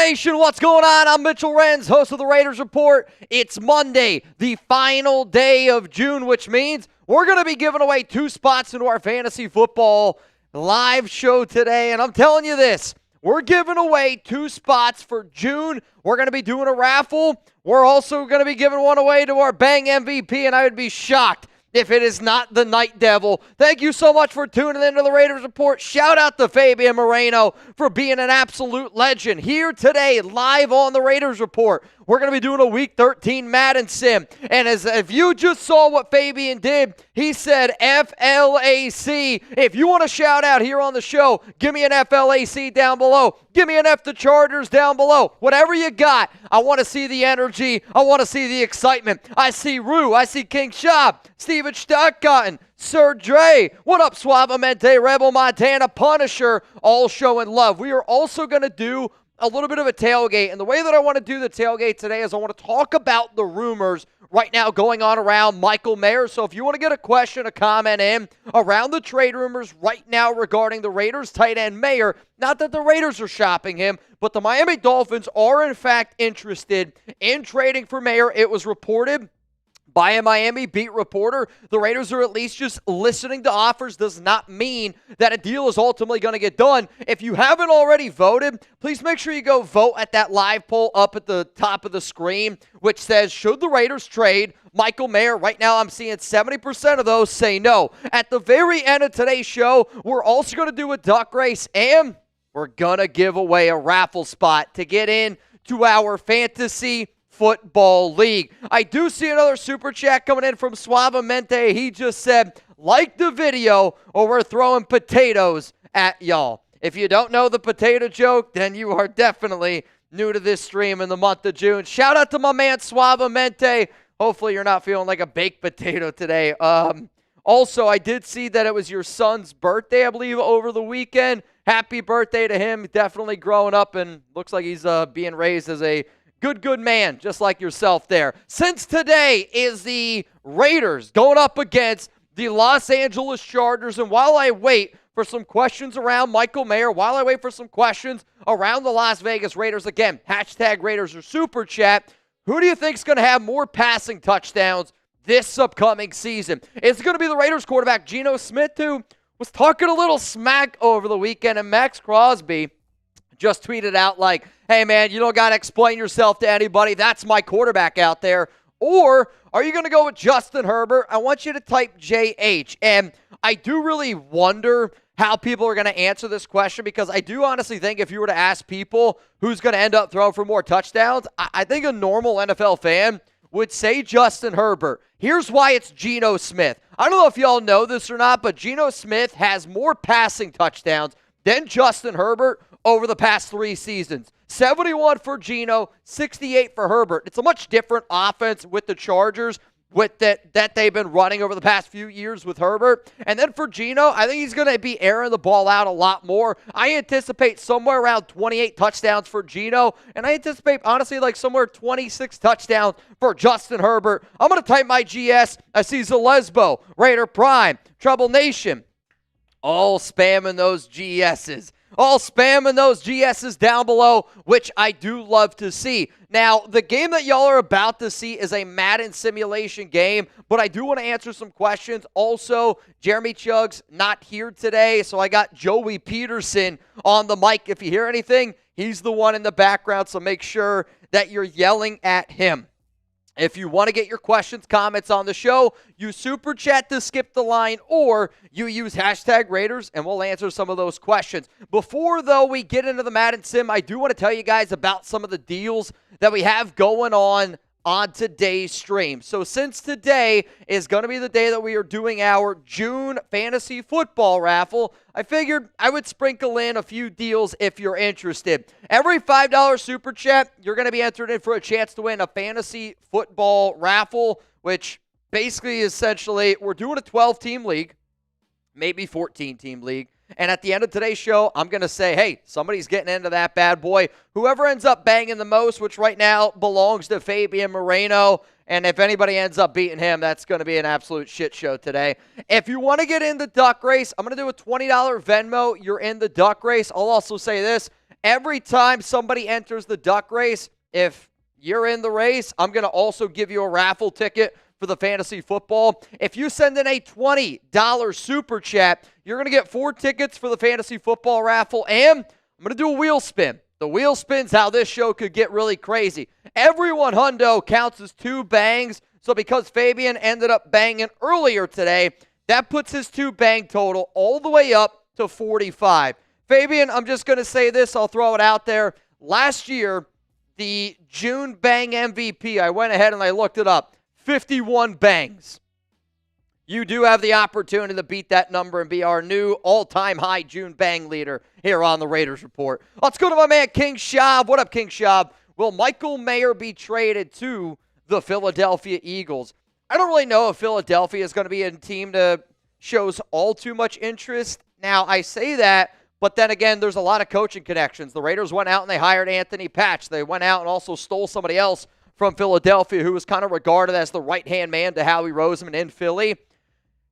Nation, what's going on? I'm Mitchell Renz, host of the Raiders Report. It's Monday, the final day of June, which means we're going to be giving away 2 spots into our fantasy football live show today. And I'm telling you this, we're giving away 2 spots for June. We're going to be doing a raffle. We're also going to be giving one away to our Bang MVP, and I would be shocked if it is not the Night Devil. Thank you so much for tuning into the Raiders Report. Shout out to Fabian Moreno for being an absolute legend. Here today, live on the Raiders Report, we're going to be doing a Week 13 Madden Sim. And if you just saw what Fabian did, he said FLAC. If you want to shout out here on the show, give me an FLAC down below. Give me an F the Chargers down below. Whatever you got, I want to see the energy. I want to see the excitement. I see Rue. I see King Shop, Steven Stockcotton, Sir Dre. What up, Suavemente, Rebel Montana, Punisher, all showing love. We are also going to do a little bit of a tailgate, and the way that I want to do the tailgate today is I want to talk about the rumors right now going on around Michael Mayer. So if you want to get a question, a comment in around the trade rumors right now regarding the Raiders tight end Mayer, not that the Raiders are shopping him, but the Miami Dolphins are in fact interested in trading for Mayer. It was reported by a Miami beat reporter. The Raiders are at least just listening to offers. Does not mean that a deal is ultimately going to get done. If you haven't already voted, please make sure you go vote at that live poll up at the top of the screen, which says, should the Raiders trade Michael Mayer? Right now, I'm seeing 70% of those say no. At the very end of today's show, we're also going to do a duck race, and we're going to give away a raffle spot to get in to our fantasy football league. I do see another super chat coming in from Suavemente. He just said, like the video or we're throwing potatoes at y'all. If you don't know the potato joke, then you are definitely new to this stream in the month of June. Shout out to my man Suavemente. Hopefully you're not feeling like a baked potato today. Also, I did see that it was your son's birthday, I believe, over the weekend. Happy birthday to him. Definitely growing up and looks like he's being raised as a good man, just like yourself there. Since today is the Raiders going up against the Los Angeles Chargers, and while I wait for some questions around Michael Mayer, while I wait for some questions around the Las Vegas Raiders, again, hashtag Raiders or Super Chat, who do you think is going to have more passing touchdowns this upcoming season? Is it going to be the Raiders quarterback Geno Smith, who was talking a little smack over the weekend, and Maxx Crosby just tweeted out like, hey, man, you don't got to explain yourself to anybody. That's my quarterback out there. Or are you going to go with Justin Herbert? I want you to type JH. And I do really wonder how people are going to answer this question, because I do honestly think if you were to ask people who's going to end up throwing for more touchdowns, I think a normal NFL fan would say Justin Herbert. Here's why it's Geno Smith. I don't know if y'all know this or not, but Geno Smith has more passing touchdowns than Justin Herbert over the past 3 seasons. 71 for Geno, 68 for Herbert. It's a much different offense with the Chargers with that they've been running over the past few years with Herbert. And then for Geno, I think he's going to be airing the ball out a lot more. I anticipate somewhere around 28 touchdowns for Geno, and I anticipate, honestly, like somewhere 26 touchdowns for Justin Herbert. I'm going to type my GS. I see Zalesbo, Raider Prime, Trouble Nation, all spamming those GSs. All spamming those GSs down below, which I do love to see. Now, the game that y'all are about to see is a Madden simulation game, but I do want to answer some questions. Also, Jeremy Chuggs not here today, so I got Joey Peterson on the mic. If you hear anything, he's the one in the background, so make sure that you're yelling at him. If you want to get your questions, comments on the show, you super chat to skip the line, or you use hashtag Raiders, and we'll answer some of those questions. Before, though, we get into the Madden Sim, I do want to tell you guys about some of the deals that we have going on today's stream. So since today is going to be the day that we are doing our June fantasy football raffle, I figured I would sprinkle in a few deals if you're interested. Every $5 super chat, you're going to be entered in for a chance to win a fantasy football raffle, which basically essentially we're doing a 12-team league, maybe 14-team league. And at the end of today's show, I'm going to say, hey, somebody's getting into that bad boy. Whoever ends up banging the most, which right now belongs to Fabian Moreno, and if anybody ends up beating him, that's going to be an absolute shit show today. If you want to get in the duck race, I'm going to do a $20 Venmo. You're in the duck race. I'll also say this. Every time somebody enters the duck race, if you're in the race, I'm going to also give you a raffle ticket for the fantasy football. If you send in a $20 super chat, you're going to get 4 tickets for the fantasy football raffle, and I'm going to do a wheel spin. The wheel spin's how this show could get really crazy. Everyone hundo counts as 2 bangs, so because Fabian ended up banging earlier today, that puts his 2 bang total all the way up to 45. Fabian, I'm just going to say this. I'll throw it out there. Last year, the June bang MVP, I went ahead and I looked it up, 51 bangs. You do have the opportunity to beat that number and be our new all-time high June bang leader here on the Raiders Report. Let's go to my man, King Shab. What up, King Shab? Will Michael Mayer be traded to the Philadelphia Eagles? I don't really know if Philadelphia is going to be a team that shows all too much interest. Now, I say that, but then again, there's a lot of coaching connections. The Raiders went out and they hired Anthony Patch. They went out and also stole somebody else from Philadelphia who was kind of regarded as the right-hand man to Howie Roseman in Philly.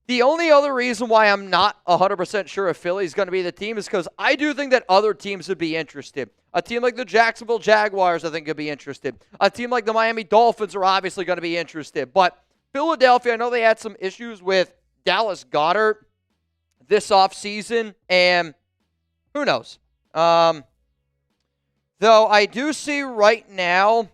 The only other reason why I'm not 100% sure if Philly's going to be the team is because I do think that other teams would be interested. A team like the Jacksonville Jaguars, I think, could be interested. A team like the Miami Dolphins are obviously going to be interested. But Philadelphia, I know they had some issues with Dallas Goedert this offseason, and who knows? Though I do see right now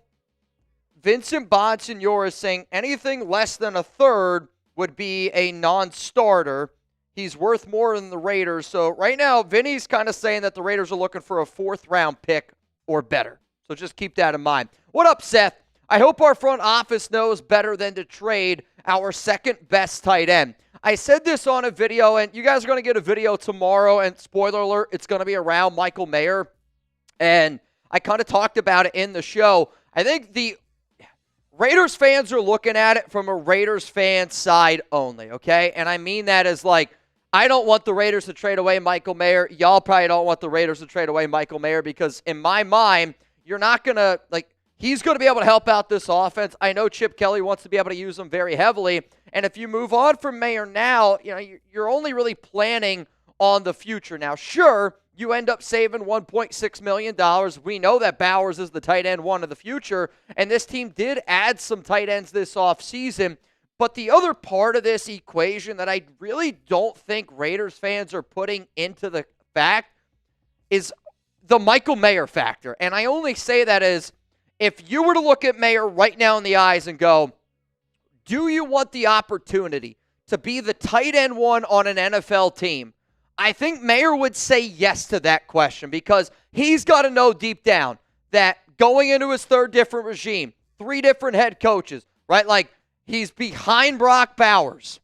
Vincent Bonsignore is saying anything less than a third would be a non-starter. He's worth more than the Raiders. So right now, Vinny's kind of saying that the Raiders are looking for a 4th-round pick or better. So just keep that in mind. What up, Seth? I hope our front office knows better than to trade our second-best tight end. I said this on a video, and you guys are going to get a video tomorrow, and spoiler alert, it's going to be around Michael Mayer. And I kind of talked about it in the show. I think the Raiders fans are looking at it from a Raiders fan side only, okay? And I mean that as like, I don't want the Raiders to trade away Michael Mayer. Y'all probably don't want the Raiders to trade away Michael Mayer because in my mind, you're not going to, like, he's going to be able to help out this offense. I know Chip Kelly wants to be able to use him very heavily. And if you move on from Mayer now, you know, you're only really planning on the future. Now, sure, you end up saving $1.6 million. We know that Bowers is the tight end one of the future, and this team did add some tight ends this offseason. But the other part of this equation that I really don't think Raiders fans are putting into the fact is the Michael Mayer factor. And I only say that as if you were to look at Mayer right now in the eyes and go, do you want the opportunity to be the tight end one on an NFL team? I think Mayer would say yes to that question because he's got to know deep down that going into his 3rd different regime, 3 different head coaches, right? Like, he's behind Brock Bowers.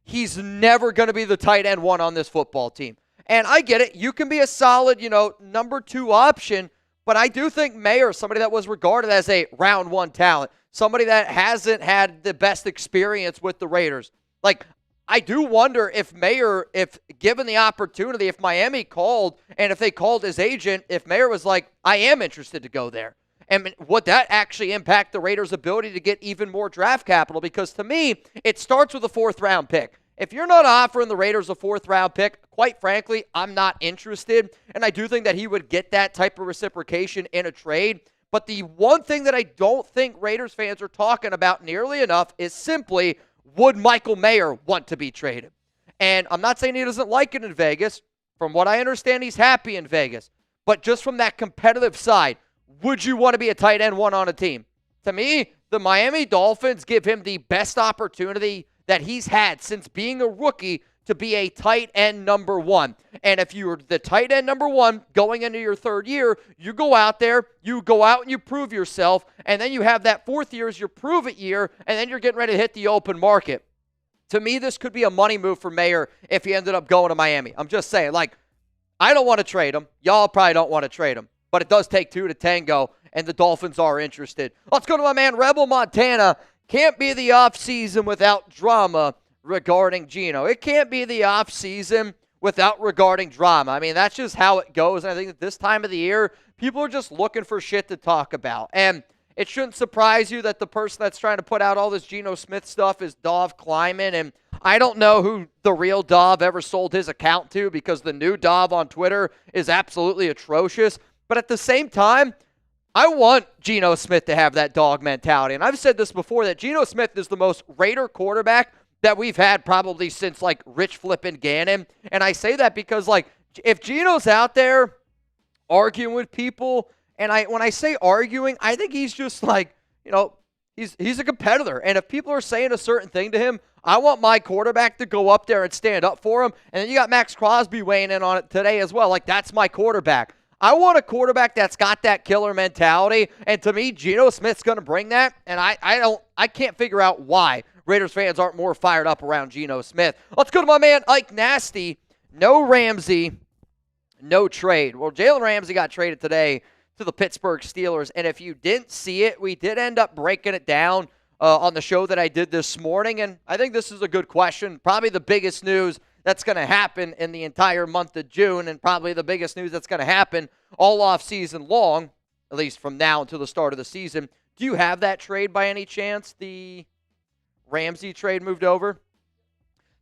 He's never going to be the tight end one on this football team. And I get it. You can be a solid, number 2 option, but I do think Mayer, somebody that was regarded as a round 1 talent, somebody that hasn't had the best experience with the Raiders. Like, I do wonder if Mayer, if given the opportunity, if Miami called and if they called his agent, if Mayer was like, I am interested to go there. And would that actually impact the Raiders' ability to get even more draft capital? Because to me, it starts with a 4th-round pick. If you're not offering the Raiders a 4th-round pick, quite frankly, I'm not interested. And I do think that he would get that type of reciprocation in a trade. But the one thing that I don't think Raiders fans are talking about nearly enough is simply, would Michael Mayer want to be traded? And I'm not saying he doesn't like it in Vegas. From what I understand, he's happy in Vegas. But just from that competitive side, would you want to be a tight end one on a team? To me, the Miami Dolphins give him the best opportunity that he's had since being a rookie to be a tight end number 1. And if you're the tight end number 1 going into your 3rd year, you go out there, you go out and you prove yourself, and then you have that 4th year as your prove-it year, and then you're getting ready to hit the open market. To me, this could be a money move for Mayer if he ended up going to Miami. I'm just saying, like, I don't want to trade him. Y'all probably don't want to trade him. But it does take 2 to tango, and the Dolphins are interested. Let's go to my man, Rebel Montana. Can't be the offseason without drama regarding Geno. It can't be the offseason without regarding drama. I mean, that's just how it goes. And I think at this time of the year, people are just looking for shit to talk about. And it shouldn't surprise you that the person that's trying to put out all this Geno Smith stuff is Dov Kleiman. And I don't know who the real Dov ever sold his account to because the new Dov on Twitter is absolutely atrocious. But at the same time, I want Geno Smith to have that dog mentality. And I've said this before, that Geno Smith is the most Raider quarterback that we've had probably since, like, Rich Flippin' Gannon. And I say that because, like, if Geno's out there arguing with people, and when I say arguing, I think he's just like, he's a competitor. And if people are saying a certain thing to him, I want my quarterback to go up there and stand up for him. And then you got Maxx Crosby weighing in on it today as well. Like, that's my quarterback. I want a quarterback that's got that killer mentality. And to me, Geno Smith's going to bring that. And I can't figure out why Raiders fans aren't more fired up around Geno Smith. Let's go to my man, Ike Nasty. No Ramsey, no trade. Well, Jalen Ramsey got traded today to the Pittsburgh Steelers. And if you didn't see it, we did end up breaking it down on the show that I did this morning. And I think this is a good question. Probably the biggest news that's going to happen in the entire month of June, and probably the biggest news that's going to happen all off season long, at least from now until the start of the season. Do you have that trade by any chance? The Ramsey trade moved over?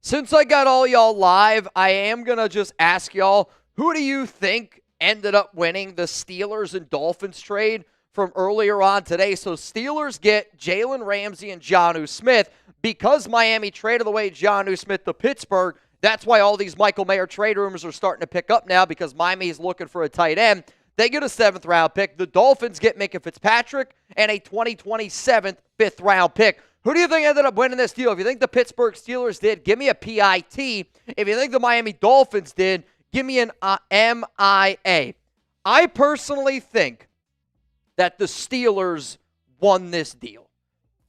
Since I got all y'all live, I am going to just ask y'all, who do you think ended up winning the Steelers and Dolphins trade from earlier on today? So Steelers get Jalen Ramsey and Geno Smith. Because Miami traded away Geno Smith to Pittsburgh, that's why all these Michael Mayer trade rumors are starting to pick up now, because Miami is looking for a tight end. They get a 7th-round pick. The Dolphins get Minkah Fitzpatrick and a 2027 5th-round pick. Who do you think ended up winning this deal? If you think the Pittsburgh Steelers did, give me a PIT. If you think the Miami Dolphins did, give me an MIA. I personally think that the Steelers won this deal.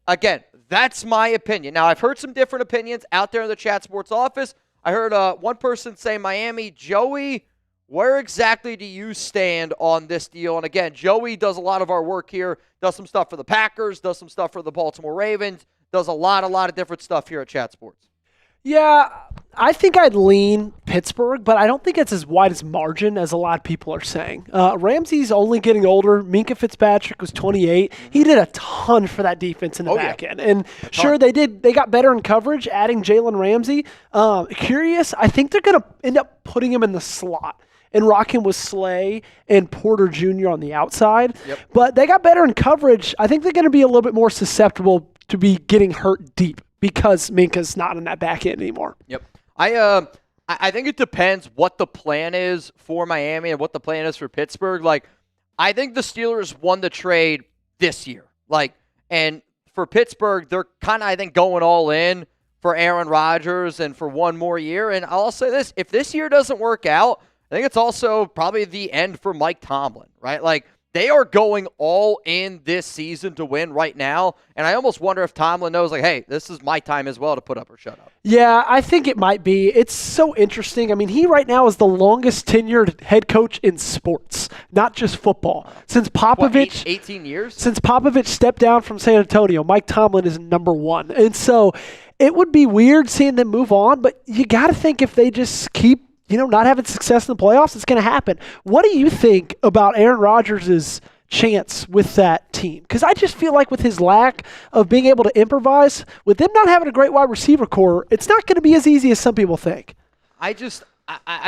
Again, that's my opinion. Now, I've heard some different opinions out there in the Chat Sports office. I heard one person say Miami. Joey, where exactly do you stand on this deal? And again, Joey does a lot of our work here, does some stuff for the Packers, does some stuff for the Baltimore Ravens, does a lot of different stuff here at Chat Sports. Yeah, I think I'd lean Pittsburgh, but I don't think it's as wide as margin as a lot of people are saying. Ramsey's only getting older. Minkah Fitzpatrick was 28. He did a ton for that defense in the back end. And sure, they got better in coverage, adding Jalen Ramsey. Curious, I think they're going to end up putting him in the slot and rocking with Slay and Porter Jr. on the outside. Yep. But they got better in coverage. I think they're going to be a little bit more susceptible to be getting hurt deep, because Minkah's not in that back end anymore. Yep. I think it depends what the plan is for Miami and what the plan is for Pittsburgh. Like, I think the Steelers won the trade this year. Like, and for Pittsburgh, they're kind of, I think, going all in for Aaron Rodgers and for one more year. And I'll say this, if this year doesn't work out, I think it's also probably the end for Mike Tomlin, right? Like, they are going all in this season to win right now, and I almost wonder if Tomlin knows, like, hey, this is my time as well to put up or shut up. Yeah, I think it might be. It's so interesting. I mean, he right now is the longest tenured head coach in sports, not just football. Since Popovich, 18 years? Since Popovich stepped down from San Antonio, Mike Tomlin is number one. And so it would be weird seeing them move on, but you got to think if they just keep not having success in the playoffs, it's going to happen. What do you think about Aaron Rodgers' chance with that team? Because I just feel like with his lack of being able to improvise, with them not having a great wide receiver core, it's not going to be as easy as some people think. I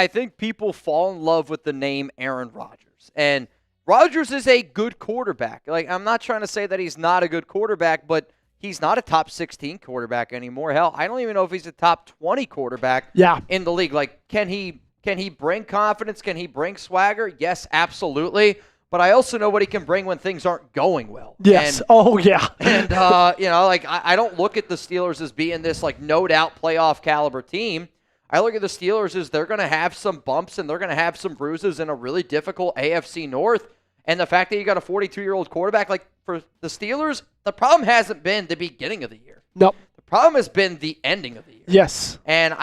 think people fall in love with the name Aaron Rodgers. And Rodgers is a good quarterback. Like, I'm not trying to say that he's not a good quarterback, but he's not a top 16 quarterback anymore. Hell, I don't even know if he's a top 20 quarterback in the league. Like, can he bring confidence? Can he bring swagger? Yes, absolutely. But I also know what he can bring when things aren't going well. Yes. And, I don't look at the Steelers as being this, like, no doubt playoff caliber team. I look at the Steelers as they're going to have some bumps and they're going to have some bruises in a really difficult AFC North. And the fact that you got a 42-year-old quarterback, like, for the Steelers, the problem hasn't been the beginning of the year. Nope. The problem has been the ending of the year. Yes. And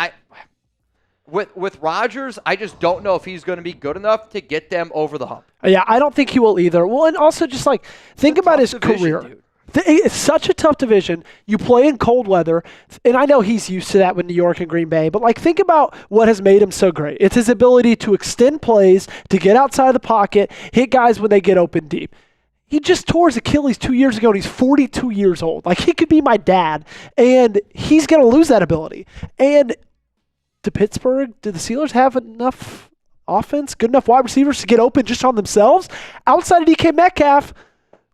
with Rodgers, I just don't know if he's going to be good enough to get them over the hump. Yeah, I don't think he will either. Well, and also just, like, think about his career. Dude. It's such a tough division. You play in cold weather, and I know he's used to that with New York and Green Bay, but, like, think about what has made him so great. It's his ability to extend plays, to get outside the pocket, hit guys when they get open deep. He just tore his Achilles 2 years ago, and he's 42 years old. Like, he could be my dad, and he's going to lose that ability. And to Pittsburgh, do the Steelers have enough offense, good enough wide receivers to get open just on themselves. Outside of DK Metcalf,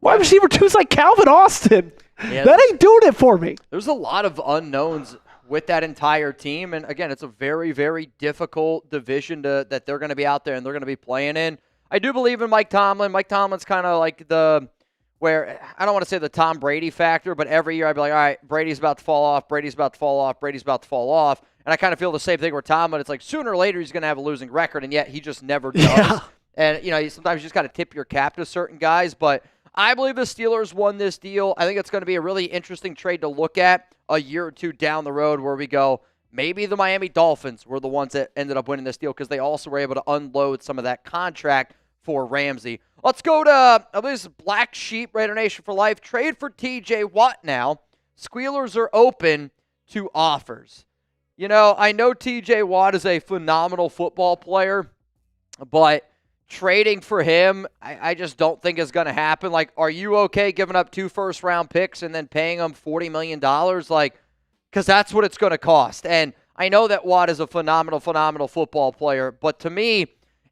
wide receiver 2 is like Calvin Austin. Yeah, that ain't doing it for me. There's a lot of unknowns with that entire team. And, again, it's a very, very difficult division that they're going to be out there and they're going to be playing in. I do believe in Mike Tomlin. Mike Tomlin's kind of like where I don't want to say the Tom Brady factor, but every year I'd be like, all right, Brady's about to fall off, Brady's about to fall off, Brady's about to fall off. And I kind of feel the same thing with Tomlin. It's like sooner or later he's going to have a losing record, and yet he just never does. Yeah. And, sometimes you just got to tip your cap to certain guys. But I believe the Steelers won this deal. I think it's going to be a really interesting trade to look at a year or two down the road where we go, maybe the Miami Dolphins were the ones that ended up winning this deal because they also were able to unload some of that contract for Ramsey. Let's go to this Black Sheep, Raider Nation for life. Trade for TJ Watt now. Squealers are open to offers. I know TJ Watt is a phenomenal football player, but trading for him, I just don't think is going to happen. Like, are you okay giving up 2 first-round picks and then paying them $40 million? Because that's what it's going to cost. And I know that Watt is a phenomenal football player, but to me,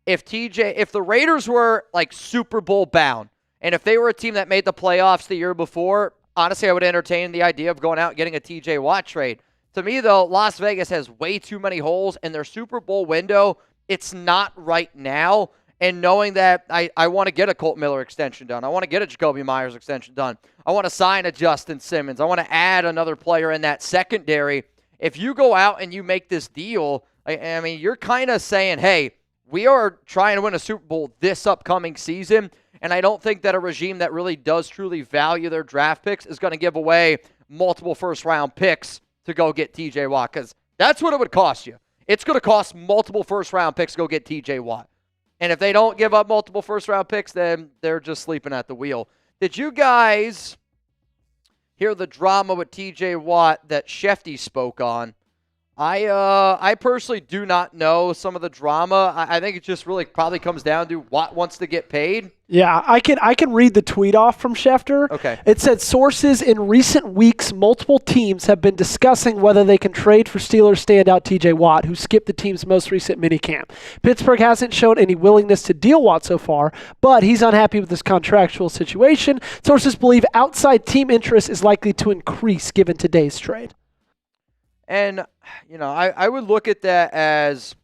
if the Raiders were like Super Bowl bound, and if they were a team that made the playoffs the year before, honestly, I would entertain the idea of going out and getting a TJ Watt trade. To me, though, Las Vegas has way too many holes in their Super Bowl window. It's not right now. And knowing that I want to get a Kolton Miller extension done. I want to get a Jakobi Meyers extension done. I want to sign a Justin Simmons. I want to add another player in that secondary. If you go out and you make this deal, I mean, you're kind of saying, hey, we are trying to win a Super Bowl this upcoming season, and I don't think that a regime that really does truly value their draft picks is going to give away multiple first-round picks to go get TJ Watt, because that's what it would cost you. It's going to cost multiple first-round picks to go get TJ Watt. And if they don't give up multiple first-round picks, then they're just sleeping at the wheel. Did you guys hear the drama with TJ Watt that Shefty spoke on? I personally do not know some of the drama. I think it just really probably comes down to Watt wants to get paid. Yeah, I can read the tweet off from Schefter. Okay. It said, sources in recent weeks, multiple teams have been discussing whether they can trade for Steelers standout TJ Watt, who skipped the team's most recent minicamp. Pittsburgh hasn't shown any willingness to deal Watt so far, but he's unhappy with his contractual situation. Sources believe outside team interest is likely to increase given today's trade. And, I would look at that as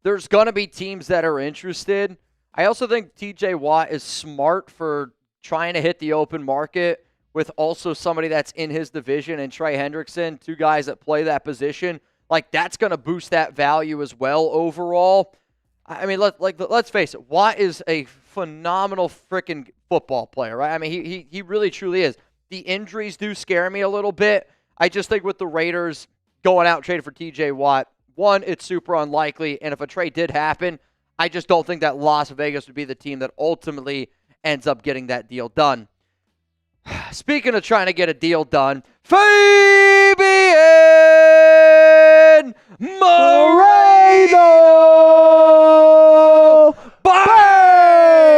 there's going to be teams that are interested. I also think TJ Watt is smart for trying to hit the open market with also somebody that's in his division and Trey Hendrickson, 2 guys that play that position. Like, that's going to boost that value as well overall. I mean, let's face it. Watt is a phenomenal freaking football player, right? I mean, he really truly is. The injuries do scare me a little bit. I just think with the Raiders going out and trading for TJ Watt, one, it's super unlikely, and if a trade did happen, I just don't think that Las Vegas would be the team that ultimately ends up getting that deal done. Speaking of trying to get a deal done, Fabian Moreno! Bang!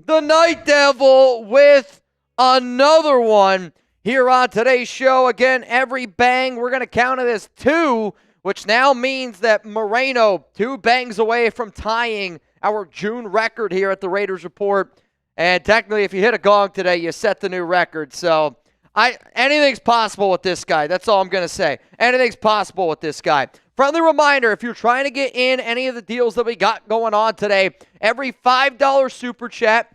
The Night Devil with another one. Here on today's show, again, every bang, we're going to count it as 2, which now means that Moreno, 2 bangs away from tying our June record here at the Raiders Report. And technically, if you hit a gong today, you set the new record. So anything's possible with this guy. That's all I'm going to say. Anything's possible with this guy. Friendly reminder, if you're trying to get in any of the deals that we got going on today, every $5 super chat,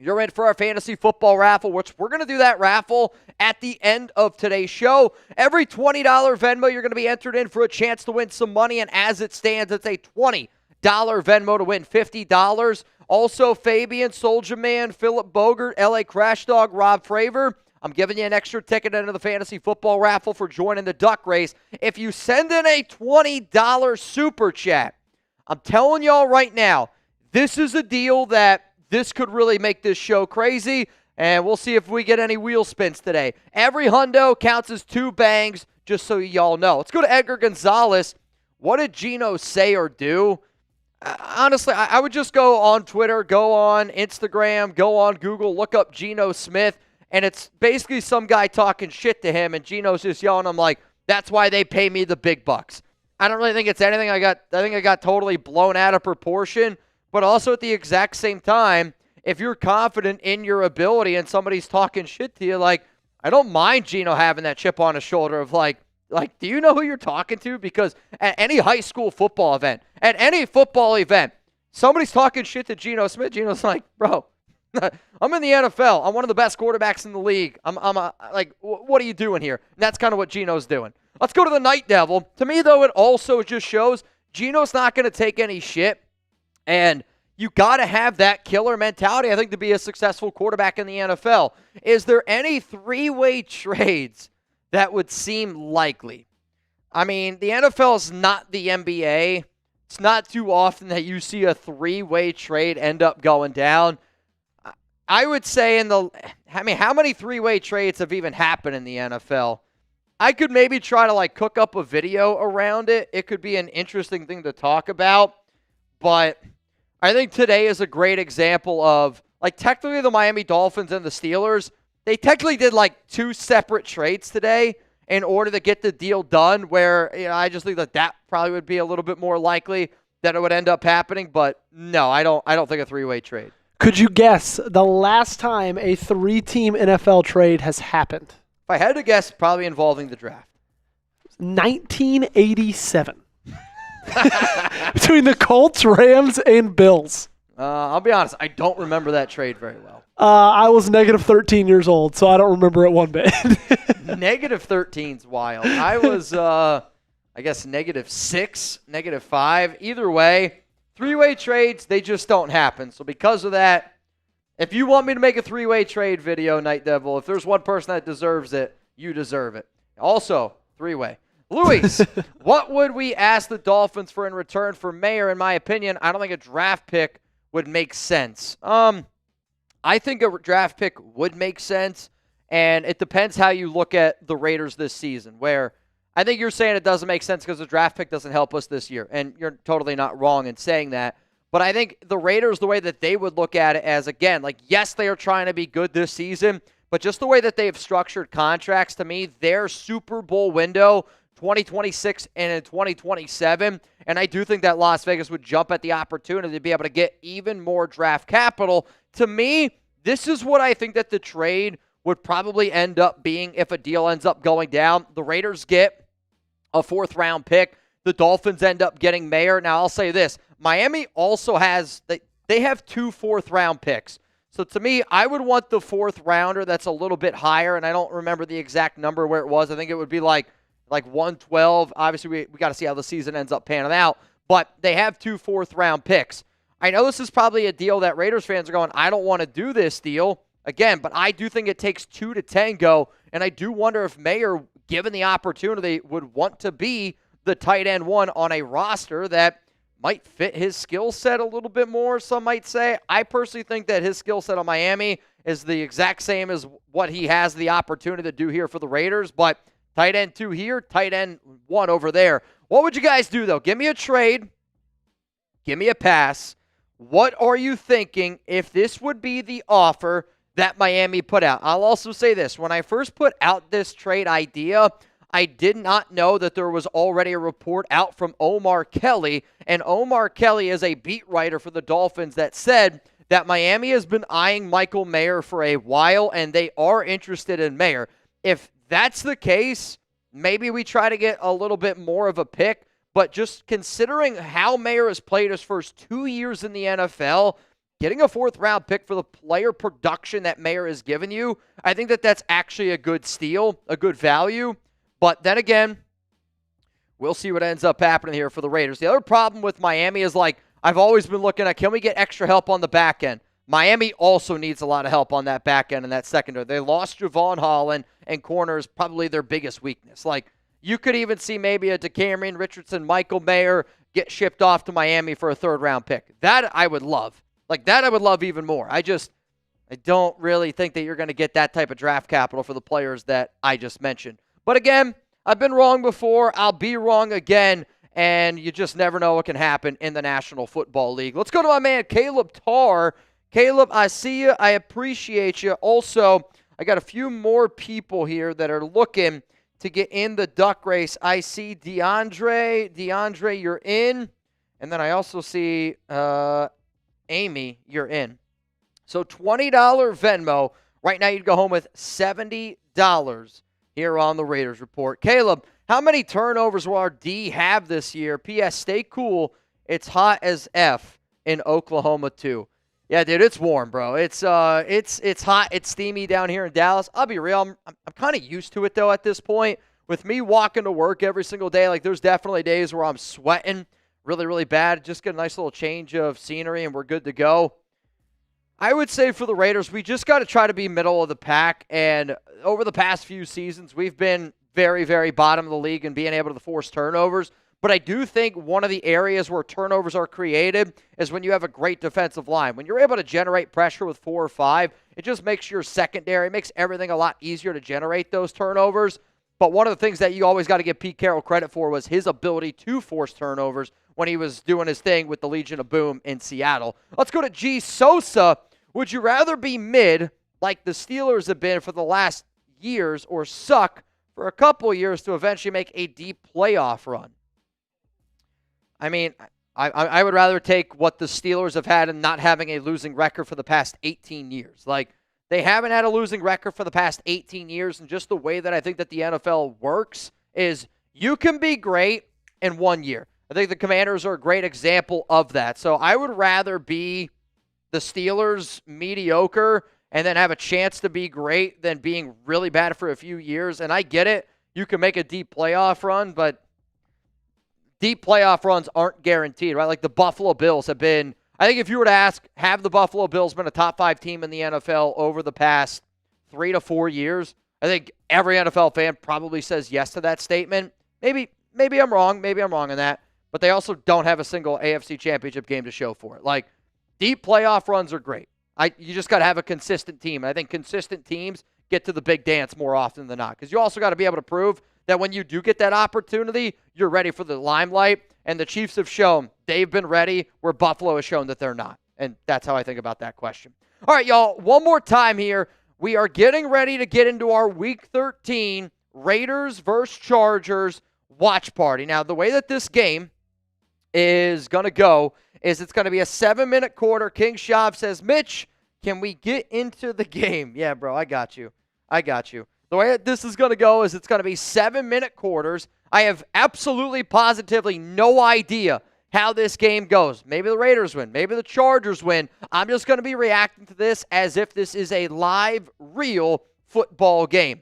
you're in for our fantasy football raffle, which we're going to do that raffle at the end of today's show. Every $20 Venmo, you're going to be entered in for a chance to win some money. And as it stands, it's a $20 Venmo to win $50. Also, Fabian, Soldier Man, Philip Bogert, LA Crash Dog, Rob Fravor. I'm giving you an extra ticket into the fantasy football raffle for joining the duck race. If you send in a $20 super chat, I'm telling y'all right now, this is a deal that this could really make this show crazy, and we'll see if we get any wheel spins today. Every hundo counts as 2 bangs, just so y'all know. Let's go to Edgar Gonzalez. What did Geno say or do? Honestly, I would just go on Twitter, go on Instagram, go on Google, look up Geno Smith, and it's basically some guy talking shit to him, and Geno's just yelling, I'm like, that's why they pay me the big bucks. I don't really think it's anything. I think I got totally blown out of proportion. But also at the exact same time, if you're confident in your ability and somebody's talking shit to you, like, I don't mind Geno having that chip on his shoulder of like, do you know who you're talking to? Because at any high school football event, at any football event, somebody's talking shit to Geno Smith. Geno's like, bro, I'm in the NFL. I'm one of the best quarterbacks in the league. What are you doing here? And that's kind of what Geno's doing. Let's go to the Night Devil. To me, though, it also just shows Geno's not going to take any shit. And you got to have that killer mentality, I think, to be a successful quarterback in the NFL. Is there any three-way trades that would seem likely? I mean, the NFL is not the NBA. It's not too often that you see a three-way trade end up going down. I would say how many three-way trades have even happened in the NFL? I could maybe try to cook up a video around it. It could be an interesting thing to talk about. But I think today is a great example of, technically the Miami Dolphins and the Steelers, they technically did, two separate trades today in order to get the deal done, where I just think that probably would be a little bit more likely that it would end up happening. But no, I don't think a three-way trade. Could you guess the last time a three-team NFL trade has happened? If I had to guess, probably involving the draft. 1987. Between the Colts, Rams, and Bills. I'll be honest, I don't remember that trade very well. I was negative 13 years old, so I don't remember it one bit. Negative 13's wild. I was, I guess, -6, -5. Either way, three-way trades, they just don't happen. So because of that, if you want me to make a three-way trade video, Night Devil, if there's one person that deserves it, you deserve it. Also, three-way. Luis, what would we ask the Dolphins for in return for Mayer? In my opinion, I don't think a draft pick would make sense. I think a draft pick would make sense, and it depends how you look at the Raiders this season, where I think you're saying it doesn't make sense because the draft pick doesn't help us this year, and you're totally not wrong in saying that. But I think the Raiders, the way that they would look at it as, again, yes, they are trying to be good this season, but just the way that they've structured contracts, to me, their Super Bowl window, 2026 and in 2027, and I do think that Las Vegas would jump at the opportunity to be able to get even more draft capital. To me, this is what I think that the trade would probably end up being if a deal ends up going down. The Raiders get a 4th-round pick. The Dolphins end up getting Mayer. Now, I'll say this. Miami also has, they have 2 4th-round picks. So to me, I would want the 4th rounder that's a little bit higher, and I don't remember the exact number where it was. I think it would be like 112. Obviously, we got to see how the season ends up panning out. But they have 2 4th-round picks. I know this is probably a deal that Raiders fans are going, I don't want to do this deal. Again, but I do think it takes 2 to tango, and I do wonder if Mayer, given the opportunity, would want to be the tight end 1 on a roster that might fit his skill set a little bit more, some might say. I personally think that his skill set on Miami is the exact same as what he has the opportunity to do here for the Raiders, but tight end 2 here, tight end 1 over there. What would you guys do, though? Give me a trade. Give me a pass. What are you thinking if this would be the offer that Miami put out? I'll also say this. When I first put out this trade idea, I did not know that there was already a report out from Omar Kelly, and Omar Kelly is a beat writer for the Dolphins that said that Miami has been eyeing Michael Mayer for a while, and they are interested in Mayer. If that's the case, maybe we try to get a little bit more of a pick, but just considering how Mayer has played his first 2 years in the NFL, getting a 4th-round pick for the player production that Mayer has given you, I think that that's actually a good steal, a good value. But then again, we'll see what ends up happening here for the Raiders. The other problem with Miami is, I've always been looking at, can we get extra help on the back end? Miami also needs a lot of help on that back end and that secondary. They lost Javon Holland, and corner is probably their biggest weakness. You could even see maybe a Jakorian Richardson, Michael Mayer get shipped off to Miami for a 3rd-round pick. That I would love. That I would love even more. I don't really think that you're going to get that type of draft capital for the players that I just mentioned. But again, I've been wrong before. I'll be wrong again. And you just never know what can happen in the National Football League. Let's go to my man, Caleb Tarr. Caleb, I see you. I appreciate you. Also, I got a few more people here that are looking to get in the duck race. I see DeAndre. DeAndre, you're in. And then I also see Amy, you're in. So $20 Venmo. Right now you'd go home with $70 here on the Raiders Report. Caleb, how many turnovers will our D have this year? P.S. Stay cool. It's hot as F in Oklahoma too. Yeah, dude, it's warm, bro. It's hot. It's steamy down here in Dallas. I'll be real. I'm kind of used to it though at this point. With me walking to work every single day, like there's definitely days where I'm sweating really, really bad. Just get a nice little change of scenery and we're good to go. I would say for the Raiders, we just got to try to be middle of the pack. And over the past few seasons, we've been very, very bottom of the league in being able to force turnovers. But I do think one of the areas where turnovers are created is when you have a great defensive line. When you're able to generate pressure with 4 or 5, it just makes your secondary, it makes everything a lot easier to generate those turnovers. But one of the things that you always got to give Pete Carroll credit for was his ability to force turnovers when he was doing his thing with the Legion of Boom in Seattle. Let's go to G. Sosa. Would you rather be mid, like the Steelers have been for the last years, or suck for a couple years to eventually make a deep playoff run? I mean, I would rather take what the Steelers have had and not having a losing record for the past 18 years. Like, they haven't had a losing record for the past 18 years, and just the way that I think that the NFL works is you can be great in 1 year. I think the Commanders are a great example of that. So I would rather be the Steelers mediocre and then have a chance to be great than being really bad for a few years. And I get it. You can make a deep playoff run, but deep playoff runs aren't guaranteed, right? Like the Buffalo Bills have been, I think if you were to ask, have the Buffalo Bills been a top 5 team in the NFL over the past 3 to 4 years? I think every NFL fan probably says yes to that statement. Maybe I'm wrong. Maybe I'm wrong on that. But they also don't have a single AFC championship game to show for it. Like, deep playoff runs are great. You just got to have a consistent team. And I think consistent teams get to the big dance more often than not. Because you also got to be able to prove that when you do get that opportunity, you're ready for the limelight. And the Chiefs have shown they've been ready where Buffalo has shown that they're not. And that's how I think about that question. All right, y'all, one more time here. We are getting ready to get into our Week 13 Raiders versus Chargers watch party. Now, the way that this game is going to go is it's going to be a 7-minute quarter. King Shav says, Mitch, can we get into the game? Yeah, bro, I got you. The way that this is going to go is it's going to be 7-minute quarters. I have absolutely positively no idea how this game goes. Maybe the Raiders win. Maybe the Chargers win. I'm just going to be reacting to this as if this is a live, real football game.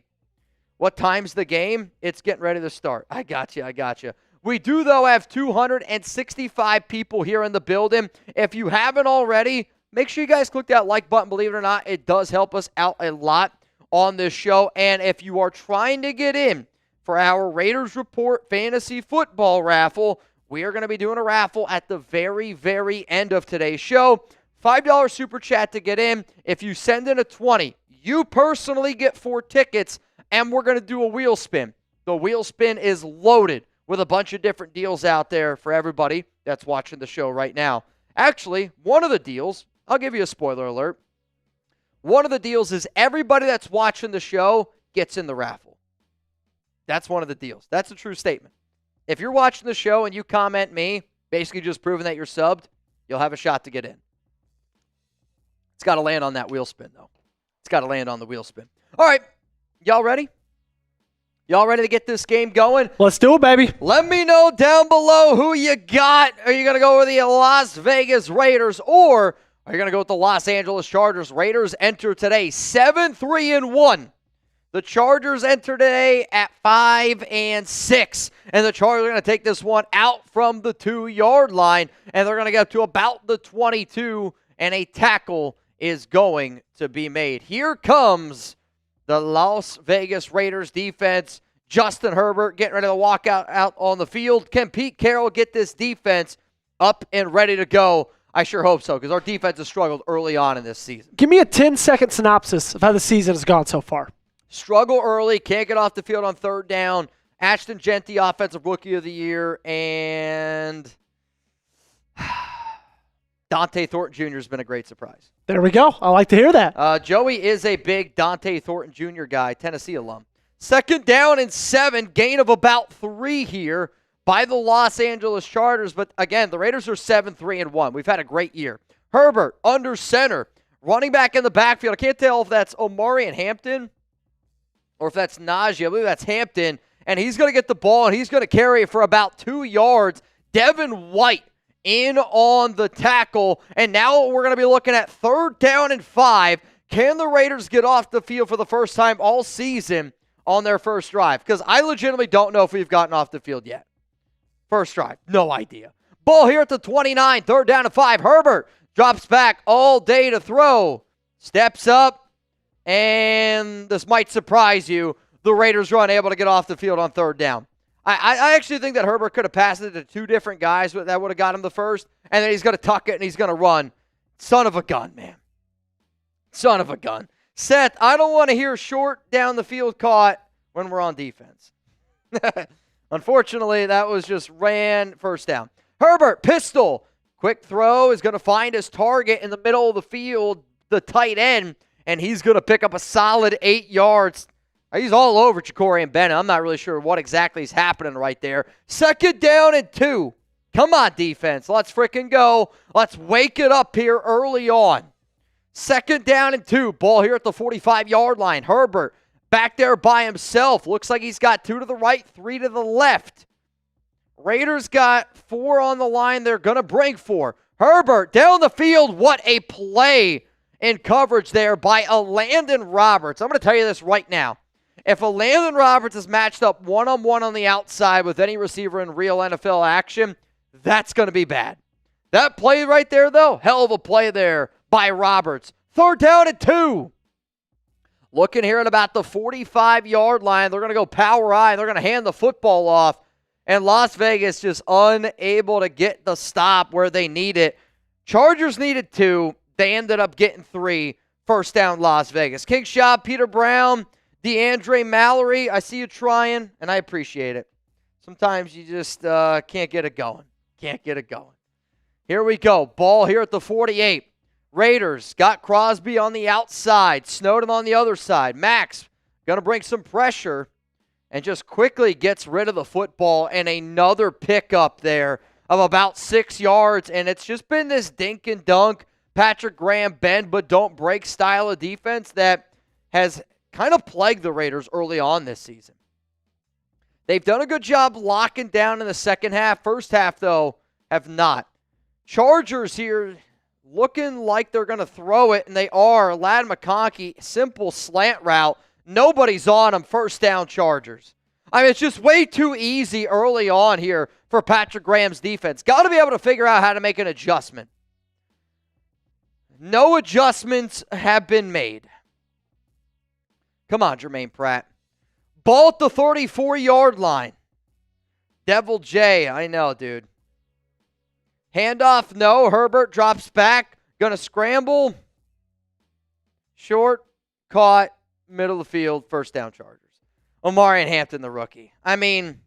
What time's the game? It's getting ready to start. I got you. We do, though, have 265 people here in the building. If you haven't already, make sure you guys click that like button. Believe it or not, it does help us out a lot on this show. And if you are trying to get in for our Raiders Report Fantasy Football Raffle, we are going to be doing a raffle at the very, very end of today's show. $5 super chat to get in. If you send in a 20, you personally get 4 tickets, and we're going to do a wheel spin. The wheel spin is loaded with a bunch of different deals out there for everybody that's watching the show right now. Actually, one of the deals, I'll give you a spoiler alert. One of the deals is everybody that's watching the show gets in the raffle. That's one of the deals. That's a true statement. If you're watching the show and you comment me, basically just proving that you're subbed, you'll have a shot to get in. It's got to land on that wheel spin, though. It's got to land on the wheel spin. All right, y'all ready? Y'all ready to get this game going? Let's do it, baby. Let me know down below who you got. Are you going to go with the Las Vegas Raiders, or are you going to go with the Los Angeles Chargers? Raiders enter today 7-3-1. The Chargers enter today at 5-6. And the Chargers are going to take this one out from the 2-yard line, and they're going to get to about the 22, and a tackle is going to be made. Here comes the Las Vegas Raiders defense. Justin Herbert getting ready to walk out on the field. Can Pete Carroll get this defense up and ready to go? I sure hope so, because our defense has struggled early on in this season. Give me a 10-second synopsis of how the season has gone so far. Struggle early, can't get off the field on 3rd down. Ashton Jeanty, Offensive Rookie of the Year, and Dante Thornton Jr. has been a great surprise. There we go. I like to hear that. Joey is a big Dante Thornton Jr. guy, Tennessee alum. 2nd down and 7, gain of about 3 here by the Los Angeles Chargers. But again, the Raiders are 7-3-1. We've had a great year. Herbert under center, running back in the backfield. I can't tell if that's Omarion Hampton or if that's Najee. I believe that's Hampton. And he's going to get the ball, and he's going to carry it for about 2 yards. Devin White in on the tackle. And now we're going to be looking at 3rd down and 5. Can the Raiders get off the field for the first time all season on their first drive? Because I legitimately don't know if we've gotten off the field yet. First drive, no idea. Ball here at the 29, 3rd down and 5. Herbert drops back all day to throw. Steps up, and this might surprise you. The Raiders are unable to get off the field on 3rd down. I actually think that Herbert could have passed it to 2 different guys that would have got him the first, and then he's going to tuck it and he's going to run. Son of a gun, man. Son of a gun. Seth, I don't want to hear short down the field caught when we're on defense. Unfortunately, that was just ran 1st down. Herbert, pistol. Quick throw is going to find his target in the middle of the field, the tight end, and he's going to pick up a solid 8 yards. He's all over Jakorian Bennett. I'm not really sure what exactly is happening right there. 2nd down and 2. Come on, defense. Let's freaking go. Let's wake it up here early on. 2nd down and 2. Ball here at the 45-yard line. Herbert back there by himself. Looks like he's got 2 to the right, 3 to the left. Raiders got 4 on the line. They're going to bring 4. Herbert down the field. What a play in coverage there by Elandon Roberts. I'm going to tell you this right now. If Elandon Roberts is matched up one-on-one on the outside with any receiver in real NFL action, that's going to be bad. That play right there, though, hell of a play there by Roberts. 3rd down and 2. Looking here at about the 45-yard line. They're going to go power I. They're going to hand the football off. And Las Vegas just unable to get the stop where they need it. Chargers needed 2. They ended up getting 3. 1st down, Las Vegas. King Shop, Peter Brown, DeAndre Mallory, I see you trying, and I appreciate it. Sometimes you just can't get it going. Can't get it going. Here we go. Ball here at the 48. Raiders got Crosby on the outside. Snowden on the other side. Maxx going to bring some pressure and just quickly gets rid of the football, and another pickup there of about 6 yards. And it's just been this dink and dunk, Patrick Graham bend but don't break style of defense that has kind of plagued the Raiders early on this season. They've done a good job locking down in the second half. First half, though, have not. Chargers here looking like they're going to throw it, and they are. Lad McConkey, simple slant route. Nobody's on them. 1st down, Chargers. I mean, it's just way too easy early on here for Patrick Graham's defense. Got to be able to figure out how to make an adjustment. No adjustments have been made. Come on, Germaine Pratt. Ball at the 34-yard line. Devil J, I know, dude. Handoff, no. Herbert drops back. Going to scramble. Short, caught, middle of the field, 1st down, Chargers. Omarion Hampton, the rookie. I mean,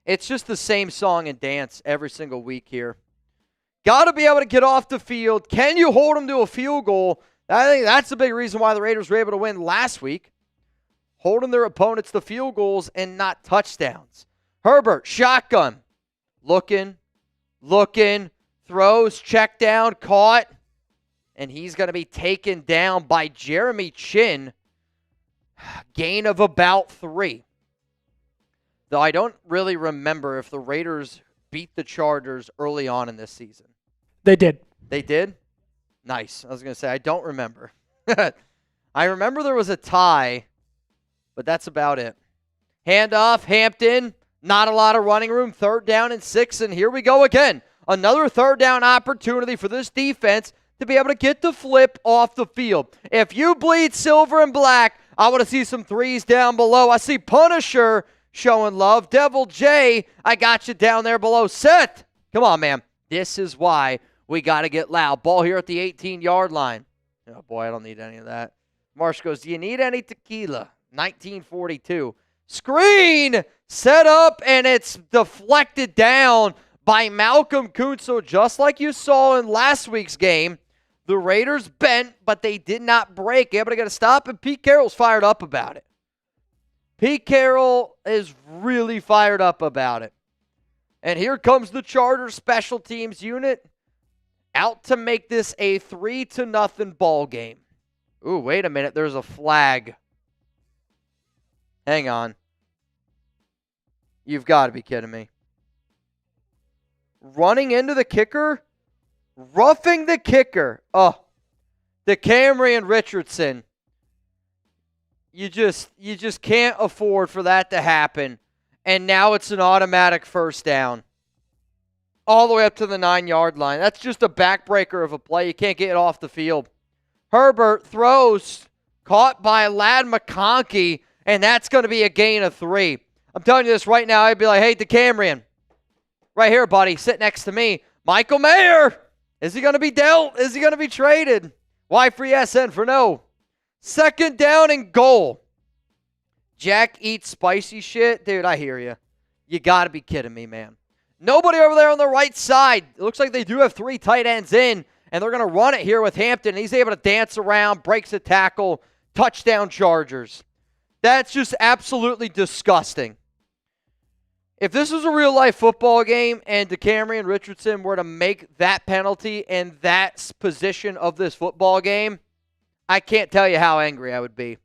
it's just the same song and dance every single week here. Got to be able to get off the field. Can you hold them to a field goal? I think that's the big reason why the Raiders were able to win last week. Holding their opponents to field goals and not touchdowns. Herbert, shotgun. Looking, throws, check down, caught. And he's going to be taken down by Jeremy Chinn. Gain of about 3. Though I don't really remember if the Raiders beat the Chargers early on in this season. They did. They did? Nice. I was going to say, I don't remember. I remember there was a tie, but that's about it. Handoff, Hampton. Not a lot of running room. 3rd down and 6, and here we go again. Another 3rd down opportunity for this defense to be able to get the flip off the field. If you bleed silver and black, I want to see some 3s down below. I see Punisher showing love. Devil J, I got you down there below. Seth, come on, man. This is why we got to get loud. Ball here at the 18-yard line. Oh, boy, I don't need any of that. Marsh goes, do you need any tequila? 1942. Screen set up, and it's deflected down by Malcolm Koonce, just like you saw in last week's game. The Raiders bent, but they did not break. Able to get a stop, and Pete Carroll's fired up about it. Pete Carroll is really fired up about it. And here comes the Chargers special teams unit out to make this a 3-0 ball game. Ooh, wait a minute. There's a flag. Hang on. You've got to be kidding me. Running into the kicker? Roughing the kicker. Oh, Jakorian Richardson. You just can't afford for that to happen. And now it's an automatic first down. All the way up to the 9-yard line. That's just a backbreaker of a play. You can't get it off the field. Herbert throws, caught by lad McConkey, and that's going to be a gain of 3. I'm telling you this right now. I'd be like, hey, Jakorian, right here, buddy, sit next to me. Michael Mayer, is he going to be dealt? Is he going to be traded? Y for yes, N for no. 2nd down and goal. Jack eats spicy shit. Dude, I hear you. You got to be kidding me, man. Nobody over there on the right side. It looks like they do have 3 tight ends in, and they're going to run it here with Hampton. He's able to dance around, breaks a tackle, touchdown Chargers. That's just absolutely disgusting. If this was a real-life football game and Jakorian Richardson were to make that penalty in that position of this football game, I can't tell you how angry I would be.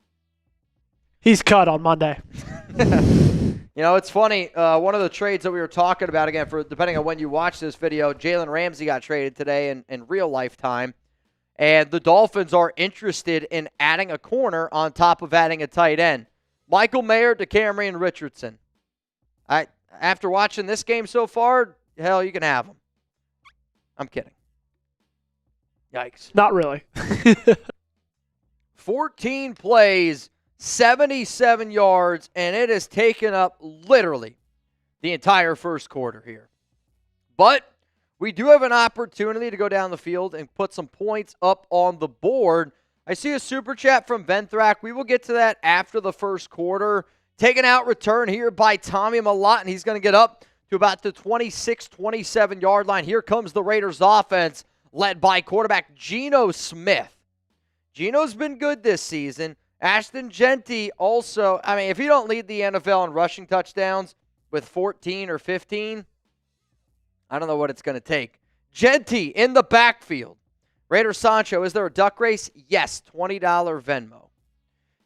He's cut on Monday. You know, it's funny. One of the trades that we were talking about, again, for depending on when you watch this video, Jalen Ramsey got traded today in real life time. And the Dolphins are interested in adding a corner on top of adding a tight end. Michael Mayer, Jakorian Richardson. After watching this game so far, hell, you can have them. I'm kidding. Yikes. Not really. 14 plays, 77 yards, and it has taken up literally the entire first quarter here. But we do have an opportunity to go down the field and put some points up on the board. I see a super chat from Venthrak. We will get to that after the first quarter. Taken out return here by Tommy Malott, and he's going to get up to about the 26, 27-yard line. Here comes the Raiders offense led by quarterback Geno Smith. Geno's been good this season. Ashton Jeanty also, I mean, if you don't lead the NFL in rushing touchdowns with 14 or 15, I don't know what it's going to take. Jeanty in the backfield. Raider Sancho, is there a duck race? Yes, $20 Venmo.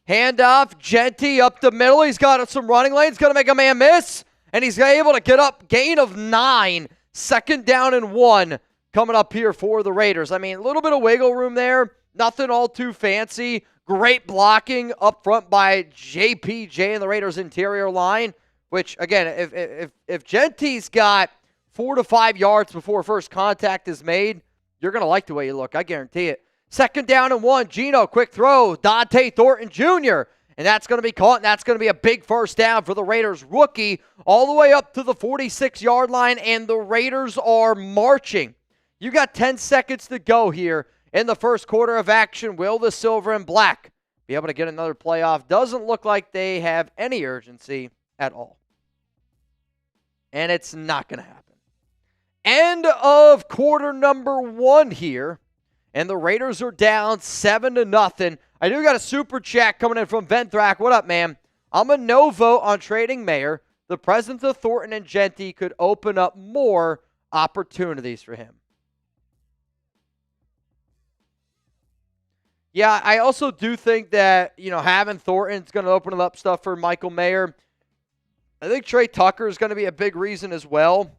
Handoff, Jeanty up the middle. He's got some running lanes. Going to make a man miss. And he's able to get up. Gain of 9. 2nd down and 1 coming up here for the Raiders. I mean, a little bit of wiggle room there. Nothing all too fancy. Great blocking up front by JPJ in the Raiders' interior line. Which, again, if Jeanty's got 4 to 5 yards before first contact is made, you're going to like the way you look. I guarantee it. 2nd down and 1. Geno, quick throw. Dante Thornton Jr. And that's going to be caught, and that's going to be a big first down for the Raiders rookie all the way up to the 46-yard line, and the Raiders are marching. You got 10 seconds to go here in the first quarter of action. Will the Silver and Black be able to get another playoff? Doesn't look like they have any urgency at all. And it's not going to happen. End of quarter number 1 here. And the Raiders are down 7-0. I do got a super chat coming in from Venthrak. What up, man? I'm a no vote on trading Mayer. The presence of Thornton and Jeanty could open up more opportunities for him. Yeah, I also do think that, having Thornton is going to open up stuff for Michael Mayer. I think Tre Tucker is going to be a big reason as well.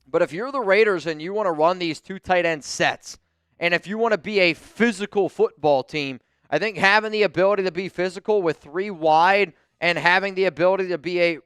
But if you're the Raiders and you want to run these 2 tight end sets, and if you want to be a physical football team, I think having the ability to be physical with 3 wide and having the ability to be a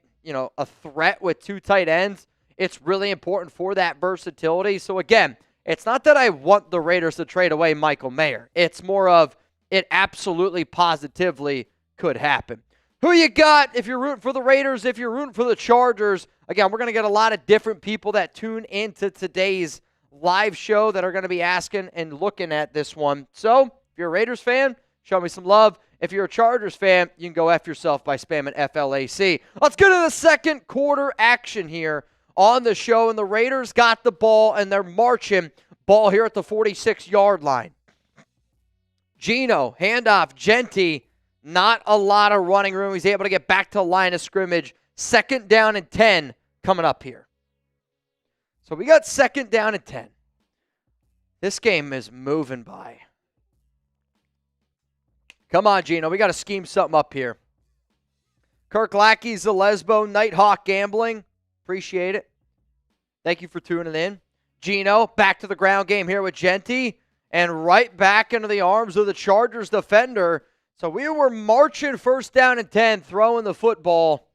threat with 2 tight ends, it's really important for that versatility. So again, it's not that I want the Raiders to trade away Michael Mayer. It's more of it absolutely positively could happen. Who you got if you're rooting for the Raiders, if you're rooting for the Chargers? Again, we're going to get a lot of different people that tune into today's live show that are going to be asking and looking at this one. So, if you're a Raiders fan, show me some love. If you're a Chargers fan, you can go F yourself by spamming FLAC. Let's get to the second quarter action here on the show. And the Raiders got the ball, and they're marching. Ball here at the 46-yard line. Geno, handoff, Jeanty. Not a lot of running room. He's able to get back to the line of scrimmage. 2nd down and 10 coming up here. So we got 2nd down and 10. This game is moving by. Come on, Geno. We got to scheme something up here. Kirk Lackey's the Lesbo Nighthawk Gambling. Appreciate it. Thank you for tuning in. Geno, back to the ground game here with Jeanty. And right back into the arms of the Chargers defender. So we were marching 1st down and 10, throwing the football.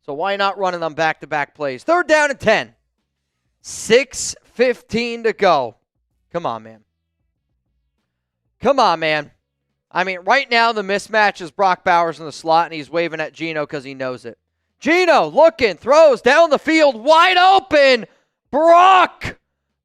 So why not running them back-to-back plays? 3rd down and 10. 6:15 to go. Come on, man. Come on, man. I mean, right now the mismatch is Brock Bowers in the slot, and he's waving at Geno because he knows it. Geno looking, throws down the field, wide open. Brock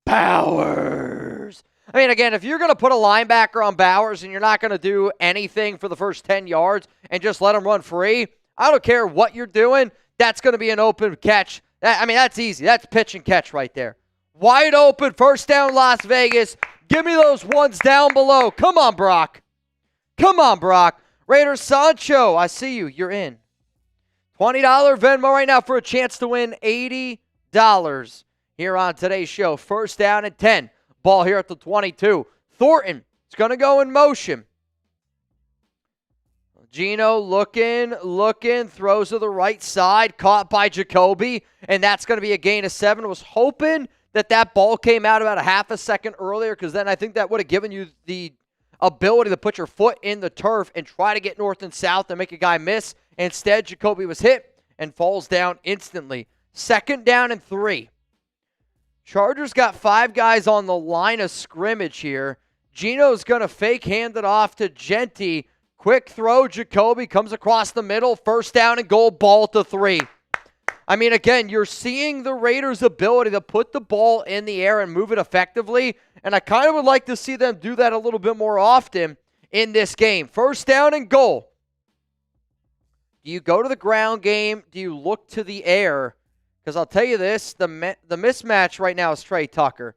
Bowers. I mean, again, if you're going to put a linebacker on Bowers and you're not going to do anything for the first 10 yards and just let him run free, I don't care what you're doing. That's going to be an open catch. I mean, that's easy. That's pitch and catch right there. Wide open, 1st down Las Vegas. Give me those ones down below. Come on, Brock. Come on, Brock. Raiders Sancho, I see you. You're in. $20 Venmo right now for a chance to win $80 here on today's show. 1st down and 10. Ball here at the 22. Thornton is going to go in motion. Geno looking, throws to the right side, caught by Jakobi, and that's going to be a gain of 7. Was hoping that ball came out about a half a second earlier, because then I think that would have given you the ability to put your foot in the turf and try to get north and south and make a guy miss. Instead, Jakobi was hit and falls down instantly. 2nd down and 3. Chargers got 5 guys on the line of scrimmage here. Geno's going to fake hand it off to Jeanty. Quick throw, Jakobi comes across the middle. 1st down and goal, ball to 3. I mean, again, you're seeing the Raiders' ability to put the ball in the air and move it effectively, and I kind of would like to see them do that a little bit more often in this game. 1st down and goal. Do you go to the ground game? Do you look to the air? Because I'll tell you this, the mismatch right now is Tre Tucker.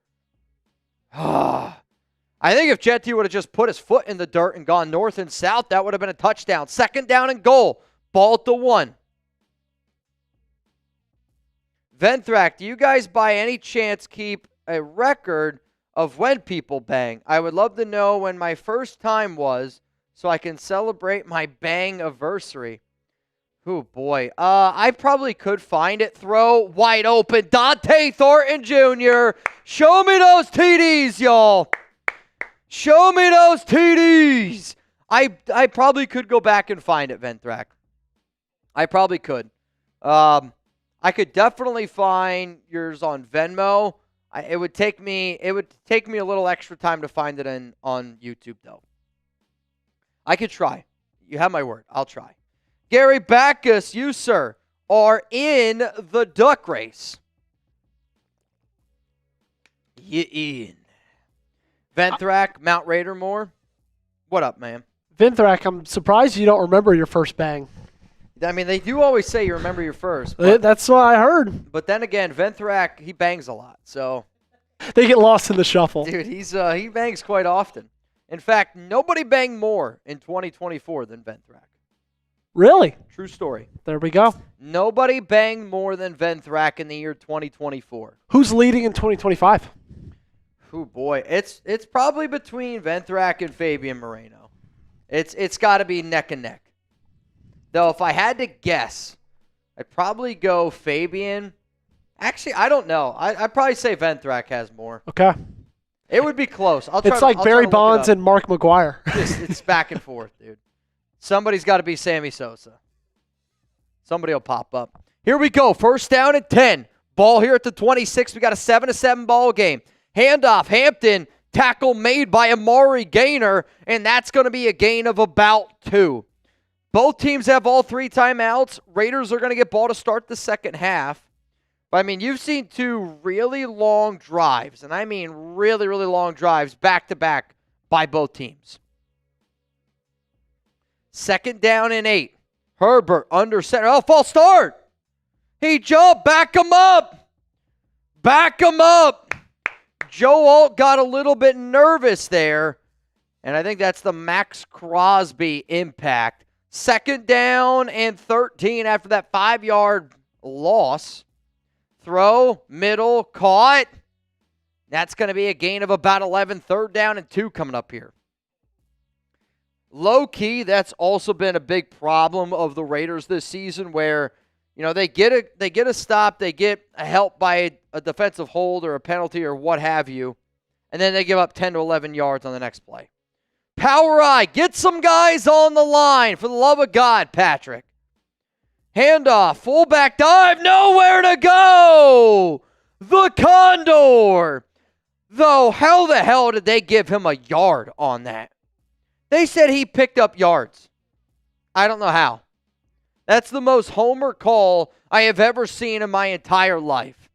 I think if Jeanty would have just put his foot in the dirt and gone north and south, that would have been a touchdown. 2nd down and goal. Ball to 1. Venthrak, do you guys by any chance keep a record of when people bang? I would love to know when my first time was so I can celebrate my bang anniversary. Oh, boy. I probably could find it. Throw wide open. Dante Thornton Jr. Show me those TDs, y'all. Show me those TDs. I probably could go back and find it, Venthrak. I probably could. I could definitely find yours on Venmo. It would take me a little extra time to find it on YouTube, though. I could try. You have my word. I'll try. Gary Backus, you, sir, are in the duck race. You in. Venthrak, Mount Raider more. What up, man? Venthrak, I'm surprised you don't remember your first bang. I mean, they do always say you remember your first. That's what I heard. But then again, Venthrak, he bangs a lot, so. They get lost in the shuffle. Dude, he bangs quite often. In fact, nobody banged more in 2024 than Venthrak. Really? True story. There we go. Nobody banged more than Venthrak in the year 2024. Who's leading in 2025? Oh, boy. It's probably between Venthrak and Fabian Moreno. It's got to be neck and neck. Though, if I had to guess, I'd probably go Fabian. Actually, I don't know. I'd probably say Venthrak has more. Okay. It would be close. It's like Barry Bonds and Mark McGuire. It's back and forth, dude. Somebody's got to be Sammy Sosa. Somebody will pop up. Here we go. 1st down and 10. Ball here at the 26. We got a 7-7 ball game. Handoff. Hampton. Tackle made by Amari Gainer. And that's going to be a gain of about 2. Both teams have all 3 timeouts. Raiders are going to get ball to start the second half. But, I mean, you've seen 2 really long drives. And I mean really, really long drives back-to-back by both teams. 2nd down and 8. Herbert under center. Oh, false start. He jumped. Back him up. Back him up. Joe Alt got a little bit nervous there. And I think that's the Maxx Crosby impact. 2nd down and 13 after that 5-yard loss. Throw, middle, caught. That's going to be a gain of about 11. 3rd down and 2 coming up here. Low key, that's also been a big problem of the Raiders this season where, they get a stop, they get a help by a defensive hold or a penalty or what have you, and then they give up 10 to 11 yards on the next play. Power eye, get some guys on the line, for the love of God, Patrick. Handoff, fullback dive, nowhere to go! The Condor! Though, how the hell did they give him a yard on that? They said he picked up yards. I don't know how. That's the most homer call I have ever seen in my entire life.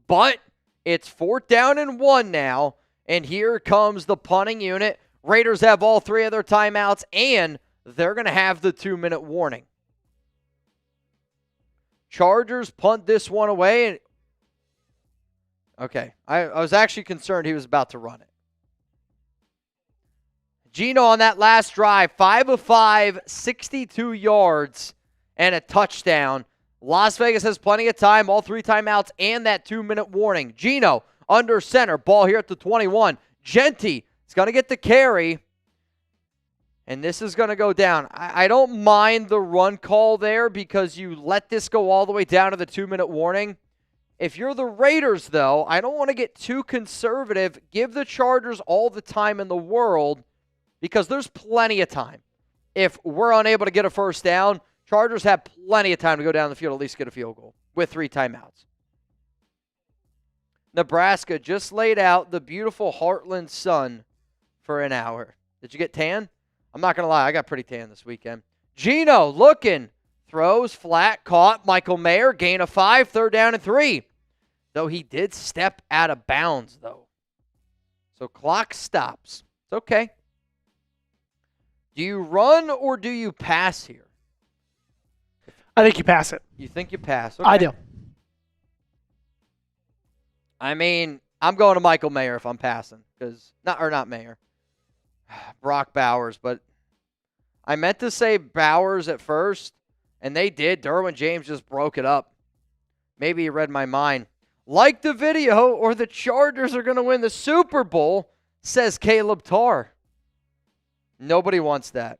But it's 4th down and 1 now, and here comes the punting unit. Raiders have all 3 of their timeouts, and they're going to have the 2-minute warning. Chargers punt this one away. And okay, I was actually concerned he was about to run it. Geno on that last drive, 5 of 5, 62 yards, and a touchdown. Las Vegas has plenty of time, all 3 timeouts, and that 2-minute warning. Geno under center, ball here at the 21. Jeanty is going to get the carry, and this is going to go down. I don't mind the run call there because you let this go all the way down to the 2-minute warning. If you're the Raiders, though, I don't want to get too conservative. Give the Chargers all the time in the world, because there's plenty of time. If we're unable to get a 1st down, Chargers have plenty of time to go down the field, at least get a field goal with 3 timeouts. Nebraska just laid out the beautiful Heartland sun for an hour. Did you get tan? I'm not going to lie, I got pretty tan this weekend. Geno looking, throws, flat, caught. Michael Mayer, gain of 5, 3rd down and 3. Though he did step out of bounds, though. So clock stops. It's okay. Do you run or do you pass here? I think you pass it. You think you pass? Okay. I do. I mean, I'm going to Michael Mayer if I'm passing. Not Mayer. Brock Bowers. But I meant to say Bowers at first, and they did. Derwin James just broke it up. Maybe he read my mind. Like the video or the Chargers are going to win the Super Bowl, says Caleb Tarr. Nobody wants that.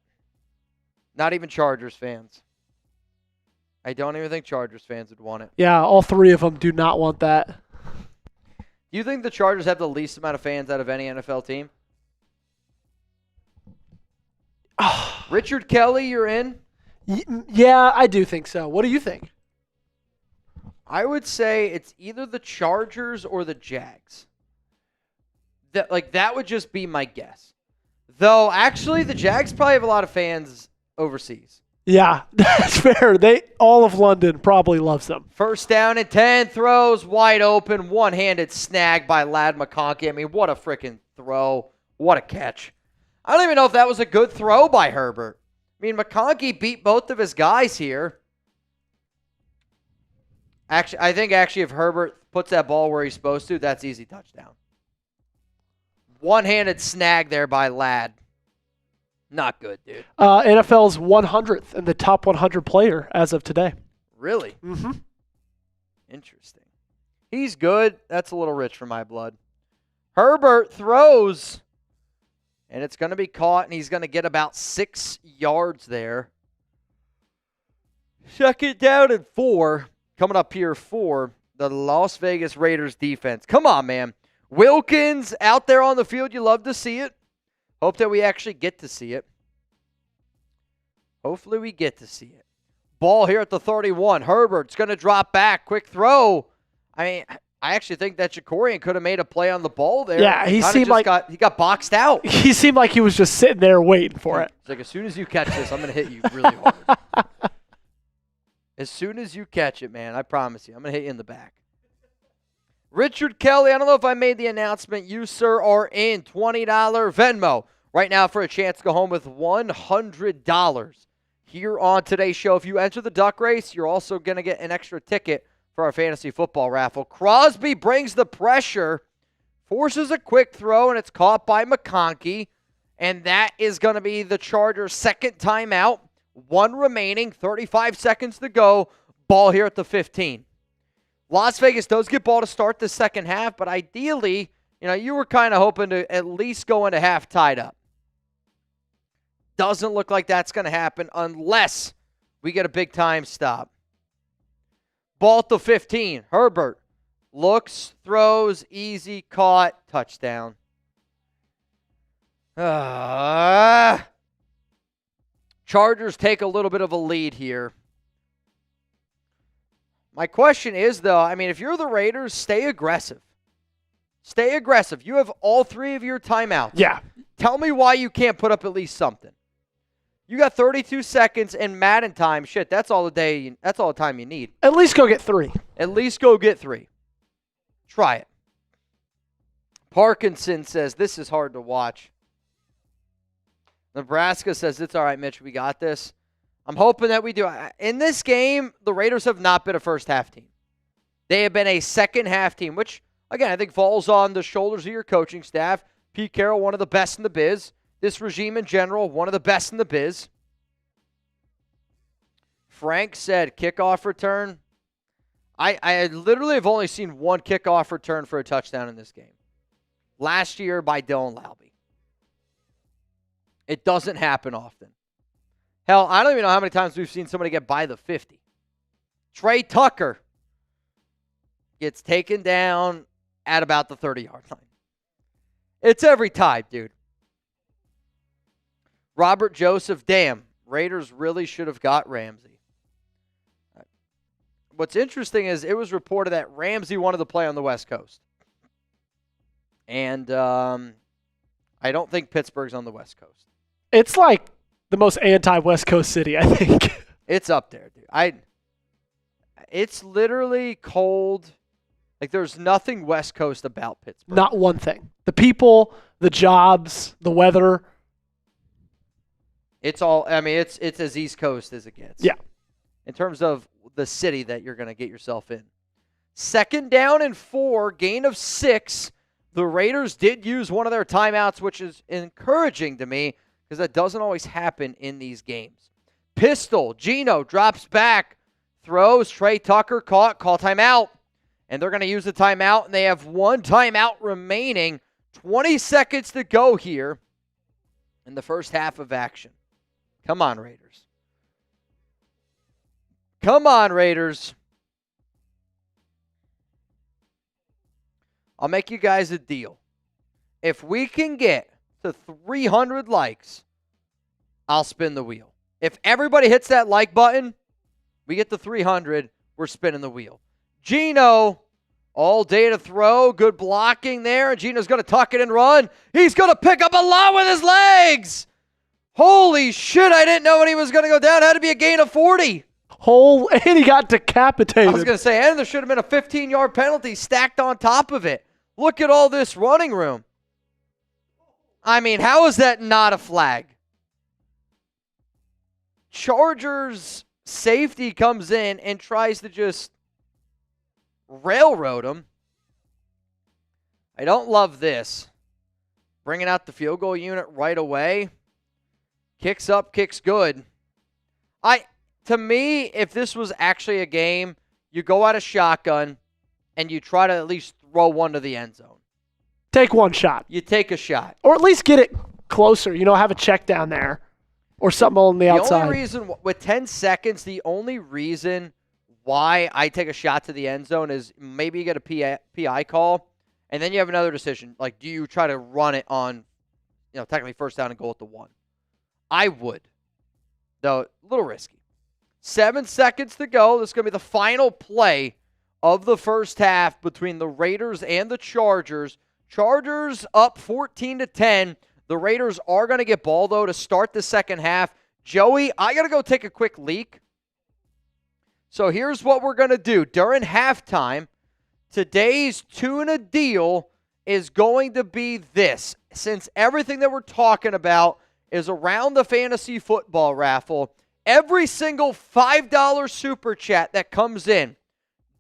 Not even Chargers fans. I don't even think Chargers fans would want it. Yeah, all 3 of them do not want that. Do you think the Chargers have the least amount of fans out of any NFL team? Richard Kelly, you're in? Yeah, I do think so. What do you think? I would say it's either the Chargers or the Jags. That would just be my guess. Though, actually, the Jags probably have a lot of fans overseas. Yeah, that's fair. All of London probably loves them. 1st down and 10, throws wide open, one-handed snag by Lad McConkey. I mean, what a freaking throw. What a catch. I don't even know if that was a good throw by Herbert. I mean, McConkey beat both of his guys here. I think if Herbert puts that ball where he's supposed to, that's easy touchdown. One-handed snag there by Ladd. Not good, dude. NFL's 100th and the top 100 player as of today. Really? Mm-hmm. Interesting. He's good. That's a little rich for my blood. Herbert throws, and it's going to be caught, and he's going to get about 6 yards there. 2nd down and 4 coming up here for the Las Vegas Raiders defense. Come on, man. Wilkins out there on the field. You love to see it. Hope that we actually get to see it. Hopefully we get to see it. Ball here at the 31. Herbert's going to drop back. Quick throw. I mean, I actually think that Jakorian could have made a play on the ball there. Yeah, he got boxed out. He seemed like he was just sitting there waiting for it. It's like, as soon as you catch this, I'm going to hit you really hard. As soon as you catch it, man, I promise you, I'm going to hit you in the back. Richard Kelly, I don't know if I made the announcement. You, sir, are in $20 Venmo right now for a chance to go home with $100 here on today's show. If you enter the duck race, you're also going to get an extra ticket for our fantasy football raffle. Crosby brings the pressure, forces a quick throw, and it's caught by McConkey. and that is going to be the Chargers' second timeout. 1 remaining, 35 seconds to go. Ball here at the 15. Las Vegas does get ball to start the second half, but ideally, you were kind of hoping to at least go into half tied up. Doesn't look like that's going to happen unless we get a big-time stop. Ball at the 15. Herbert looks, throws, easy, caught, touchdown. Chargers take a little bit of a lead here. My question is, though, if you're the Raiders, stay aggressive. Stay aggressive. You have all 3 of your timeouts. Yeah. Tell me why you can't put up at least something. You got 32 seconds in Madden time. Shit, that's all the time you need. At least go get 3. At least go get 3. Try it. Parkinson says, this is hard to watch. Nebraska says, it's all right, Mitch, we got this. I'm hoping that we do. In this game, the Raiders have not been a first-half team. They have been a second-half team, which, again, I think falls on the shoulders of your coaching staff. Pete Carroll, one of the best in the biz. This regime in general, one of the best in the biz. Frank said, kickoff return. I literally have only seen 1 kickoff return for a touchdown in this game. Last year by Dylan Laube. It doesn't happen often. Hell, I don't even know how many times we've seen somebody get by the 50. Tre Tucker gets taken down at about the 30-yard line. It's every time, dude. Robert Joseph, damn, Raiders really should have got Ramsey. What's interesting is it was reported that Ramsey wanted to play on the West Coast. And I don't think Pittsburgh's on the West Coast. It's like the most anti-West Coast city, I think. It's up there, dude. It's literally cold. Like, there's nothing West Coast about Pittsburgh. Not one thing. The people, the jobs, the weather. It's all, it's as East Coast as it gets. Yeah. In terms of the city that you're going to get yourself in. 2nd down and 4, gain of 6. The Raiders did use one of their timeouts, which is encouraging to me because that doesn't always happen in these games. Pistol, Geno drops back, throws, Tre Tucker caught, call timeout. And they're going to use the timeout, and they have 1 timeout remaining. 20 seconds to go here in the first half of action. Come on, Raiders. Come on, Raiders. I'll make you guys a deal. If we can get to 300 likes, I'll spin the wheel. If everybody hits that like button, we get to 300, we're spinning the wheel. Geno, all day to throw. Good blocking there. Geno's going to tuck it and run. He's going to pick up a lot with his legs. Holy shit, I didn't know when he was going to go down. It had to be a gain of 40. And he got decapitated. I was going to say, and there should have been a 15-yard penalty stacked on top of it. Look at all this running room. How is that not a flag? Chargers safety comes in and tries to just railroad him. I don't love this. Bringing out the field goal unit right away. Kicks up, kicks good. To me, if this was actually a game, you go out of shotgun and you try to at least throw one to the end zone. Take one shot. You take a shot. Or at least get it closer. Have a check down there or something on the outside. The only reason, with 10 seconds, the only reason why I take a shot to the end zone is maybe you get a PI call, and then you have another decision. Like, do you try to run it on, technically first down and goal at the 1? I would. Though, a little risky. 7 seconds to go. This is going to be the final play of the first half between the Raiders and the Chargers. Chargers up 14-10. The Raiders are going to get ball, though, to start the second half. Joey, I got to go take a quick leak. So here's what we're going to do. During halftime, today's tuna deal is going to be this. Since everything that we're talking about is around the fantasy football raffle, every single $5 super chat that comes in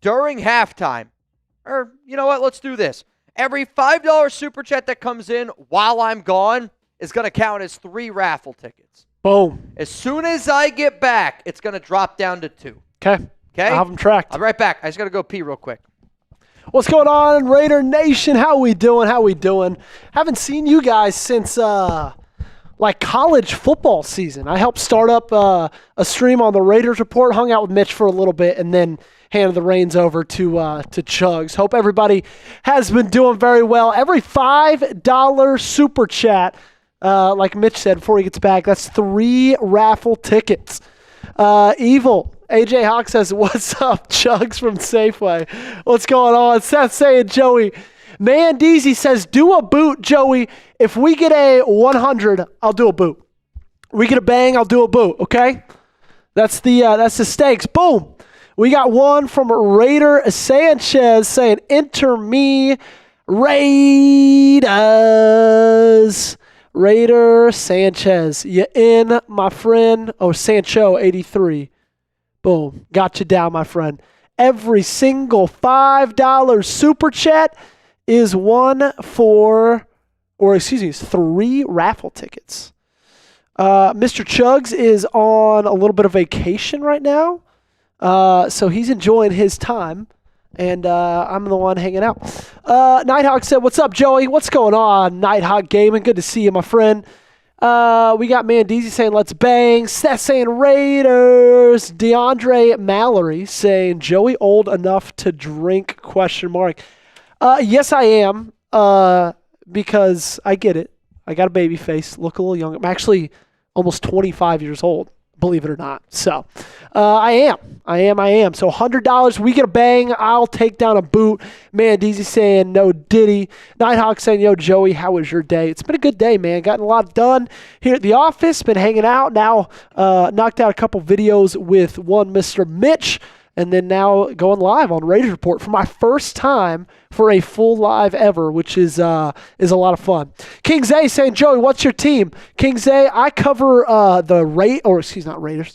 during halftime, or you know what, let's do this. Every $5 super chat that comes in while I'm gone is going to count as 3 raffle tickets. Boom. As soon as I get back, it's going to drop down to 2. Okay. Okay? I'll have them tracked. I'll be right back. I just got to go pee real quick. What's going on, Raider Nation? How we doing? Haven't seen you guys since college football season. I helped start up a stream on the Raiders Report, hung out with Mitch for a little bit, and then handed the reins over to Chuggs. Hope everybody has been doing very well. Every $5 super chat, like Mitch said before he gets back, that's 3 raffle tickets. Evil. AJ Hawk says, what's up, Chuggs from Safeway? What's going on? Seth saying, Joey. Man Deezy says, do a boot, Joey. If we get a 100, I'll do a boot. We get a bang, I'll do a boot, okay? That's the stakes. Boom. We got one from Raider Sanchez saying, enter me, Raiders. Raider Sanchez, you in, my friend? Oh, Sancho, 83. Boom. Got you down, my friend. Every single $5 super chat is 3 raffle tickets. Mr. Chuggs is on a little bit of vacation right now, so he's enjoying his time, and I'm the one hanging out. Nighthawk said, what's up, Joey? What's going on, Nighthawk Gaming? Good to see you, my friend. We got Mandeezy saying, let's bang. Seth saying, Raiders. DeAndre Mallory saying, Joey old enough to drink, ? Yes, I am, because I get it. I got a baby face, look a little young. I'm actually almost 25 years old, believe it or not. So I am. So $100, we get a bang. I'll take down a boot. Man, Deezy saying no Diddy. Nighthawk saying, yo, Joey, how was your day? It's been a good day, man. Gotten a lot done here at the office. Been hanging out. Now knocked out a couple videos with one Mr. Mitch. And then now going live on Raiders Report for my first time for a full live ever, which is a lot of fun. King Zay saying, Joey, what's your team? King Zay, I cover the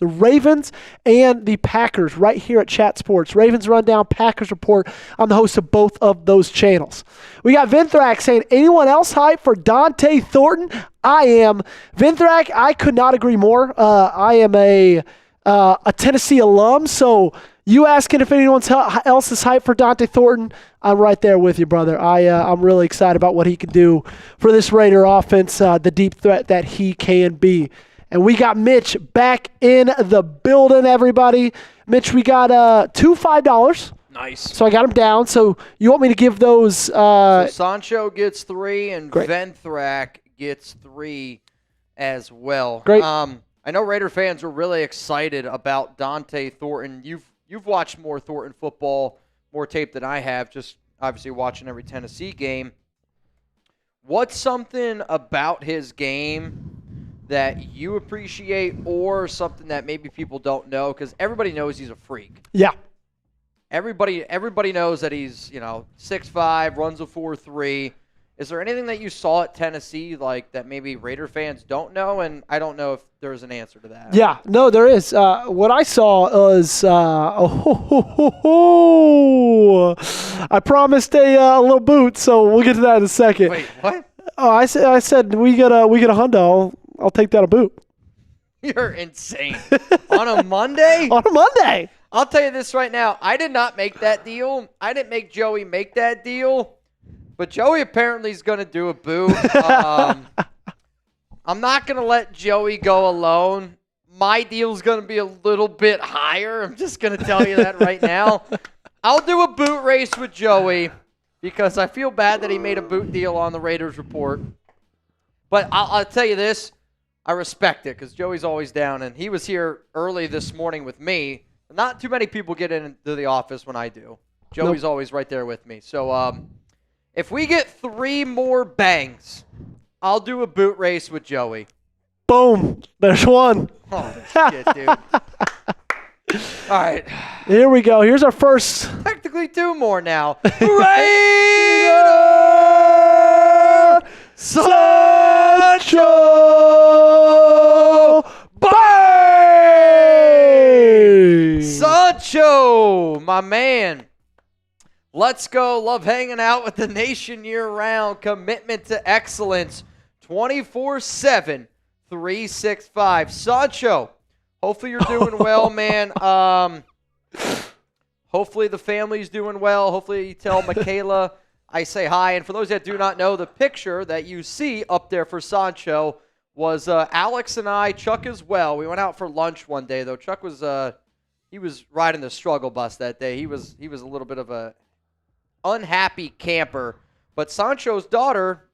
Ravens and the Packers right here at Chat Sports. Ravens Rundown, Packers Report. I'm the host of both of those channels. We got Vinthrak saying, anyone else hype for Dante Thornton? I am. Vinthrak, I could not agree more. I am a Tennessee alum, so you asking if anyone else is hyped for Dante Thornton, I'm right there with you, brother. I'm really excited about what he can do for this Raider offense, the deep threat that he can be. And we got Mitch back in the building, everybody. Mitch, we got 2 $5. Nice. So I got him down. So you want me to give those? So Sancho gets 3 and Great. Venthrak gets 3 as well. Great. I know Raider fans are really excited about Dante Thornton. You've watched more Thornton football, more tape than I have, just obviously watching every Tennessee game. What's something about his game that you appreciate or something that maybe people don't know? Because everybody knows he's a freak. Yeah. Everybody knows that he's, 6'5", runs a 4.3. Is there anything that you saw at Tennessee like that maybe Raider fans don't know? And I don't know if there's an answer to that. Yeah, no, there is. What I saw was I promised a little boot, so we'll get to that in a second. Wait, what? Oh, I said we get a hundo. I'll take down a boot. You're insane. On a Monday? On a Monday. I'll tell you this right now. I did not make that deal. I didn't make Joey make that deal. But Joey apparently is going to do a boot. I'm not going to let Joey go alone. My deal's going to be a little bit higher. I'm just going to tell you that right now. I'll do a boot race with Joey because I feel bad that he made a boot deal on the Raiders Report. But I'll tell you this. I respect it because Joey's always down. And he was here early this morning with me. Not too many people get into the office when I do. Joey's always right there with me. So, if we get 3 more bangs, I'll do a boot race with Joey. Boom. There's one. Oh, shit, dude. All right. Here we go. Here's our first. Technically 2 more now. Raider Sancho! Bang! Sancho, my man. Let's go. Love hanging out with the nation year-round. Commitment to excellence. 24/7, 365. Sancho, hopefully you're doing well, man. Hopefully the family's doing well. Hopefully you tell Michaela I say hi. And for those that do not know, the picture that you see up there for Sancho was Alex and I, Chuck as well. We went out for lunch one day, though. Chuck was he was riding the struggle bus that day. He was a little bit of a unhappy camper. But Sancho's daughter,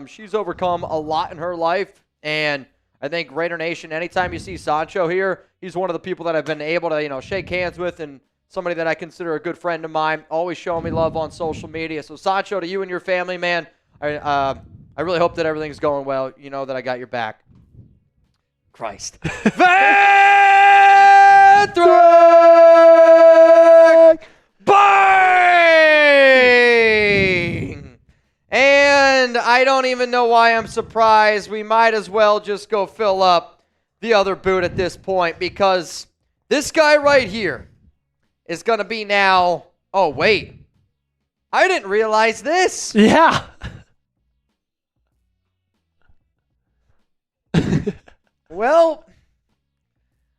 she's overcome a lot in her life. And I think Raider Nation, anytime you see Sancho here, he's one of the people that I've been able to, shake hands with, and somebody that I consider a good friend of mine, always showing me love on social media. So Sancho, to you and your family, man, I really hope that everything's going well. You know that I got your back. Christ. Van Threck! Bang! And I don't even know why I'm surprised. We might as well just go fill up the other boot at this point, because this guy right here is going to be now, oh, wait. I didn't realize this. Yeah. Well,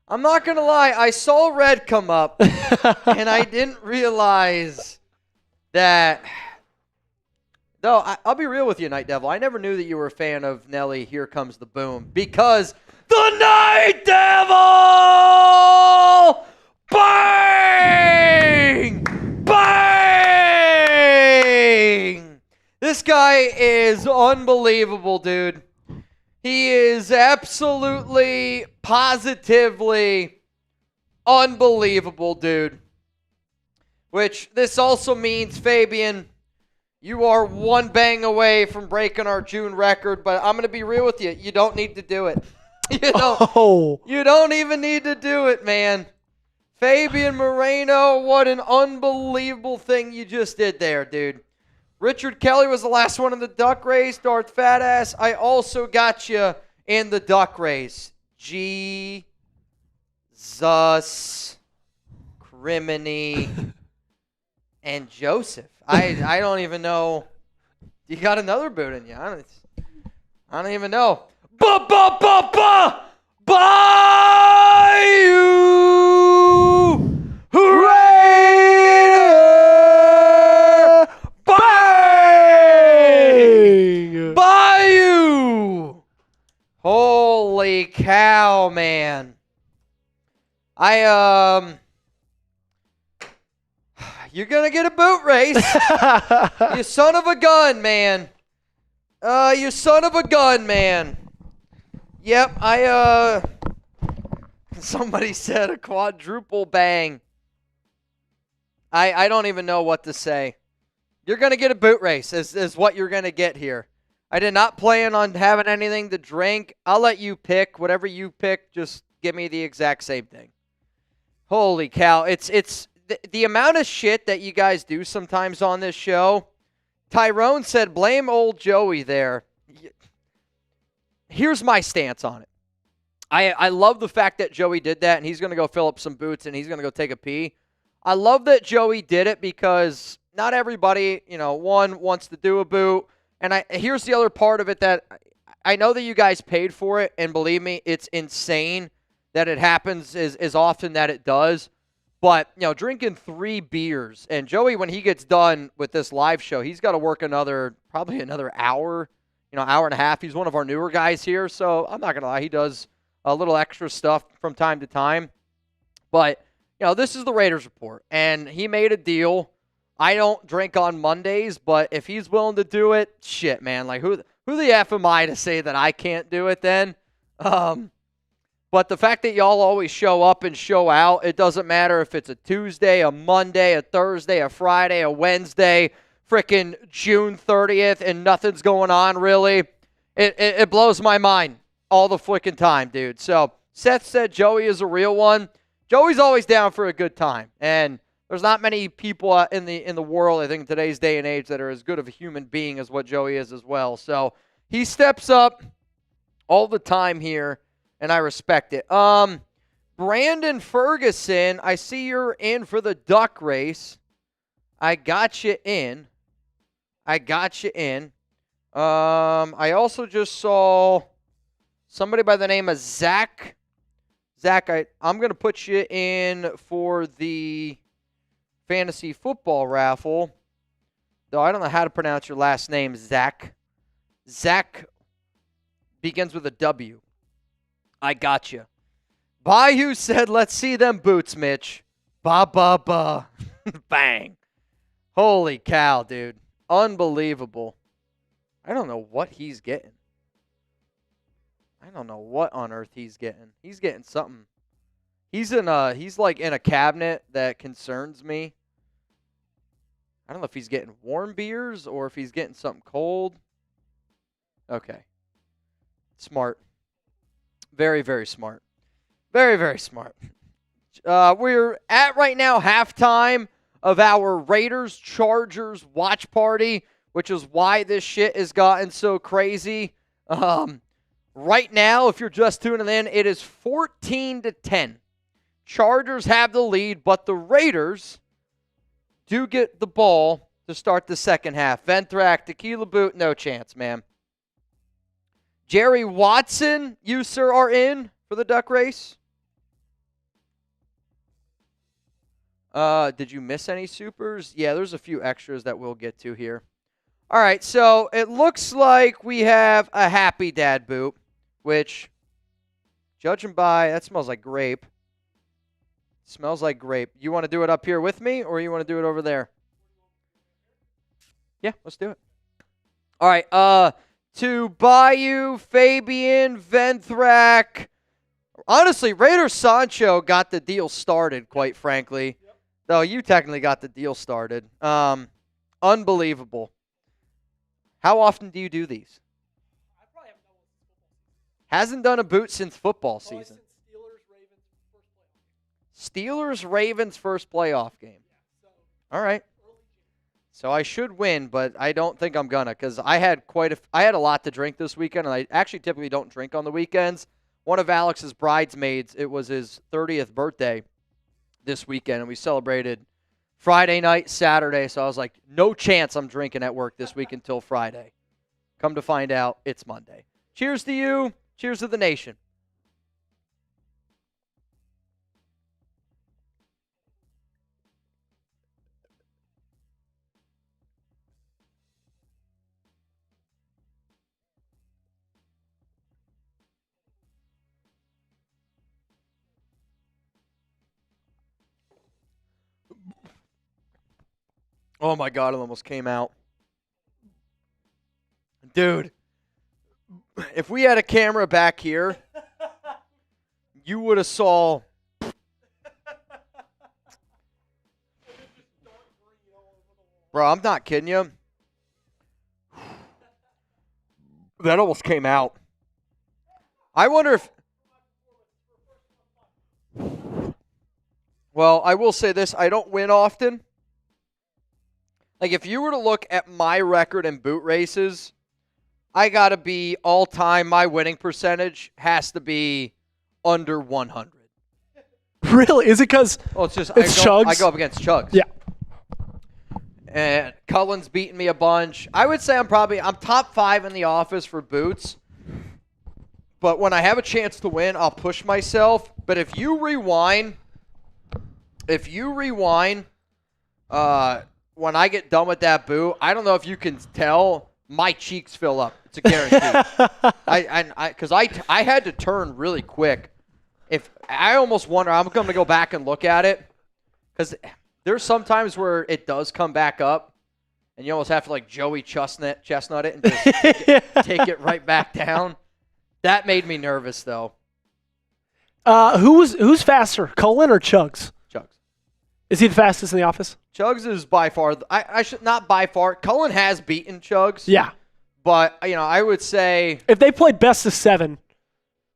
I'm not going to lie. I saw red come up, and I didn't realize that. No, I'll be real with you, Night Devil. I never knew that you were a fan of Nelly, Here Comes the Boom, because the Night Devil! Bang! Bang! This guy is unbelievable, dude. He is absolutely, positively unbelievable, dude. Which this also means, Fabian, you are one bang away from breaking our June record, but I'm going to be real with you. You don't need to do it. You don't even need to do it, man. Fabian Moreno, what an unbelievable thing you just did there, dude. Richard Kelly was the last one in the duck race. Darth Fatass, I also got you in the duck race. Jesus Criminy and Joseph. I don't even know. You got another boot in you. I don't even know. Bayou Raider! Bang! Bayou! Holy cow, man. You're going to get a boot race. You son of a gun, man. You son of a gun, man. Yep, somebody said a quadruple bang. I don't even know what to say. You're going to get a boot race is what you're going to get here. I did not plan on having anything to drink. I'll let you pick. Whatever you pick, just give me the exact same thing. Holy cow. It's the amount of shit that you guys do sometimes on this show. Tyrone said, blame old Joey there. Here's my stance on it. I love the fact that Joey did that, and he's going to go fill up some boots, and he's going to go take a pee. I love that Joey did it because not everybody, one, wants to do a boot. And here's the other part of it that I know that you guys paid for it, and believe me, it's insane that it happens as often that it does. But, drinking 3 beers, and Joey, when he gets done with this live show, he's got to work probably another hour, hour and a half. He's one of our newer guys here, so I'm not going to lie. He does a little extra stuff from time to time. But, this is the Raiders Report, and he made a deal. I don't drink on Mondays, but if he's willing to do it, shit, man. Like, who the F am I to say that I can't do it then? But the fact that y'all always show up and show out, it doesn't matter if it's a Tuesday, a Monday, a Thursday, a Friday, a Wednesday, frickin' June 30th, and nothing's going on, really. It blows my mind all the flicking time, dude. So Seth said Joey is a real one. Joey's always down for a good time, and there's not many people in the world, I think, in today's day and age that are as good of a human being as what Joey is as well. So he steps up all the time here, and I respect it. Brandon Ferguson, I see you're in for the duck race. I got you in. I also just saw somebody by the name of Zach. Zach, I'm going to put you in for the fantasy football raffle. Though I don't know how to pronounce your last name, Zach. Zach begins with a W. I got you. Bayou said, let's see them boots, Mitch. Ba, ba, ba. Bang. Holy cow, dude. Unbelievable. I don't know what he's getting. I don't know what on earth he's getting. He's getting something. He's like in a cabinet that concerns me. I don't know if he's getting warm beers or if he's getting something cold. Okay. Smart. Very, very smart. Very, very smart. We're at right now halftime of our Raiders-Chargers watch party, which is why this shit has gotten so crazy. Right now, if you're just tuning in, it is 14-10. Chargers have the lead, but the Raiders do get the ball to start the second half. Ventrac, tequila boot, no chance, man. Jerry Watson, you, sir, are in for the duck race. Did you miss any supers? Yeah, there's a few extras that we'll get to here. All right, so it looks like we have a Happy Dad boot, which, judging by, that smells like grape. Smells like grape. You want to do it up here with me, or you want to do it over there? Yeah, let's do it. All right, to Bayou, Fabian, Ventrac. Honestly, Raider Sancho got the deal started, quite frankly. Yep. Though you technically got the deal started. Unbelievable. How often do you do these? I probably haven't done one since football season. Hasn't done a boot since football season. Since Steelers-Ravens first playoff game. Yeah, All right. So I should win, but I don't think I'm gonna because I had a lot to drink this weekend, and I actually typically don't drink on the weekends. One of Alex's bridesmaids, it was his 30th birthday this weekend, and we celebrated Friday night, Saturday. So I was like, no chance I'm drinking at work this week until Friday. Come to find out, it's Monday. Cheers to you. Cheers to the nation. Oh, my God, it almost came out. Dude, if we had a camera back here, you would have saw. Bro, I'm not kidding you. That almost came out. I wonder if. Well, I will say this. I don't win often. Like, if you were to look at my record in boot races, I got to be all-time, my winning percentage has to be under 100. Really? Is it because Chuggs? I go up against Chuggs. Yeah. And Cullen's beating me a bunch. I would say I'm top 5 in the office for boots. But when I have a chance to win, I'll push myself. But if you rewind, when I get done with that boot, I don't know if you can tell, my cheeks fill up. It's a guarantee. Because I had to turn really quick. If I almost wonder, I'm going to go back and look at it, because there's some times where it does come back up, and you almost have to like Joey chestnut it and just take it right back down. That made me nervous, though. Who's faster, Cullen or Chuggs? Chuggs. Is he the fastest in the office? Chuggs is by far. I should not by far. Cullen has beaten Chuggs. Yeah. But, I would say. If they played best of 7,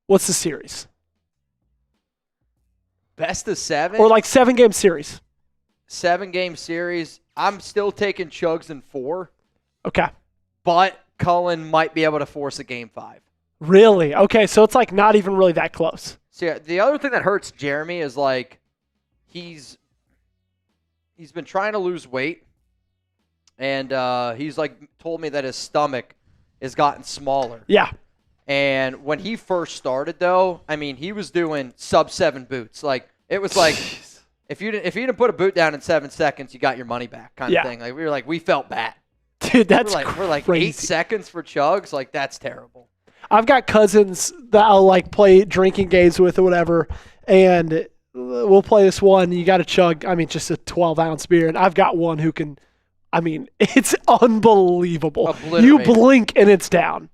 what's the series? Best of 7? Or like 7-game series. 7-game series. I'm still taking Chuggs in 4. Okay. But Cullen might be able to force a game 5. Really? Okay, so it's like not even really that close. So yeah, the other thing that hurts Jeremy is like he's been trying to lose weight, and he's like told me that his stomach has gotten smaller. Yeah. And when he first started, though, I mean, he was doing sub-7 boots. Like, it was like, if you didn't put a boot down in 7 seconds, you got your money back kind of thing. Like, we felt bad. Dude, that's we're like 8 seconds for Chuggs. Like, that's terrible. I've got cousins that I'll like play drinking games with or whatever, and we'll play this one. You got to chug, just a 12-ounce beer, and I've got one who can, it's unbelievable. You blink and it's down.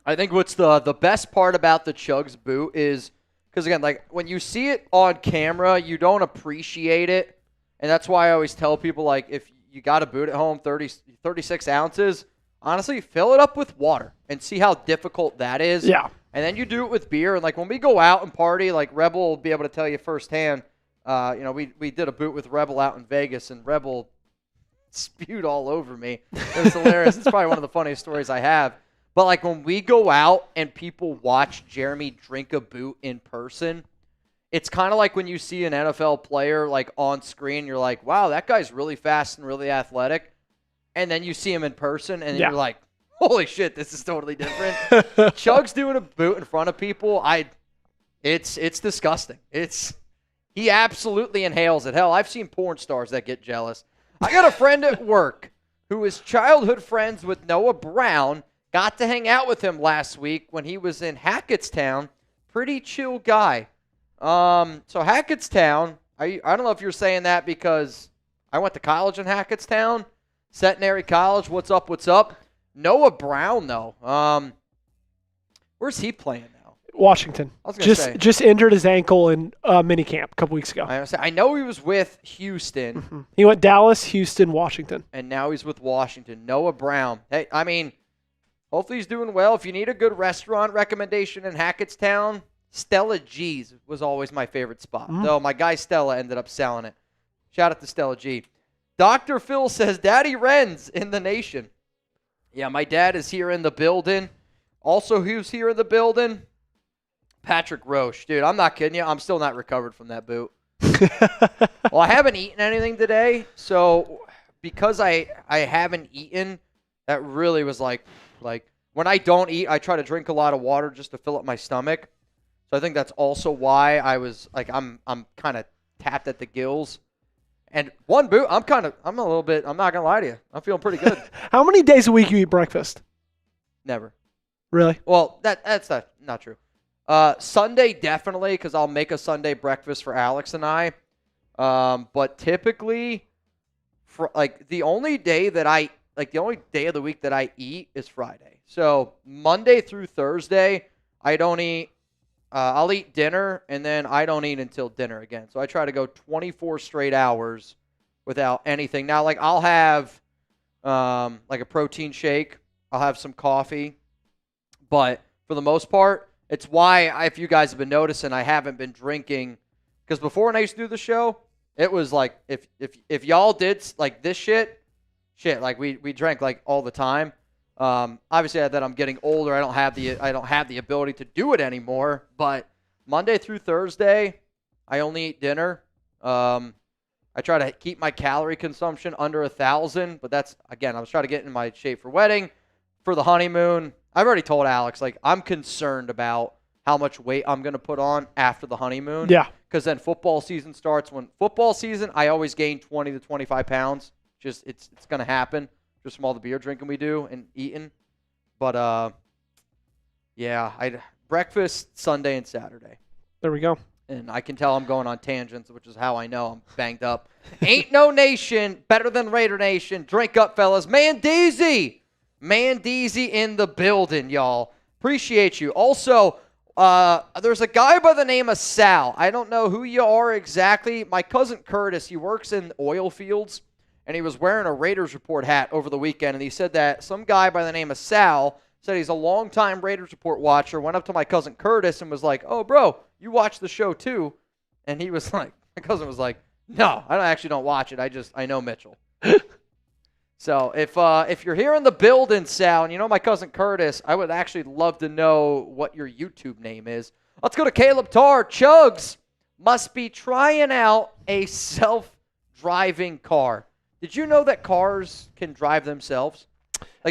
I think what's the best part about the Chuggs boot is, because again, like when you see it on camera, you don't appreciate it, and that's why I always tell people, like, if you got a boot at home, 36 ounces, honestly, fill it up with water and see how difficult that is. Yeah. And then you do it with beer. And, like, when we go out and party, like, Rebel will be able to tell you firsthand, we did a boot with Rebel out in Vegas, and Rebel spewed all over me. It was hilarious. It's probably one of the funniest stories I have. But, like, when we go out and people watch Jeremy drink a boot in person, it's kind of like when you see an NFL player, like, on screen, you're like, wow, that guy's really fast and really athletic. And then you see him in person, and you're like, holy shit, this is totally different. Chuggs doing a boot in front of people, it's disgusting. He absolutely inhales it. Hell, I've seen porn stars that get jealous. I got a friend at work who is childhood friends with Noah Brown. Got to hang out with him last week when he was in Hackettstown. Pretty chill guy. So Hackettstown, I don't know if you're saying that because I went to college in Hackettstown. Centenary College, what's up? Noah Brown, though. Where's he playing now? Washington. I was gonna say. Just injured his ankle in minicamp a couple weeks ago. I know he was with Houston. Mm-hmm. He went Dallas, Houston, Washington. And now he's with Washington. Noah Brown. Hey, hopefully he's doing well. If you need a good restaurant recommendation in Hackettstown, Stella G's was always my favorite spot. Though my guy Stella ended up selling it. Shout out to Stella G. Dr. Phil says, Daddy Renz in the nation. Yeah, my dad is here in the building. Also, who's here in the building? Patrick Roche. Dude, I'm not kidding you. I'm still not recovered from that boot. Well, I haven't eaten anything today, so because I haven't eaten, that really was like when I don't eat, I try to drink a lot of water just to fill up my stomach. So I think that's also why I was like, I'm kind of tapped at the gills. And one boot, I'm not going to lie to you. I'm feeling pretty good. How many days a week you eat breakfast? Never. Really? Well, that's not true. Sunday, definitely, because I'll make a Sunday breakfast for Alex and I. But typically, the only day of the week that I eat is Friday. So Monday through Thursday, I don't eat. I'll eat dinner, and then I don't eat until dinner again. So I try to go 24 straight hours without anything. Now, like, I'll have like a protein shake. I'll have some coffee. But for the most part, it's why, if you guys have been noticing, I haven't been drinking. Because before when I used to do the show, it was like, if y'all did like this shit, like we drank like all the time. Obviously, that I'm getting older, I don't have the ability to do it anymore. But Monday through Thursday, I only eat dinner. I try to keep my calorie consumption under 1,000. But that's, again, I was trying to get in my shape for wedding, for the honeymoon. I've already told Alex, like, I'm concerned about how much weight I'm going to put on after the honeymoon. Yeah. Because then football season starts. When football season, I always gain 20 to 25 pounds. Just it's going to happen. Just from all the beer drinking we do and eating. But, breakfast Sunday and Saturday. There we go. And I can tell I'm going on tangents, which is how I know I'm banged up. Ain't no nation better than Raider Nation. Drink up, fellas. Mandeezy in the building, y'all. Appreciate you. Also, there's a guy by the name of Sal. I don't know who you are exactly. My cousin Curtis, he works in oil fields. And he was wearing a Raiders Report hat over the weekend, and he said that some guy by the name of Sal said he's a longtime Raiders Report watcher, went up to my cousin Curtis and was like, oh, bro, you watch the show too? And he was like, my cousin was like, no, I actually don't watch it. I know Mitchell. So if you're here in the building, Sal, and you know my cousin Curtis, I would actually love to know what your YouTube name is. Let's go to Caleb Tarr. Chuggs must be trying out a self-driving car. Did you know that cars can drive themselves?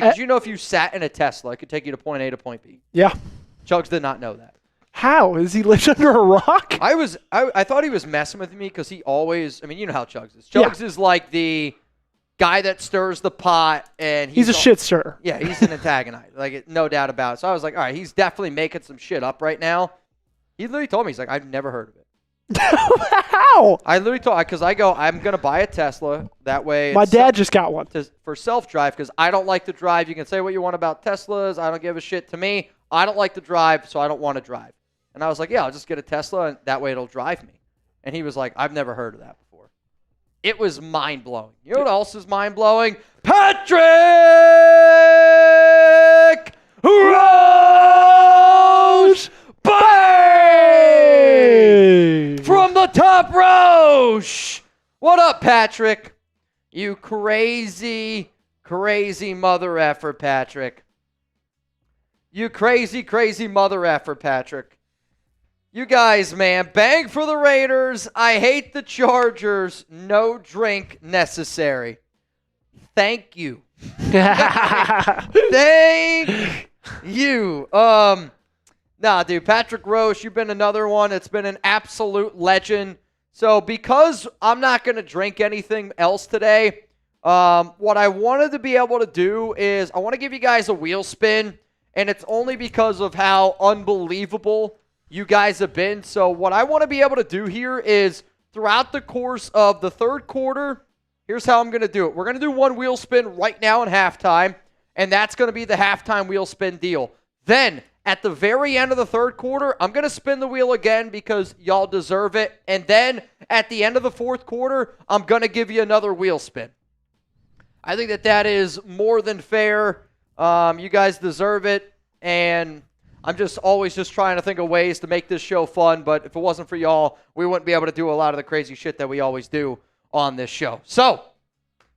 Like, did you know if you sat in a Tesla, it could take you to point A to point B? Yeah. Chuggs did not know that. How? Is he lived under a rock? I thought he was messing with me because he always, I mean, you know how Chuggs is. Chuggs is like the guy that stirs the pot, and he's a shit stirrer. Yeah, he's an antagonizer, like no doubt about it. So I was like, all right, he's definitely making some shit up right now. He literally told me, he's like, I've never heard of it. How? I literally told, because I go, I'm going to buy a Tesla. That way. My dad just got one. For self-drive, because I don't like to drive. You can say what you want about Teslas. I don't give a shit. To me, I don't like to drive, so I don't want to drive. And I was like, yeah, I'll just get a Tesla, and that way it'll drive me. And he was like, I've never heard of that before. It was mind-blowing. You know what else is mind-blowing? Patrick Roche Bay from the top Roche. What up, Patrick? You crazy, crazy mother effer, Patrick. You crazy, crazy mother effer, Patrick. You guys, man, bang for the Raiders. I hate the Chargers. No drink necessary. Thank you. Thank you. Nah, dude, Patrick Roche, you've been another one. It's been an absolute legend. So because I'm not going to drink anything else today, what I wanted to be able to do is I want to give you guys a wheel spin, and it's only because of how unbelievable you guys have been. So what I want to be able to do here is throughout the course of the third quarter, here's how I'm going to do it. We're going to do one wheel spin right now in halftime, and that's going to be the halftime wheel spin deal. Then at the very end of the third quarter, I'm going to spin the wheel again because y'all deserve it. And then at the end of the fourth quarter, I'm going to give you another wheel spin. I think that is more than fair. You guys deserve it. And I'm just always just trying to think of ways to make this show fun. But if it wasn't for y'all, we wouldn't be able to do a lot of the crazy shit that we always do on this show. So,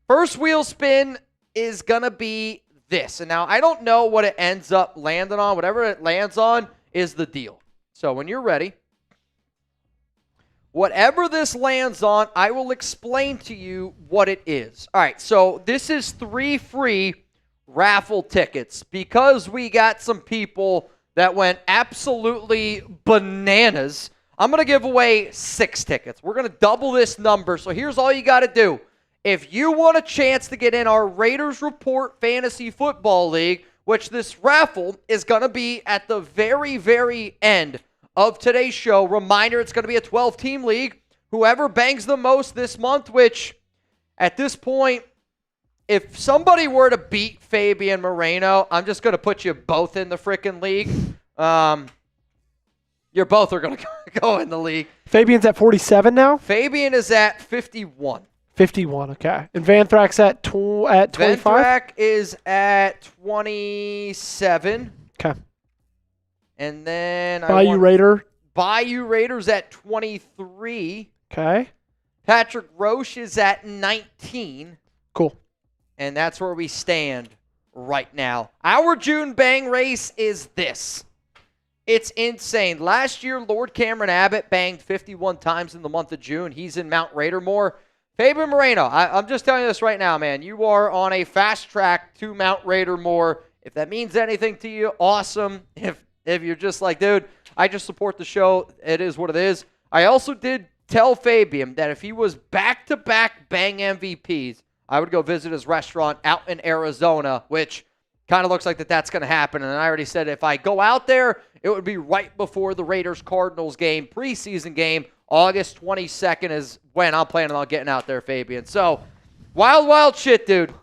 first wheel spin is going to be this. And now I don't know what it ends up landing on. Whatever it lands on is the deal. So when you're ready, whatever this lands on, I will explain to you what it is. All right, so this is 3 free raffle tickets because we got some people that went absolutely bananas. I'm going to give away 6 tickets. We're going to double this number. So here's all you got to do. If you want a chance to get in our Raiders Report Fantasy Football League, which this raffle is going to be at the very, very end of today's show. Reminder, it's going to be a 12-team league. Whoever bangs the most this month, which at this point, if somebody were to beat Fabian Moreno, I'm just going to put you both in the freaking league. You both are going to go in the league. Fabian's at 47 now? Fabian is at 51. 51, okay. And Van Thrak's at 25? Van Thrak is at 27. Okay. And then Bayou Raiders at 23. Okay. Patrick Roche is at 19. Cool. And that's where we stand right now. Our June bang race is this. It's insane. Last year, Lord Cameron Abbott banged 51 times in the month of June. He's in Mount Raidermore. Fabian Moreno, I'm just telling you this right now, man. You are on a fast track to Mount Raidermore. If that means anything to you, awesome. If you're just like, dude, I just support the show, it is what it is. I also did tell Fabian that if he was back-to-back bang MVPs, I would go visit his restaurant out in Arizona, which kind of looks like that's going to happen. And I already said if I go out there, it would be right before the Raiders-Cardinals game, preseason game. August 22nd is when I'm planning on getting out there, Fabian. So, wild, wild shit, dude.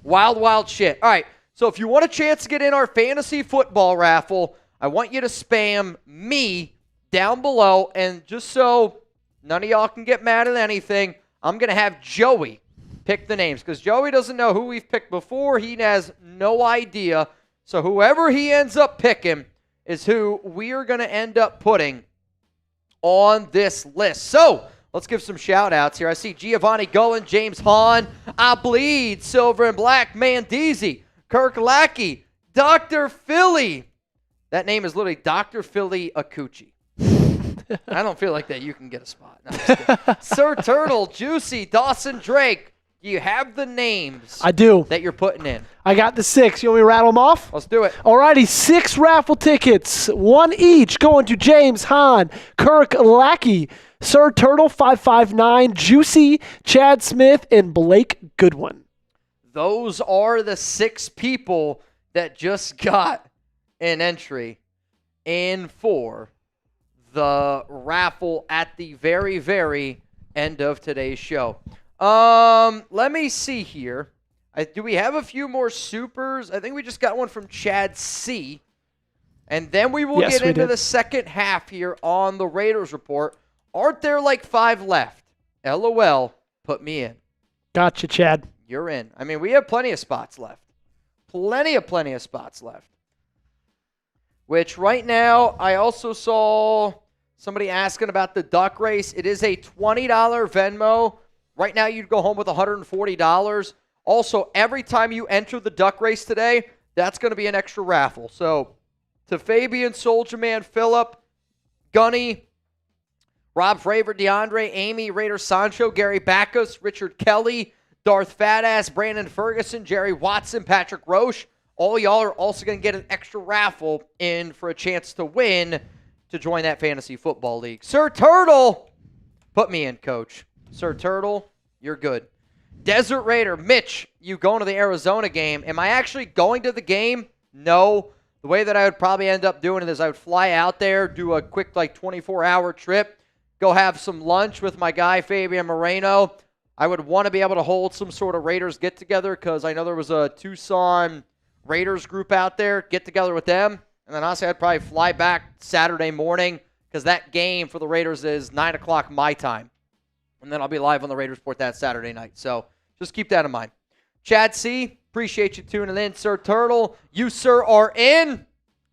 Wild, wild shit. All right, so if you want a chance to get in our fantasy football raffle, I want you to spam me down below. And just so none of y'all can get mad at anything, I'm going to have Joey pick the names because Joey doesn't know who we've picked before. He has no idea. So whoever he ends up picking is who we are going to end up putting on this list. So let's give some shout outs here. I see Giovanni Gullen, James Hahn, I Bleed, Silver and Black, Mandeezy, Kirk Lackey, Dr. Philly. That name is literally Dr. Philly Akuchi. I don't feel like that you can get a spot. No, Sir Turtle, Juicy, Dawson Drake, Do you have the names I do. that you're putting in? I got the 6. You want me to rattle them off? Let's do it. Alrighty, 6 raffle tickets, 1 each, going to James Hahn, Kirk Lackey, Sir Turtle 559, Juicy, Chad Smith, and Blake Goodwin. Those are the 6 people that just got an entry in for the raffle at the very, very end of today's show. Let me see here. Do we have a few more supers? I think we just got one from Chad C. And then we will get into the second half here on the Raiders Report. Aren't there like 5 left? LOL, put me in. Gotcha, Chad. You're in. I mean, we have plenty of spots left. Plenty of spots left. Which right now, I also saw somebody asking about the duck race. It is a $20 Venmo. Right now, you'd go home with $140. Also, every time you enter the duck race today, that's going to be an extra raffle. So, to Fabian, Soldier Man, Phillip, Gunny, Rob Fravor, DeAndre, Amy, Raider Sancho, Gary Backus, Richard Kelly, Darth Fatass, Brandon Ferguson, Jerry Watson, Patrick Roche. All y'all are also going to get an extra raffle in for a chance to win to join that fantasy football league. Sir Turtle, put me in, coach. Sir Turtle, you're good. Desert Raider, Mitch, you going to the Arizona game. Am I actually going to the game? No. The way that I would probably end up doing it is I would fly out there, do a quick 24-hour trip, go have some lunch with my guy Fabian Moreno. I would want to be able to hold some sort of Raiders get-together because I know there was a Tucson Raiders group out there, get together with them. And then honestly, I'd probably fly back Saturday morning because that game for the Raiders is 9 o'clock my time. And then I'll be live on the Raiders Report that Saturday night. So just keep that in mind. Chad C., appreciate you tuning in. Sir Turtle, you, sir, are in.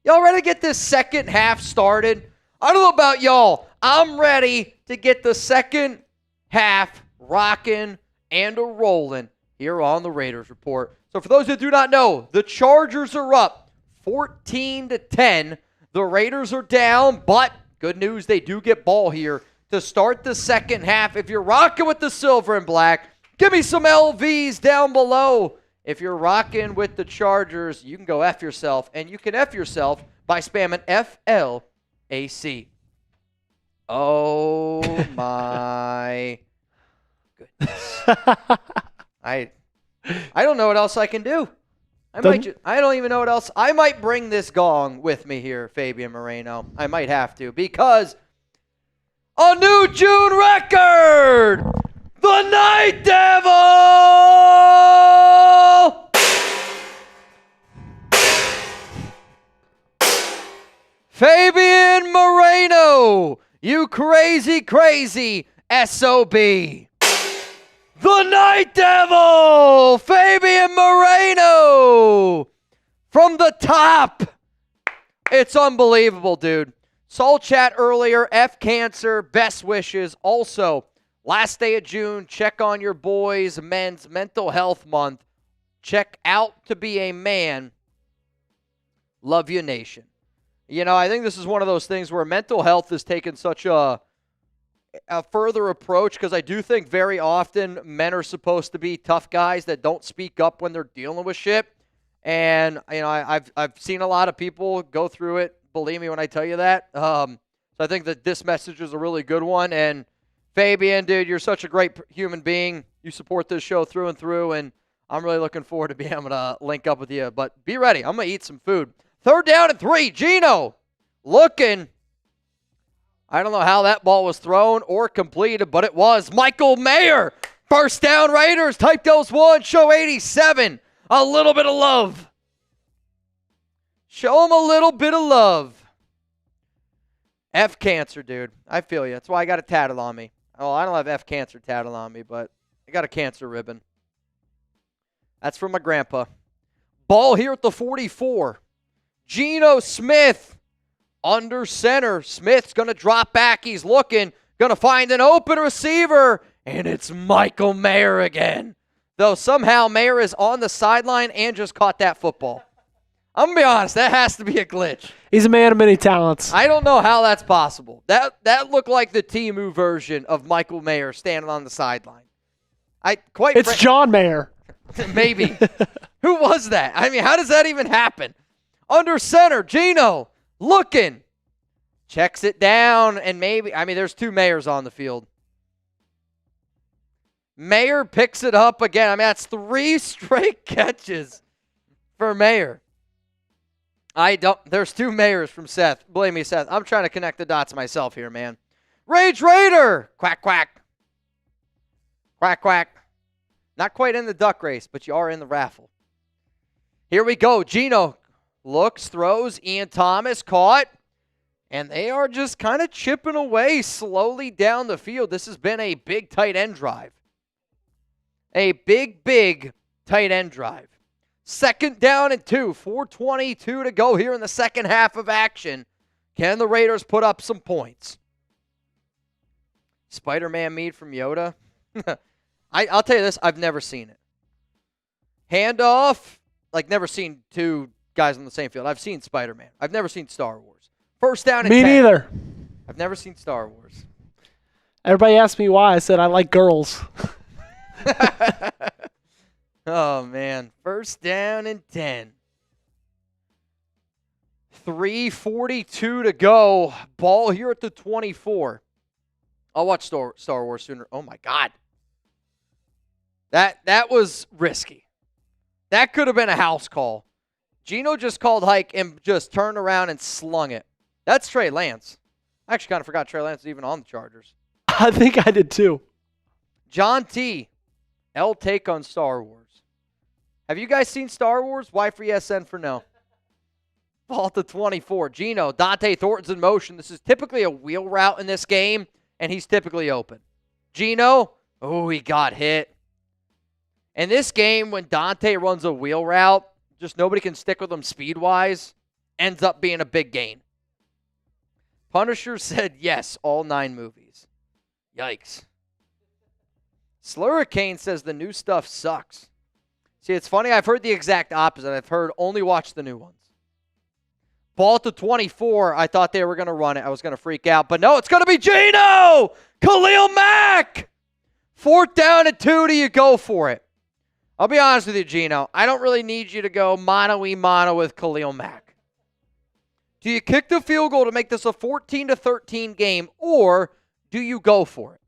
Y'all ready to get this second half started? I don't know about y'all. I'm ready to get the second half rocking and a-rolling here on the Raiders Report. So for those that do not know, the Chargers are up 14-10. The Raiders are down, but good news, they do get ball here to start the second half. If you're rocking with the silver and black, give me some LVs down below. If you're rocking with the Chargers, you can go F yourself, and you can F yourself by spamming FLAC. Oh, my goodness. I don't know what else I can do. I don't even know what else. I might bring this gong with me here, Fabian Moreno. I might have to because a new June record! The Night Devil! Fabian Moreno, you crazy, crazy SOB. The Night Devil, Fabian Moreno, from the top. It's unbelievable, dude. Soul chat earlier, F Cancer, best wishes. Also, last day of June, check on your boys, Men's Mental Health Month. Check out to be a man. Love you, nation. You know, I think this is one of those things where mental health has taken such a further approach because I do think very often men are supposed to be tough guys that don't speak up when they're dealing with shit. And, you know, I've seen a lot of people go through it. Believe me when I tell you that. So I think that this message is a really good one. And Fabian, dude, you're such a great human being. You support this show through and through, and I'm really looking forward to being able to link up with you. But be ready. I'm going to eat some food. 3rd down and 3. Geno looking. I don't know how that ball was thrown or completed, but it was. Michael Mayer, 1st down Raiders. Type those 1, show 87. A little bit of love. Show them a little bit of love. F Cancer, dude. I feel you. That's why I got it tatted on me. Oh, I don't have F Cancer tatted on me, but I got a cancer ribbon. That's from my grandpa. Ball here at the 44. Geno Smith under center. Smith's going to drop back. He's looking. Going to find an open receiver. And it's Michael Mayer again. Though somehow Mayer is on the sideline and just caught that football. I'm going to be honest. That has to be a glitch. He's a man of many talents. I don't know how that's possible. That looked like the Temu version of Michael Mayer standing on the sideline. It's John Mayer. Maybe. Who was that? I mean, how does that even happen? Under center, Geno looking. Checks it down, and there's 2 Mayers on the field. Mayer picks it up again. That's 3 straight catches for Mayer. There's 2 Mayers from Seth. Blame me, Seth. I'm trying to connect the dots myself here, man. Rage Raider. Quack, quack. Quack, quack. Not quite in the duck race, but you are in the raffle. Here we go. Geno looks, throws. Ian Thomas caught. And they are just kind of chipping away slowly down the field. This has been a big tight end drive. A big tight end drive. 2nd down and 2. 4:22 to go here in the second half of action. Can the Raiders put up some points? Spider-Man mead from Yoda. I'll tell you this. I've never seen it. Handoff. Never seen 2 guys on the same field. I've seen Spider-Man. I've never seen Star Wars. 1st down and 10. Me neither. I've never seen Star Wars. Everybody asked me why. I said I like girls. Oh, man. 1st down and 10. 3:42 to go. Ball here at the 24. I'll watch Star Wars sooner. Oh, my God. That was risky. That could have been a house call. Geno just called hike and just turned around and slung it. That's Trey Lance. I actually kind of forgot Trey Lance was even on the Chargers. I think I did too. John T. L take on Star Wars. Have you guys seen Star Wars? Y for yes, N for no. Ball to 24. Geno, Dante Thornton's in motion. This is typically a wheel route in this game, and he's typically open. Geno, he got hit. In this game, when Dante runs a wheel route, just nobody can stick with him speed-wise, ends up being a big gain. Punisher said yes, all 9 movies. Yikes. Slurricane says the new stuff sucks. See, it's funny. I've heard the exact opposite. I've heard only watch the new ones. Ball to 24. I thought they were going to run it. I was going to freak out. But no, it's going to be Geno! Khalil Mack! 4th down and 2. Do you go for it? I'll be honest with you, Geno. I don't really need you to go mano-y-mano with Khalil Mack. Do you kick the field goal to make this a 14-13 game, or do you go for it?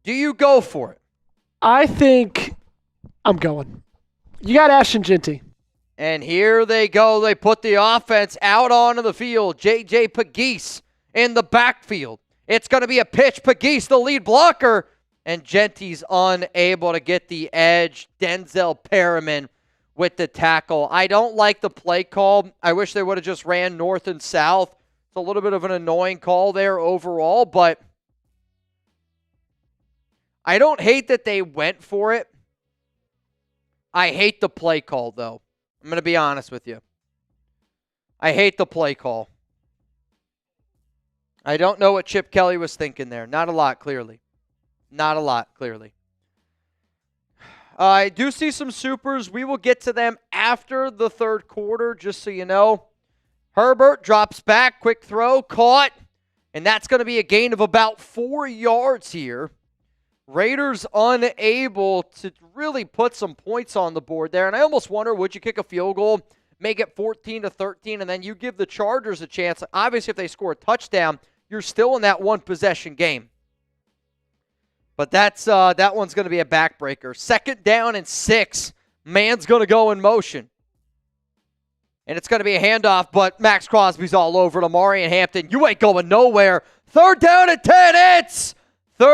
Do you go for it? I think I'm going. You got Ashton Jeanty. And here they go. They put the offense out onto the field. J.J. Pegues in the backfield. It's going to be a pitch. Pegues, the lead blocker. And Jeanty's unable to get the edge. Denzel Perriman with the tackle. I don't like the play call. I wish they would have just ran north and south. It's a little bit of an annoying call there overall, but I don't hate that they went for it. I hate the play call, though. I'm going to be honest with you. I hate the play call. I don't know what Chip Kelly was thinking there. Not a lot, clearly. Not a lot, clearly. I do see some supers. We will get to them after the 3rd quarter, just so you know. Herbert drops back, quick throw, caught, and that's going to be a gain of about 4 yards here. Raiders unable to really put some points on the board there, and I almost wonder, would you kick a field goal, make it 14-13, and then you give the Chargers a chance? Obviously, if they score a touchdown, you're still in that one-possession game. But that one's going to be a backbreaker. 2nd down and 6. Man's going to go in motion. And it's going to be a handoff, but Maxx Crosby's all over it. Omarion Hampton, you ain't going nowhere. 3rd down and 10. It's 3rd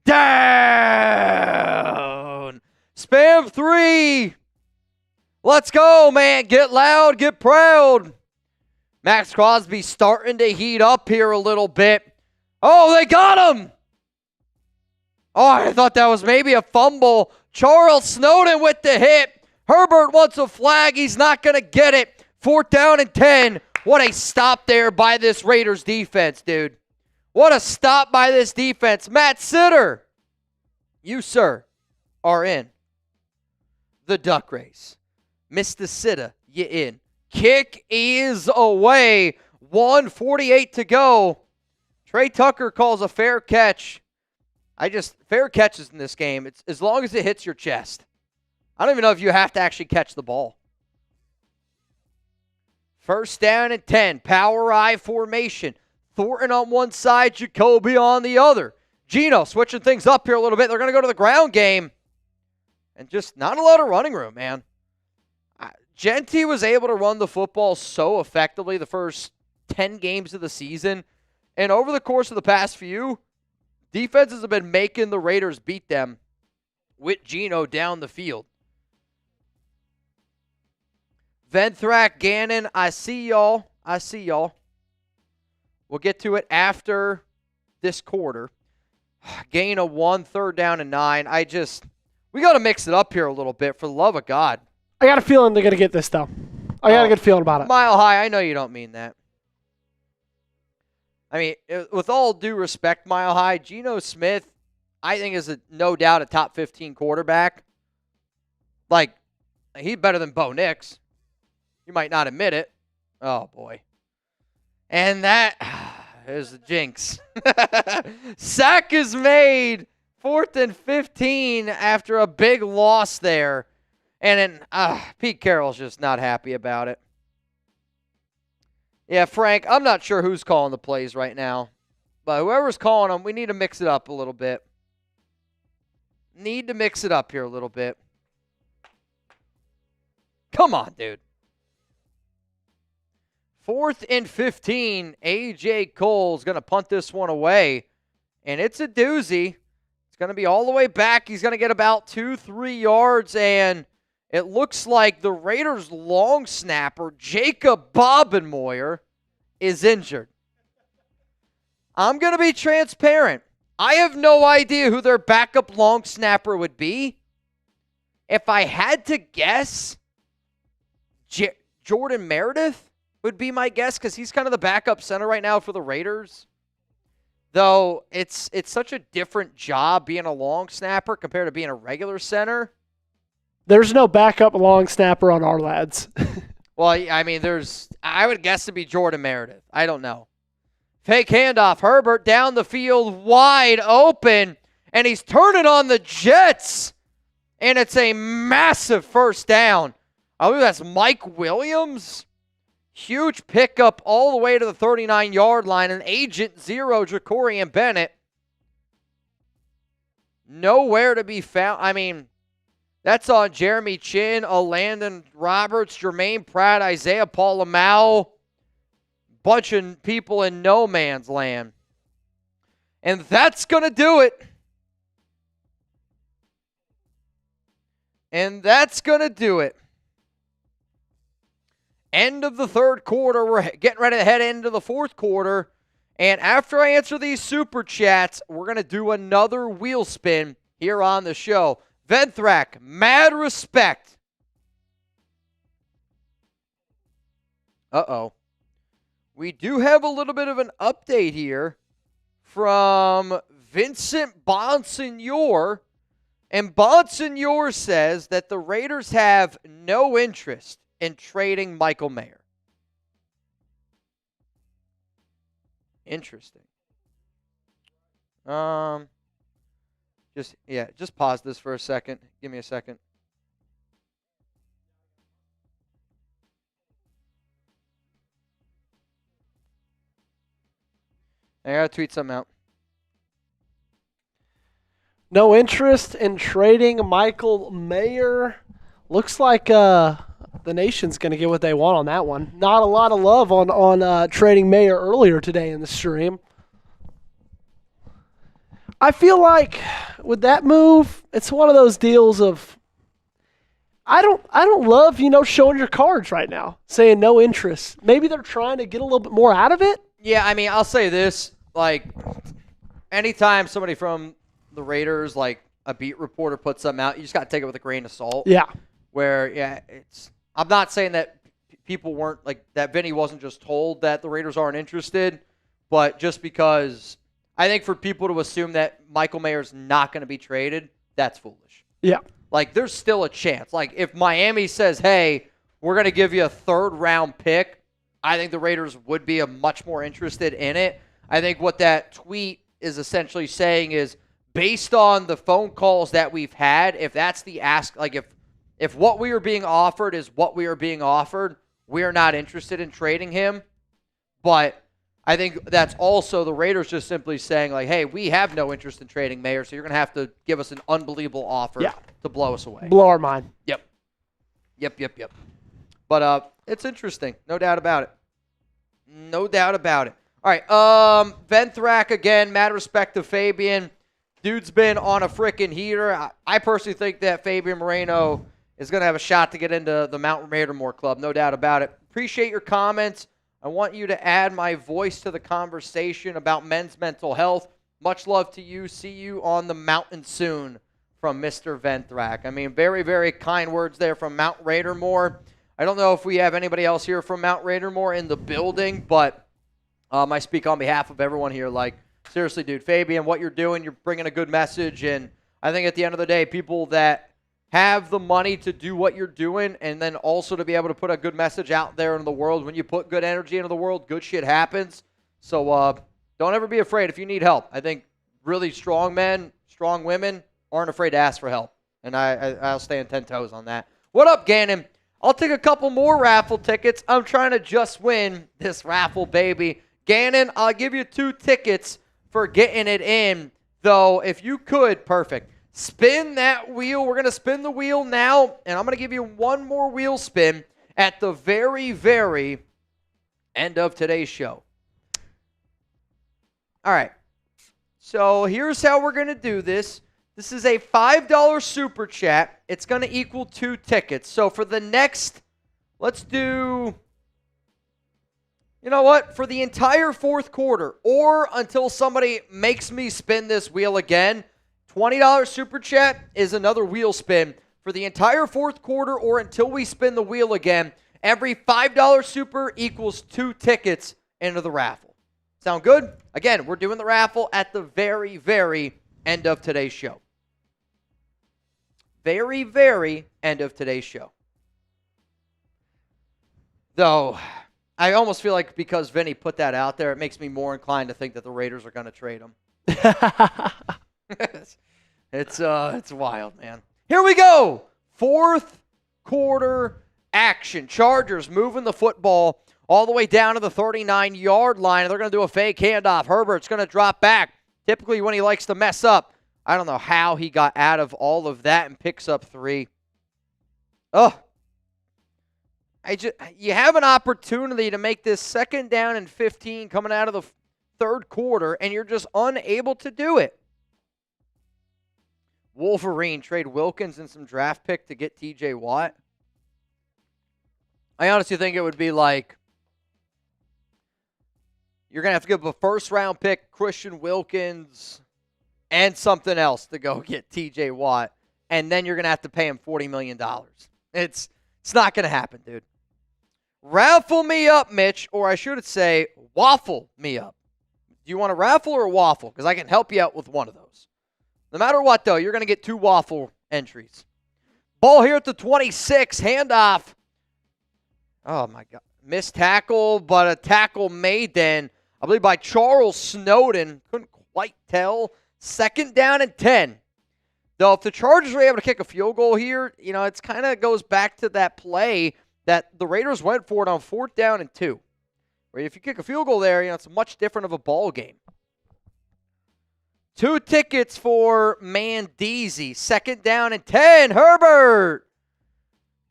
down. Spam 3. Let's go, man. Get loud, get proud. Maxx Crosby starting to heat up here a little bit. Oh, they got him. Oh, I thought that was maybe a fumble. Charles Snowden with the hit. Herbert wants a flag. He's not going to get it. 4th down and 10. What a stop there by this Raiders defense, dude. What a stop by this defense. Matt Sitter, you, sir, are in the duck race. Mr. Sitter, you in. Kick is away. 1:48 to go. Tre Tucker calls a fair catch. Fair catches in this game. It's as long as it hits your chest. I don't even know if you have to actually catch the ball. First down and 10. Power I formation. Thornton on one side, Jakobi on the other. Geno switching things up here a little bit. They're going to go to the ground game. And just not a lot of running room, man. Jeanty was able to run the football so effectively the first 10 games of the season. And over the course of the past few, defenses have been making the Raiders beat them with Geno down the field. Venthrak, Gannon, I see y'all. We'll get to it after this quarter. Gain of 1, 3rd down and 9. We got to mix it up here a little bit, for the love of God. I got a feeling they're going to get this, though. I got a good feeling about it. Mile High, I know you don't mean that. I mean, with all due respect, Mile High, Geno Smith, I think is no doubt a top 15 quarterback. Like, he's better than Bo Nix. You might not admit it. Oh, boy. And that is the jinx. Sack is made. 4th and 15 after a big loss there. And then Pete Carroll's just not happy about it. Yeah, Frank, I'm not sure who's calling the plays right now. But whoever's calling them, we need to mix it up a little bit. Need to mix it up here a little bit. Come on, dude. 4th and 15. A.J. Cole's going to punt this one away. And it's a doozy. It's going to be all the way back. He's going to get about 2-3 yards. And it looks like the Raiders' long snapper, Jakob Bobenmoyer, is injured. I'm going to be transparent. I have no idea who their backup long snapper would be. If I had to guess, Jordan Meredith would be my guess, because he's kind of the backup center right now for the Raiders. Though it's such a different job being a long snapper compared to being a regular center. There's no backup long snapper on our lads. Well, I mean, I would guess to be Jordan Meredith. I don't know. Fake handoff. Herbert down the field, wide open, and he's turning on the Jets. And it's a massive first down. I believe that's Mike Williams. Huge pickup all the way to the 39-yard line. And Agent Zero, Jakorian Bennett, nowhere to be found. I mean, that's on Jeremy Chinn, Elandon Roberts, Germaine Pratt, Isaiah Paul-Lamau. Bunch of people in no man's land. And that's going to do it. And that's going to do it. End of the 3rd quarter. We're getting ready to head into the 4th quarter. And after I answer these super chats, we're going to do another wheel spin here on the show. Venthrak, mad respect. Uh-oh. We do have a little bit of an update here from Vincent Bonsignor. And Bonsignor says that the Raiders have no interest in trading Michael Mayer. Interesting. Just pause this for a second. Give me a second. I gotta tweet something out. No interest in trading Michael Mayer. Looks like the nation's going to get what they want on that one. Not a lot of love on trading Mayer earlier today in the stream. I feel like with that move, it's one of those deals of I don't love, showing your cards right now, saying no interest. Maybe they're trying to get a little bit more out of it. Yeah, I mean, I'll say this, like, anytime somebody from the Raiders, like a beat reporter, puts something out, you just got to take it with a grain of salt. Yeah. I'm not saying that people weren't, like, that Vinny wasn't just told that the Raiders aren't interested, but just because I think for people to assume that Michael Mayer's not going to be traded, that's foolish. Yeah. Like, there's still a chance. Like, if Miami says, hey, we're going to give you a 3rd-round pick, I think the Raiders would be much more interested in it. I think what that tweet is essentially saying is, based on the phone calls that we've had, if that's the ask, like if what we are being offered is what we are being offered, we are not interested in trading him. But I think that's also the Raiders just simply saying, like, hey, we have no interest in trading Mayer, so you're going to have to give us an unbelievable offer to blow us away. Blow our mind. Yep. But it's interesting. No doubt about it. No doubt about it. All right. Venthrak again, mad respect to Fabian. Dude's been on a freaking heater. I personally think that Fabian Moreno is going to have a shot to get into the Mount Raidermore Club. No doubt about it. Appreciate your comments. I want you to add my voice to the conversation about men's mental health. Much love to you. See you on the mountain soon, from Mr. Venthrak. I mean, very, very kind words there from Mount Raidermore. I don't know if we have anybody else here from Mount Raidermore in the building, but I speak on behalf of everyone here. Like, seriously, dude, Fabian, what you're doing, you're bringing a good message. And I think at the end of the day, people that have the money to do what you're doing and then also to be able to put a good message out there in the world, when you put good energy into the world, good shit happens. So don't ever be afraid if you need help. I think really strong men, strong women aren't afraid to ask for help. And I'll stand 10 toes on that. What up, Gannon? I'll take a couple more raffle tickets. I'm trying to just win this raffle, baby. Gannon, I'll give you 2 tickets for getting it in, though. If you could, perfect. Spin that wheel. We're going to spin the wheel now, and I'm going to give you one more wheel spin at the very, very end of today's show. All right. So here's how we're going to do this. This is a $5 super chat. It's going to equal 2 tickets. So for the next, let's do, you know what? For the entire fourth quarter, or until somebody makes me spin this wheel again, $20 super chat is another wheel spin. For the entire fourth quarter or until we spin the wheel again, every $5 super equals 2 tickets into the raffle. Sound good? Again, we're doing the raffle at the very, very end of today's show. Very, very end of today's show. Though, I almost feel like because Vinny put that out there, it makes me more inclined to think that the Raiders are going to trade him. It's wild, man. Here we go. Fourth quarter action. Chargers moving the football all the way down to the 39-yard line. They're going to do a fake handoff. Herbert's going to drop back. Typically when he likes to mess up. I don't know how he got out of all of that and picks up 3. Oh. You have an opportunity to make this 2nd down and 15 coming out of the third quarter, and you're just unable to do it. Wolverine trade Wilkins and some draft pick to get TJ Watt. I honestly think it would be like, you're going to have to give up a first-round pick, Christian Wilkins, and something else to go get TJ Watt, and then you're going to have to pay him $40 million. It's not going to happen, dude. Raffle me up, Mitch, or I should say waffle me up. Do you want a raffle or a waffle? Because I can help you out with one of those. No matter what, though, you're going to get 2 waffle entries. Ball here at the 26, handoff. Oh, my God. Missed tackle, but a tackle made then, I believe, by Charles Snowden. Couldn't quite tell. 2nd down and 10. Though, if the Chargers were able to kick a field goal here, you know, it's kind of goes back to that play that the Raiders went for it on 4th down and 2. Where if you kick a field goal there, you know, it's much different of a ball game. 2 tickets for Mandeezy. 2nd down and 10. Herbert.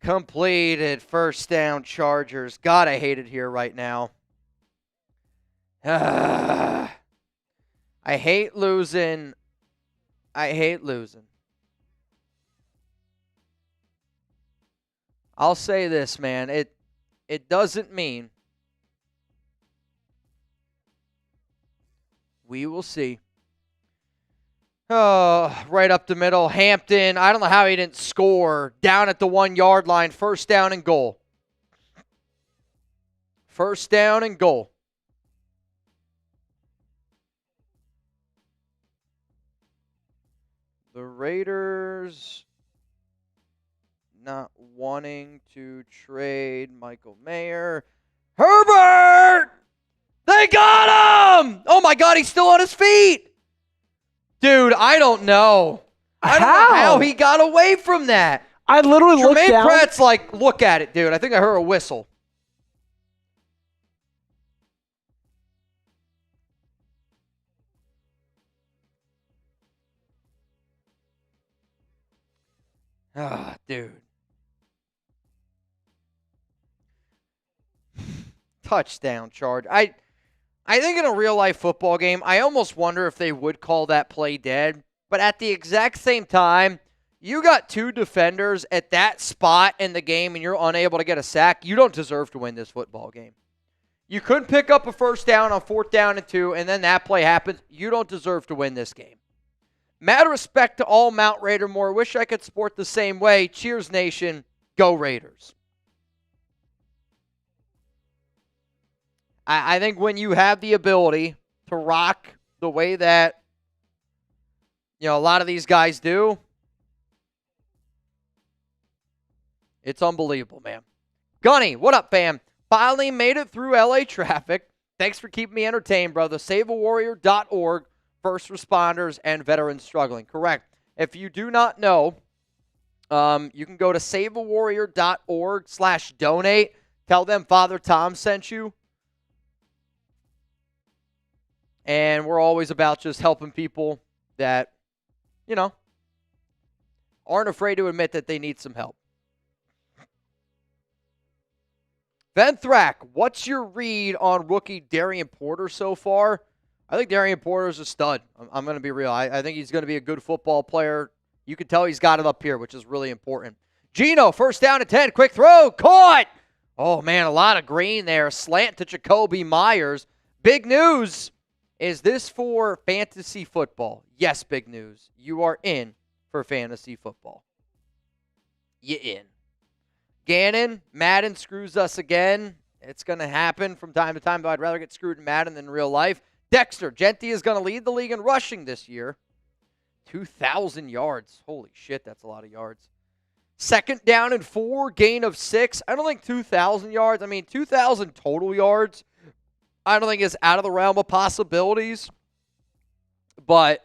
Completed. 1st down, Chargers. God, I hate it here right now. I hate losing. I hate losing. I'll say this, man. It doesn't mean. We will see. Oh, right up the middle. Hampton. I don't know how he didn't score. Down at the 1-yard line. 1st down and goal. 1st down and goal. The Raiders not wanting to trade Michael Mayer. Herbert! They They got him! Oh my God, he's still on his feet. Dude, I don't know. I don't know how he got away from that. I literally looked down. Germaine Pratt's like, look at it, dude. I think I heard a whistle. Ah, dude. Touchdown charge. I think in a real-life football game, I almost wonder if they would call that play dead. But at the exact same time, you got two defenders at that spot in the game and you're unable to get a sack. You don't deserve to win this football game. You couldn't pick up a first down on 4th down and 2, and then that play happens. You don't deserve to win this game. Mad respect to all Mount Raider more. Wish I could sport the same way. Cheers, nation. Go Raiders. I think when you have the ability to rock the way that, a lot of these guys do, it's unbelievable, man. Gunny, what up, fam? Finally made it through LA traffic. Thanks for keeping me entertained, brother. SaveAWarrior.org. First responders and veterans struggling. Correct. If you do not know, you can go to SaveAWarrior.org/donate. Tell them Father Tom sent you. And we're always about just helping people that, aren't afraid to admit that they need some help. Venthrak, what's your read on rookie Darien Porter so far? I think Darien Porter is a stud. I'm going to be real. I think he's going to be a good football player. You can tell he's got it up here, which is really important. Geno, 1st down and 10. Quick throw. Caught. Oh, man, a lot of green there. Slant to Jakobi Meyers. Big news. Is this for fantasy football? Yes, big news. You are in for fantasy football. You in. Gannon, Madden screws us again. It's going to happen from time to time, but I'd rather get screwed in Madden than in real life. Dexter, Jeanty is going to lead the league in rushing this year. 2,000 yards. Holy shit, that's a lot of yards. 2nd down and 4, gain of 6. I don't think 2,000 yards. 2,000 total yards. I don't think it's out of the realm of possibilities. But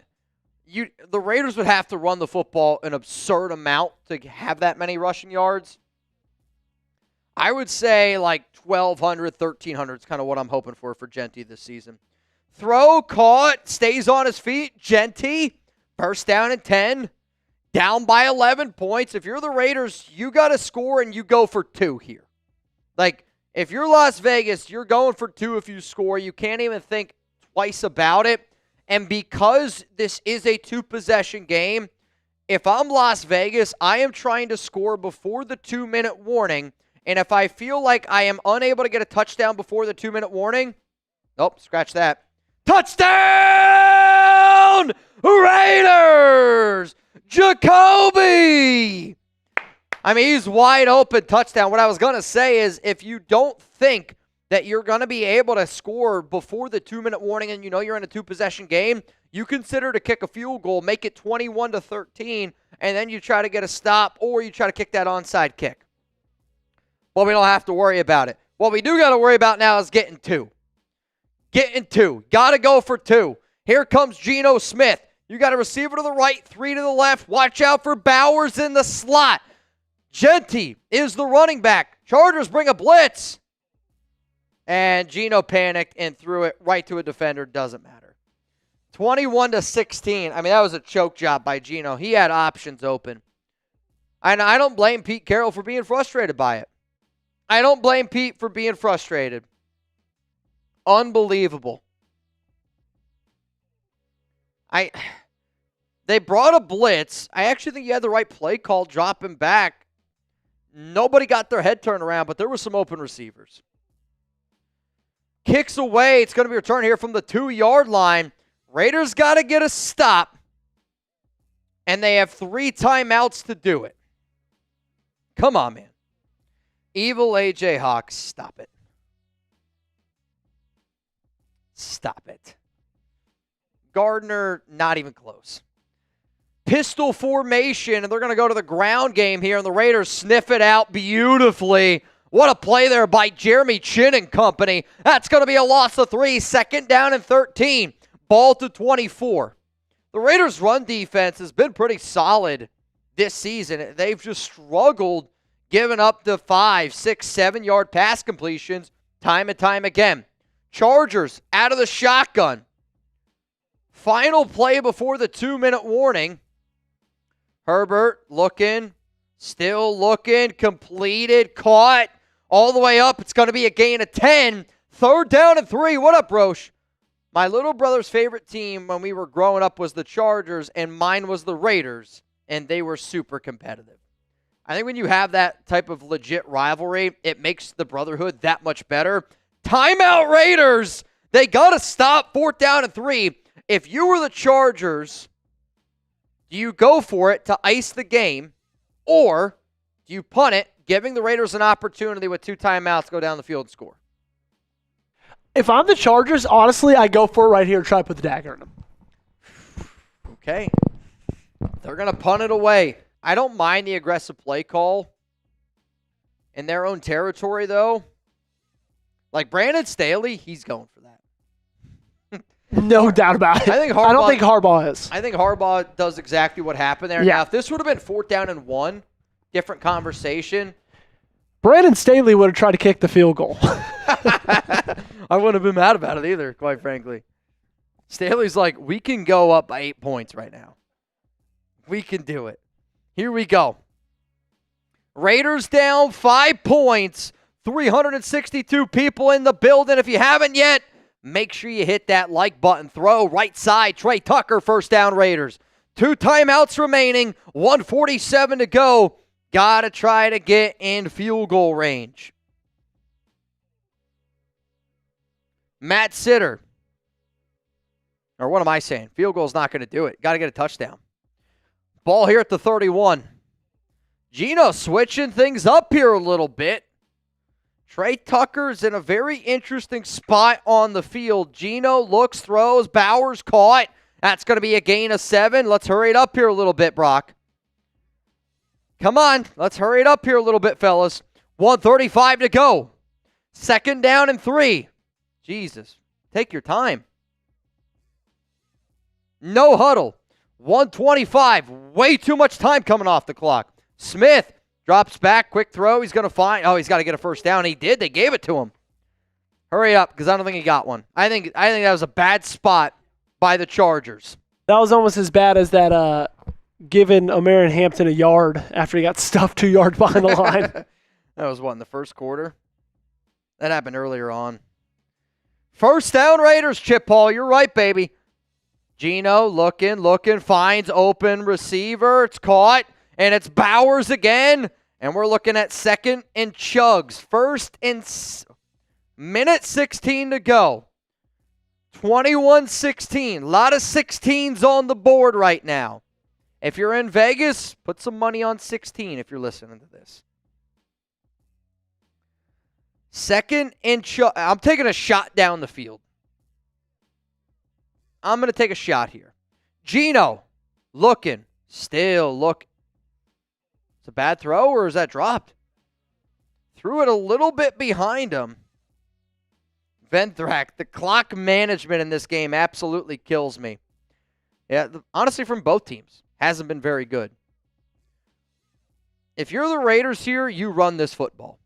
the Raiders would have to run the football an absurd amount to have that many rushing yards. I would say like 1,200, 1,300 is kind of what I'm hoping for Jeanty this season. Throw, caught, stays on his feet. Jeanty, 1st down and 10. Down by 11 points. If you're the Raiders, you got to score and you go for 2 here. If you're Las Vegas, you're going for 2 if you score. You can't even think twice about it. And because this is a 2-possession game, if I'm Las Vegas, I am trying to score before the 2-minute warning. And if I feel like I am unable to get a touchdown before the 2-minute warning, scratch that. Touchdown! Raiders! Jakobi! He's wide open, touchdown. What I was going to say is if you don't think that you're going to be able to score before the 2-minute warning and you're in a 2-possession game, you consider to kick a field goal, make it 21-13, and then you try to get a stop or you try to kick that onside kick. Well, we don't have to worry about it. What we do got to worry about now is getting 2. Getting 2. Got to go for 2. Here comes Geno Smith. You got a receiver to the right, 3 to the left. Watch out for Bowers in the slot. Jeanty is the running back. Chargers bring a blitz. And Geno panicked and threw it right to a defender. Doesn't matter. 21-16. That was a choke job by Geno. He had options open. And I don't blame Pete Carroll for being frustrated by it. I don't blame Pete for being frustrated. Unbelievable. They brought a blitz. I actually think you had the right play call, dropping back. Nobody got their head turned around, but there were some open receivers. Kicks away. It's going to be returned here from the 2-yard line. Raiders got to get a stop, and they have 3 timeouts to do it. Come on, man. Evil A.J. Hawks, stop it. Stop it. Gardner, not even close. Pistol formation, and they're going to go to the ground game here, and the Raiders sniff it out beautifully. What a play there by Jeremy Chinn and company. That's going to be a loss of 3, 2nd down and 13. Ball to 24. The Raiders' run defense has been pretty solid this season. They've just struggled giving up the 5, 6, 7-yard pass completions time and time again. Chargers out of the shotgun. Final play before the 2-minute warning. Herbert looking, still looking, completed, caught, all the way up. It's going to be a gain of 10. 3rd down and 3. What up, Roche? My little brother's favorite team when we were growing up was the Chargers, and mine was the Raiders, and they were super competitive. I think when you have that type of legit rivalry, it makes the brotherhood that much better. Timeout, Raiders! They got to stop 4th down and 3. If you were the Chargers, do you go for it to ice the game, or do you punt it, giving the Raiders an opportunity with 2 timeouts to go down the field and score? If I'm the Chargers, honestly, I go for it right here and try to put the dagger in them. Okay. They're going to punt it away. I don't mind the aggressive play call in their own territory, though. Like Brandon Staley, he's going for that. No doubt about it. I don't think Harbaugh is. I think Harbaugh does exactly what happened there. Yeah. Now, if this would have been 4th down and 1, different conversation. Brandon Staley would have tried to kick the field goal. I wouldn't have been mad about it either, quite frankly. Staley's like, we can go up by 8 points right now. We can do it. Here we go. Raiders down 5 points. 362 people in the building. If you haven't yet, make sure you hit that like button. Throw right side. Tre Tucker, 1st down Raiders. 2 timeouts remaining. 1:47 to go. Got to try to get in field goal range. Matt Sitter. Or what am I saying? Field goal's not going to do it. Got to get a touchdown. Ball here at the 31. Geno switching things up here a little bit. Tre Tucker's in a very interesting spot on the field. Geno looks, throws, Bowers caught. That's going to be a gain of 7. Let's hurry it up here a little bit, Brock. Come on, let's hurry it up here a little bit, fellas. 1:35 to go. 2nd down and 3. Jesus, take your time. No huddle. 1:25. Way too much time coming off the clock. Smith drops back, quick throw. He's going to find. Oh, he's got to get a 1st down. He did. They gave it to him. Hurry up, because I don't think he got one. I think that was a bad spot by the Chargers. That was almost as bad as that giving Omarion Hampton a yard after he got stuffed 2 yards behind the line. That was what, in the 1st quarter? That happened earlier on. 1st down Raiders, Chip Paul. You're right, baby. Geno looking, finds open receiver. It's caught, and it's Bowers again. And we're looking at 2nd and Chuggs. 1st and minute 16 to go. 21-16. A lot of 16s on the board right now. If you're in Vegas, put some money on 16 if you're listening to this. 2nd and Chuggs. I'm taking a shot down the field. I'm going to take a shot here. Geno looking. Still look. It's a bad throw, or is that dropped? Threw it a little bit behind him. Venthrak, the clock management in this game absolutely kills me. Yeah, honestly, from both teams. Hasn't been very good. If you're the Raiders here, you run this football.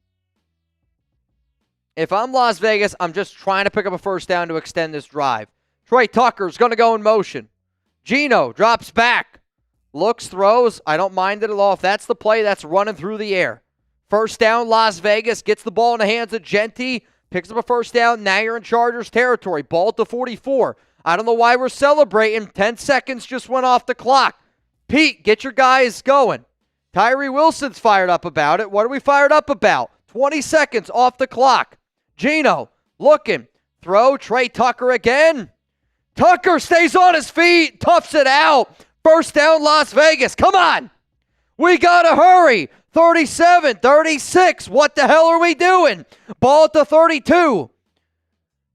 If I'm Las Vegas, I'm just trying to pick up a 1st down to extend this drive. Tre Tucker's going to go in motion. Geno drops back. Looks, throws. I don't mind it at all. If that's the play, that's running through the air. 1st down, Las Vegas. Gets the ball in the hands of Jeanty. Picks up a 1st down. Now you're in Chargers territory. Ball at the 44. I don't know why we're celebrating. 10 seconds just went off the clock. Pete, get your guys going. Tyree Wilson's fired up about it. What are we fired up about? 20 seconds off the clock. Geno looking. Throw. Tre Tucker again. Tucker stays on his feet. Toughs it out. 1st down, Las Vegas. Come on. We got to hurry. 37, 36. What the hell are we doing? Ball at the 32.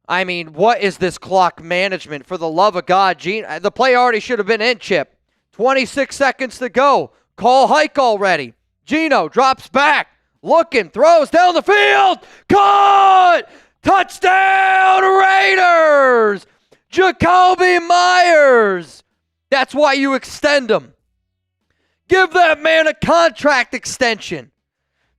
I mean, what is this clock management? For the love of God, the play already should have been in, Chip. 26 seconds to go. Call hike already. Geno drops back. looking, throws down the field. Caught! Touchdown Raiders! Jakobi Meyers. That's why you extend him. Give that man a contract extension.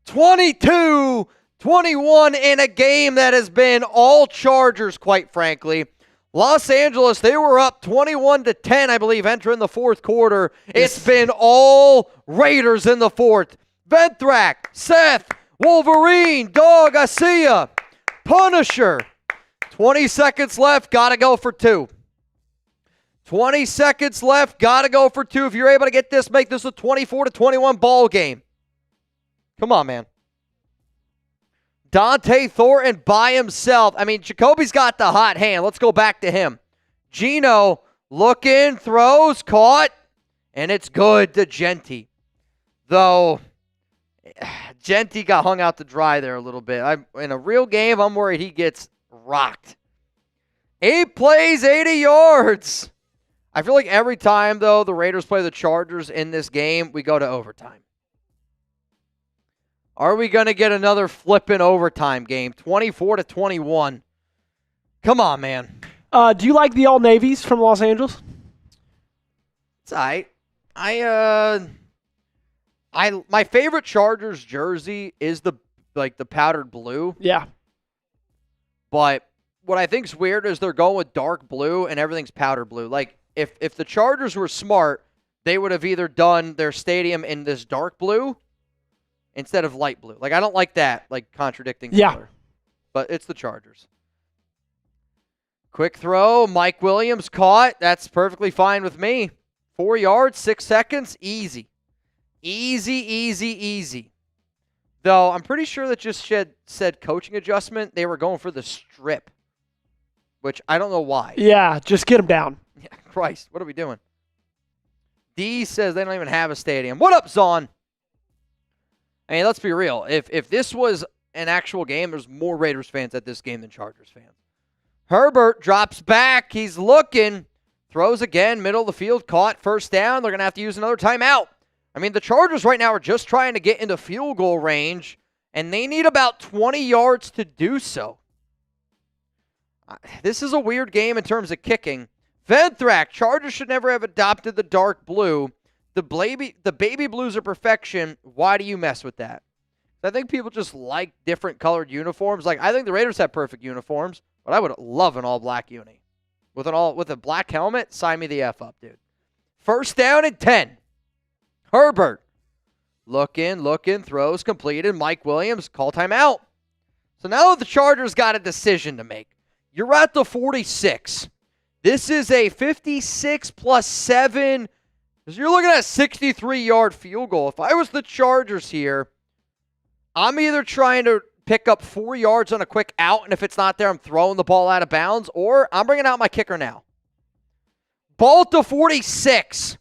22-21 in a game that has been all Chargers, quite frankly. Los Angeles, they were up 21-10, I believe, entering the fourth quarter. Yes. It's been all Raiders in the fourth. Venthrak, Seth, Wolverine, Dog, I see ya. Punisher. 20 seconds left, gotta go for 2. 20 seconds left, gotta go for 2. If you're able to get this, make this a 24-21 ball game. Come on, man. Dante Thornton by himself. I mean, Jacoby's got the hot hand. Let's go back to him. Geno looking, throws, caught, and it's good to Jeanty. Though, Jeanty got hung out to dry there a little bit. In a real game, I'm worried he gets rocked. 8 plays, 80 yards. I feel like every time, though, the Raiders play the Chargers in this game, we go to overtime. Are we going to get another flipping overtime game? 24-21. Come on, man. Do you like the All Navies from Los Angeles? It's all right. My favorite Chargers jersey is the powdered blue. Yeah. But what I think's weird is they're going with dark blue and everything's powder blue. Like if the Chargers were smart, they would have either done their stadium in this dark blue instead of light blue. Like, I don't like that, like, contradicting color. But it's the Chargers. Quick throw. Mike Williams caught. That's perfectly fine with me. 4 yards, 6 seconds. Easy. Easy. Though, I'm pretty sure that just said coaching adjustment. They were going for the strip, which I don't know why. Yeah, just get them down. Yeah, Christ, what are we doing? D says they don't even have a stadium. What up, Zon? I mean, let's be real. If this was an actual game, there's more Raiders fans at this game than Chargers fans. Herbert drops back. He's looking. Throws again. Middle of the field. Caught. First down. They're going to have to use another timeout. I mean, the Chargers right now are just trying to get into field goal range, and they need about 20 yards to do so. This is a weird game in terms of kicking. Venthrak. Chargers should never have adopted the dark blue. The baby blues are perfection. Why do you mess with that? I think people just like different colored uniforms. Like, I think the Raiders have perfect uniforms, but I would love an all-black uni. With a black helmet, sign me the F up, dude. First down and 10. Herbert. Looking, throws completed. Mike Williams, call timeout. So now the Chargers got a decision to make. You're at the 46. This is a 56 plus 7. You're looking at a 63-yard field goal. If I was the Chargers here, I'm either trying to pick up 4 yards on a quick out, and if it's not there, I'm throwing the ball out of bounds, or I'm bringing out my kicker now. Ball to 46.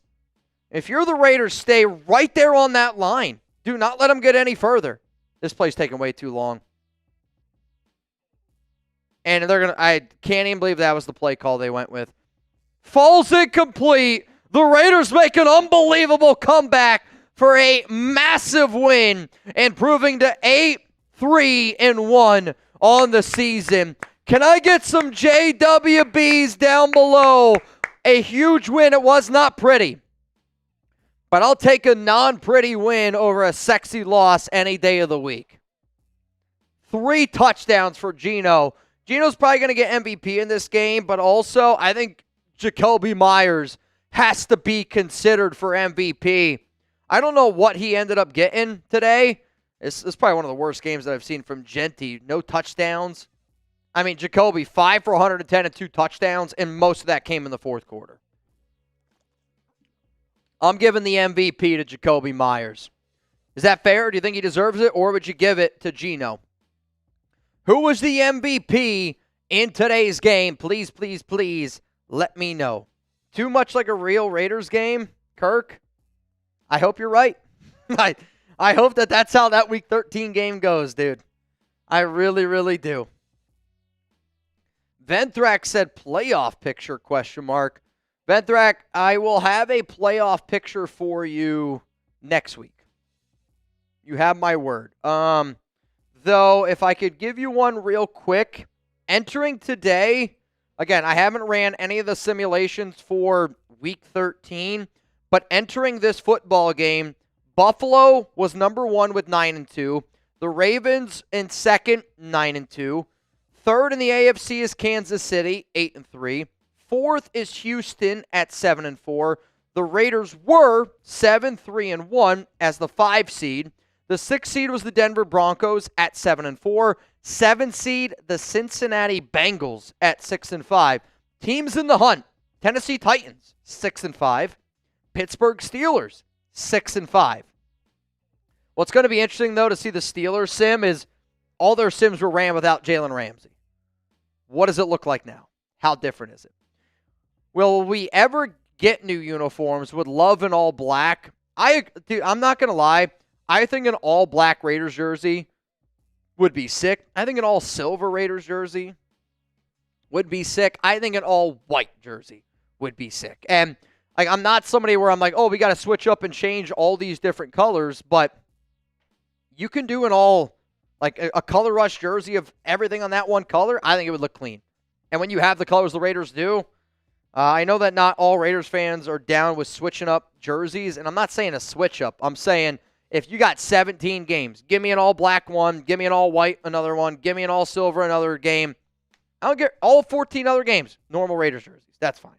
If you're the Raiders, stay right there on that line. Do not let them get any further. This play's taking way too long. And I can't even believe that was the play call they went with. Falls incomplete. The Raiders make an unbelievable comeback for a massive win, improving to 8-3-1 on the season. Can I get some JWBs down below? A huge win. It was not pretty, but I'll take a non-pretty win over a sexy loss any day of the week. 3 touchdowns for Geno. Geno's probably going to get MVP in this game, but also I think Jakobi Meyers has to be considered for MVP. I don't know what he ended up getting today. This is probably one of the worst games that I've seen from Jeanty. No touchdowns. I mean, Jakobi, 5 for 110 and 2 touchdowns, and most of that came in the fourth quarter. I'm giving the MVP to Jakobi Meyers. Is that fair? Do you think he deserves it, or would you give it to Geno? Who was the MVP in today's game? Please, please, please let me know. Too much like a real Raiders game, Kirk? I hope you're right. I hope that's how that Week 13 game goes, dude. I really, really do. Venthrak said playoff picture, ? Venthrak, I will have a playoff picture for you next week. You have my word. Though, if I could give you one real quick, entering today, again, I haven't ran any of the simulations for Week 13, but entering this football game, Buffalo was number 1 with 9-2. The Ravens in second, 9-2. Third in the AFC is Kansas City, 8-3. Fourth is Houston at 7-4. The Raiders were 7-3-1 as the 5 seed. The 6 seed was the Denver Broncos at 7-4. 7 seed, the Cincinnati Bengals at 6-5. Teams in the hunt: Tennessee Titans 6-5. Pittsburgh Steelers 6-5. What's going to be interesting, though, to see the Steelers sim is all their sims were ran without Jalen Ramsey. What does it look like now? How different is it? Will we ever get new uniforms? Would love an all black. Dude, I'm not going to lie. I think an all black Raiders jersey would be sick. I think an all silver Raiders jersey would be sick. I think an all white jersey would be sick. And like, I'm not somebody where I'm like, oh, we got to switch up and change all these different colors, but you can do an all, like a color rush jersey of everything on that one color. I think it would look clean. And when you have the colors the Raiders do, I know that not all Raiders fans are down with switching up jerseys, and I'm not saying a switch up. I'm saying if you got 17 games, give me an all black one, give me an all white another one, give me an all silver another game. I don't get all 14 other games, normal Raiders jerseys. That's fine.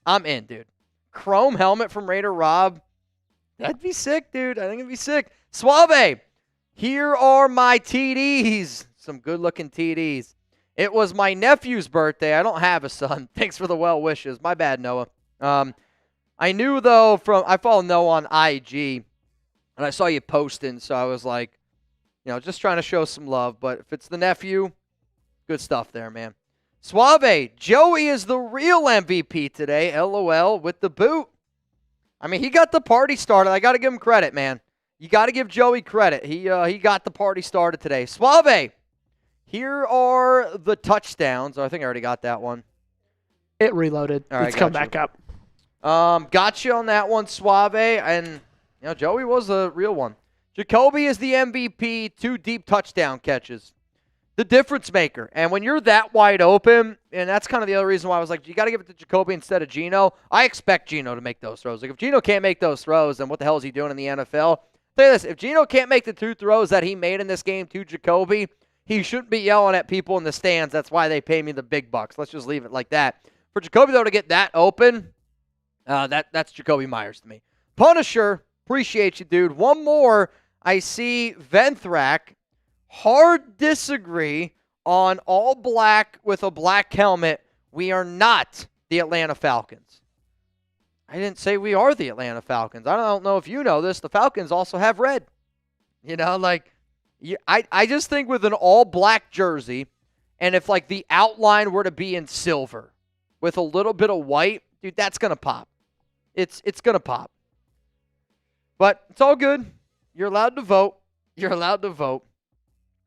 I'm in, dude. Chrome helmet from Raider Rob. That'd be sick, dude. I think it'd be sick. Suave, here are my TDs. Some good-looking TDs. It was my nephew's birthday. I don't have a son. Thanks for the well wishes. My bad, Noah. I knew, though, I follow Noah on IG, and I saw you posting, so I was like, just trying to show some love. But if it's the nephew, good stuff there, man. Suave, Joey is the real MVP today. LOL with the boot. I mean, he got the party started. I got to give him credit, man. You got to give Joey credit. He got the party started today. Suave, here are the touchdowns. Oh, I think I already got that one. It reloaded. All right, Let's come back up. Got you on that one, Suave. And, Joey was a real one. Jakobi is the MVP. 2 deep touchdown catches. The difference maker. And when you're that wide open, and that's kind of the other reason why I was like, you got to give it to Jakobi instead of Geno. I expect Geno to make those throws. Like, if Geno can't make those throws, then what the hell is he doing in the NFL? Tell you this, if Geno can't make the 2 throws that he made in this game to Jakobi, he shouldn't be yelling at people in the stands. That's why they pay me the big bucks. Let's just leave it like that. For Jakobi, though, to get that open, that's Jakobi Meyers to me. Punisher, appreciate you, dude. One more. I see Venthrak. Hard disagree on all black with a black helmet. We are not the Atlanta Falcons. I didn't say we are the Atlanta Falcons. I don't know if you know this. The Falcons also have red. I just think with an all-black jersey, and if, like, the outline were to be in silver with a little bit of white, dude, that's going to pop. It's going to pop. But it's all good. You're allowed to vote. You're allowed to vote.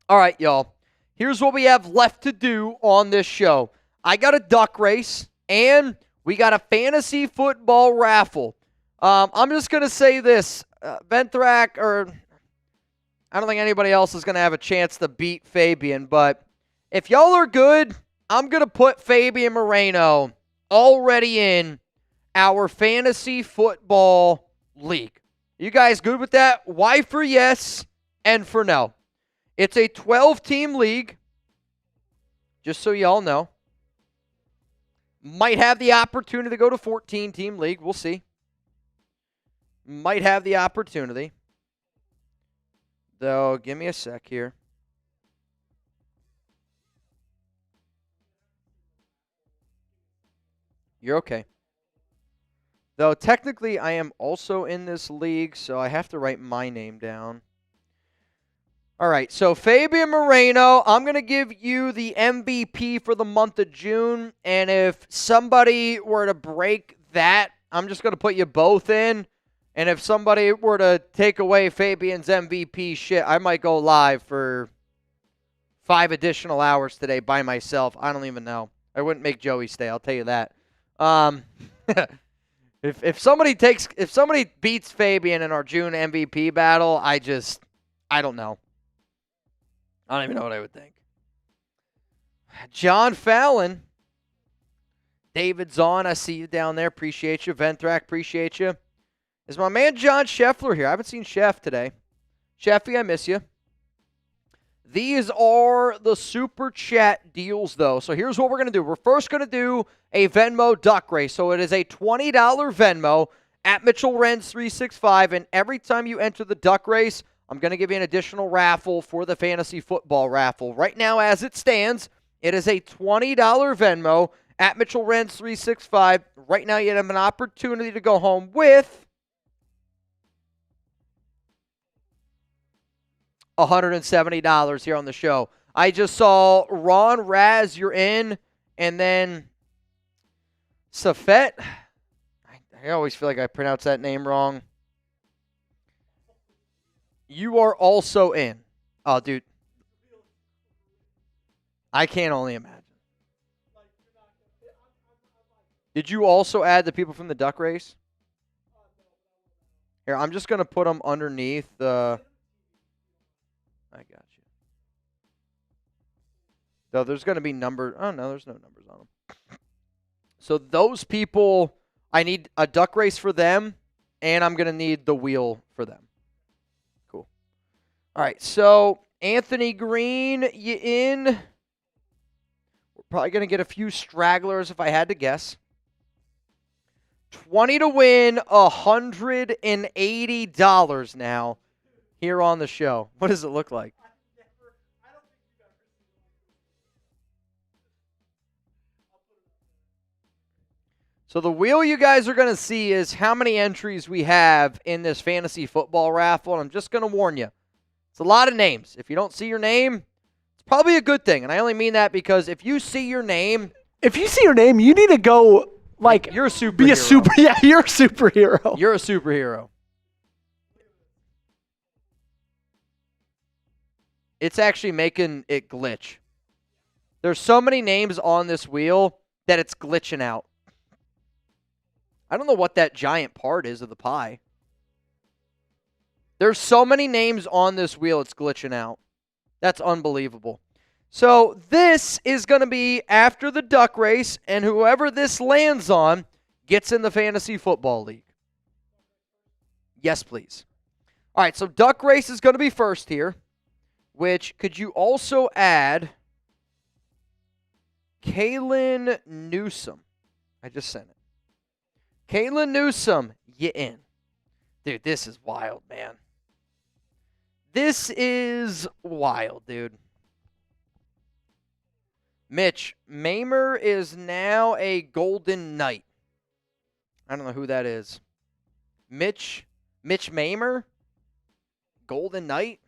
All right, y'all. Here's what we have left to do on this show. I got a duck race, and we got a fantasy football raffle. I'm just going to say this. Venthrak, or I don't think anybody else is going to have a chance to beat Fabian, but if y'all are good, I'm going to put Fabian Moreno already in our fantasy football league. You guys good with that? Y for yes and for no. It's a 12-team league, just so y'all know. Might have the opportunity to go to 14-team league. We'll see. Might have the opportunity. Though, give me a sec here. You're okay. Though, technically, I am also in this league, so I have to write my name down. All right, so Fabian Moreno, I'm going to give you the MVP for the month of June, and if somebody were to break that, I'm just going to put you both in, and if somebody were to take away Fabian's MVP shit, I might go live for 5 additional hours today by myself. I don't even know. I wouldn't make Joey stay, I'll tell you that. If somebody beats Fabian in our June MVP battle, I don't know. I don't even know what I would think. John Fallon. David Zahn, I see you down there. Appreciate you. Venthrak, appreciate you. Is my man John Scheffler here? I haven't seen Chef today. Sheffy, I miss you. These are the Super Chat deals, though. So here's what we're going to do. We're first going to do a Venmo duck race. So it is a $20 Venmo at Mitchell Renz 365. And every time you enter the duck race, I'm going to give you an additional raffle for the fantasy football raffle. Right now, as it stands, it is a $20 Venmo at Mitchell Renz 365. Right now, you have an opportunity to go home with $170 here on the show. I just saw Ron Raz, you're in, and then Safet. I always feel like I pronounce that name wrong. You are also in. Oh, dude. I can't only imagine. Did you also add the people from the duck race? Here, I'm just going to put them underneath the... I got you. So there's going to be numbers. Oh, no, there's no numbers on them. So those people, I need a duck race for them, and I'm going to need the wheel for them. Cool. All right, so Anthony Green, you in? We're probably going to get a few stragglers if I had to guess. 20 to win, $180 now. Here on the show. What does it look like? So the wheel you guys are going to see is how many entries we have in this fantasy football raffle. And I'm just going to warn you. It's a lot of names. If you don't see your name, it's probably a good thing. And I only mean that because if you see your name. If you see your name, you need to go, like, you're a superhero. You're a superhero. You're a superhero. It's actually making it glitch. There's so many names on this wheel that it's glitching out. I don't know what that giant part is of the pie. There's so many names on this wheel, it's glitching out. That's unbelievable. So this is going to be after the duck race, and whoever this lands on gets in the fantasy football league. Yes, please. All right, so duck race is going to be first here. Which, could you also add Kalen Newsome? I just sent it. Kalen Newsome, you in. Dude, this is wild, man. This is wild, dude. Mitch Mamer is now a Golden Knight. I don't know who that is. Mitch Mamer? Golden Knight?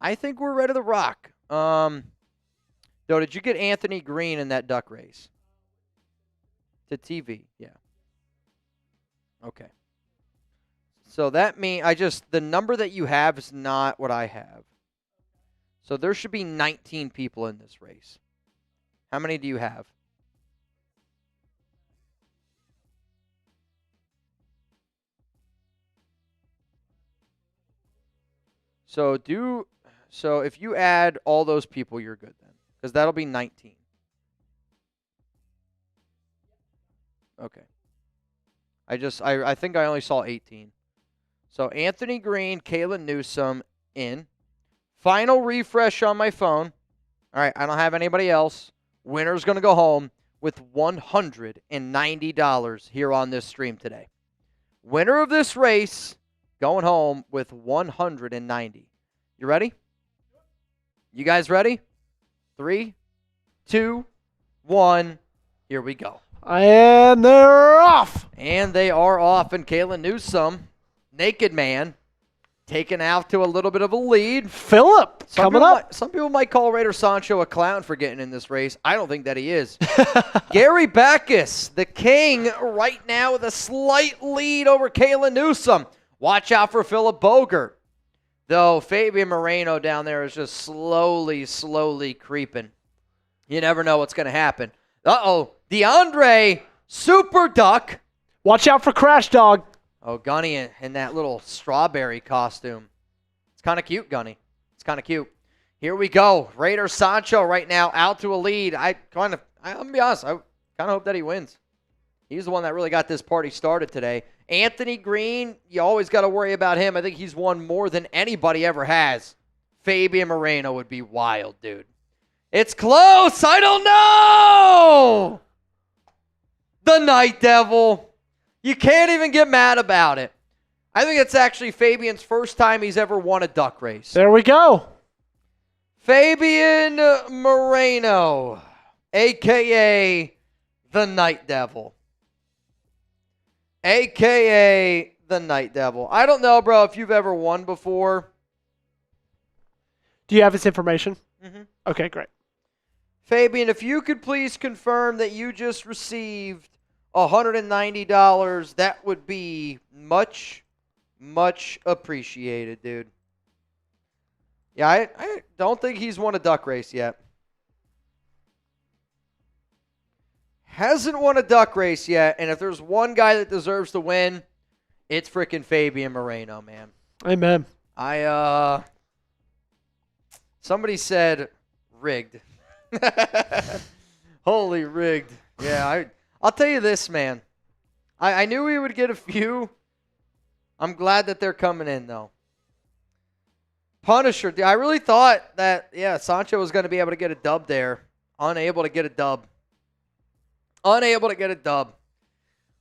I think we're ready to rock. Though, did you get Anthony Green in that duck race? To TV, yeah. Okay. So that means the number that you have is not what I have. So there should be 19 people in this race. How many do you have? So if you add all those people, you're good then. Because that'll be 19. Okay. I think I only saw 18. So Anthony Green, Kalen Newsome in. Final refresh on my phone. All right, I don't have anybody else. Winner's going to go home with $190 here on this stream today. Winner of this race going home with $190. You ready? You guys ready? 3, 2, 1. Here we go. And they're off. And they are off. And Kalen Newsome, naked man, taken out to a little bit of a lead. Phillip coming up. Some people might call Raider Sancho a clown for getting in this race. I don't think that he is. Gary Backus, the king, right now with a slight lead over Kalen Newsome. Watch out for Philip Bogert. Though Fabian Moreno down there is just slowly creeping. You never know what's going to happen. Uh-oh. DeAndre Super Duck Watch out for Crash Dog. Oh, Gunny in that little strawberry costume. It's kind of cute, Gunny. It's kind of cute. Here we go. Raider Sancho right now out to a lead. I'm going to be honest, I kind of hope that he wins. He's the one that really got this party started today. Anthony Green, you always got to worry about him. I think he's won more than anybody ever has. Fabian Moreno would be wild, dude. It's close. I don't know. The Night Devil. You can't even get mad about it. I think it's actually Fabian's first time he's ever won a duck race. There we go. Fabian Moreno, a.k.a. the Night Devil. A.k.a. the Night Devil. I don't know, bro, if you've ever won before. Do you have his information? Mm-hmm. Okay, great. Fabian, if you could please confirm that you just received $190, that would be much, much appreciated, dude. Yeah, I don't think he's won a duck race yet. Hasn't won a duck race yet, and if there's one guy that deserves to win, it's freaking Fabian Moreno, man. Amen. Somebody said rigged. Holy rigged. Yeah, I'll tell you this, man. I knew we would get a few. I'm glad that they're coming in, though. Punisher. I really thought that, Sancho was going to be able to get a dub there. Unable to get a dub. Unable to get a dub.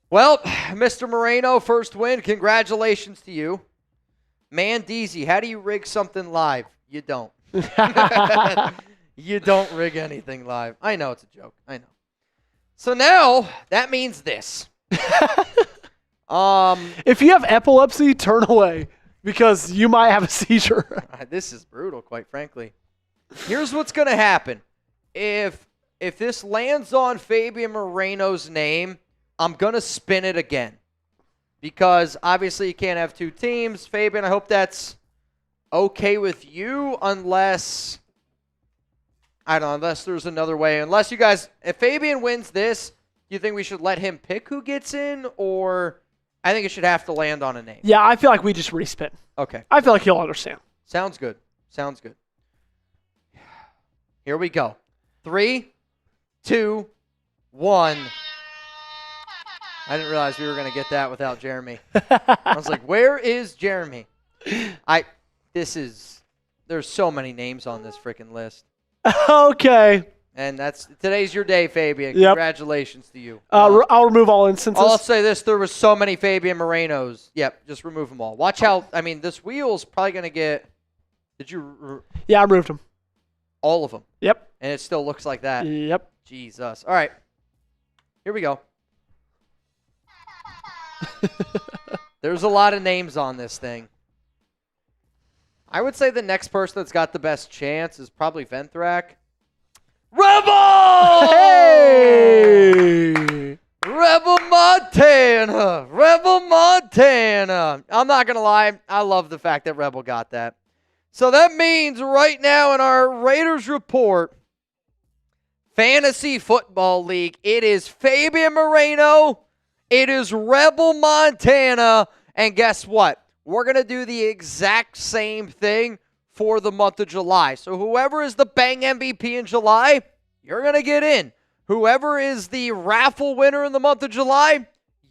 Well, Mr. Moreno, first win. Congratulations to you. Mandeezy, how do you rig something live? You don't. You don't rig anything live. I know it's a joke. I know. So now, that means this. If you have epilepsy, turn away because you might have a seizure. This is brutal, quite frankly. Here's what's going to happen. If this lands on Fabian Moreno's name, I'm going to spin it again. Because obviously you can't have two teams. Fabian, I hope that's okay with you unless, I don't know, unless there's another way. Unless you guys, if Fabian wins this, do you think we should let him pick who gets in? Or I think it should have to land on a name. Yeah, I feel like we just respin. Okay. I feel like he'll understand. Sounds good. Sounds good. Here we go. 3, 2, 1. I didn't realize we were going to get that without Jeremy. I was like, where is Jeremy? There's so many names on this freaking list. Okay. And today's your day, Fabian. Yep. Congratulations to you. I'll remove all instances. I'll say this, there were so many Fabian Morenos. Yep, just remove them all. Watch how, this wheel's probably going to get, Yeah, I removed them. All of them. Yep. And it still looks like that. Yep. Jesus. All right. Here we go. There's a lot of names on this thing. I would say the next person that's got the best chance is probably Venthrak. Rebel! Hey! Rebel Montana! Rebel Montana! I'm not going to lie. I love the fact that Rebel got that. So that means right now in our Raiders report, Fantasy Football League, it is Fabian Moreno, it is Rebel Montana, and guess what? We're going to do the exact same thing for the month of July. So whoever is the Bang MVP in July, you're going to get in. Whoever is the raffle winner in the month of July,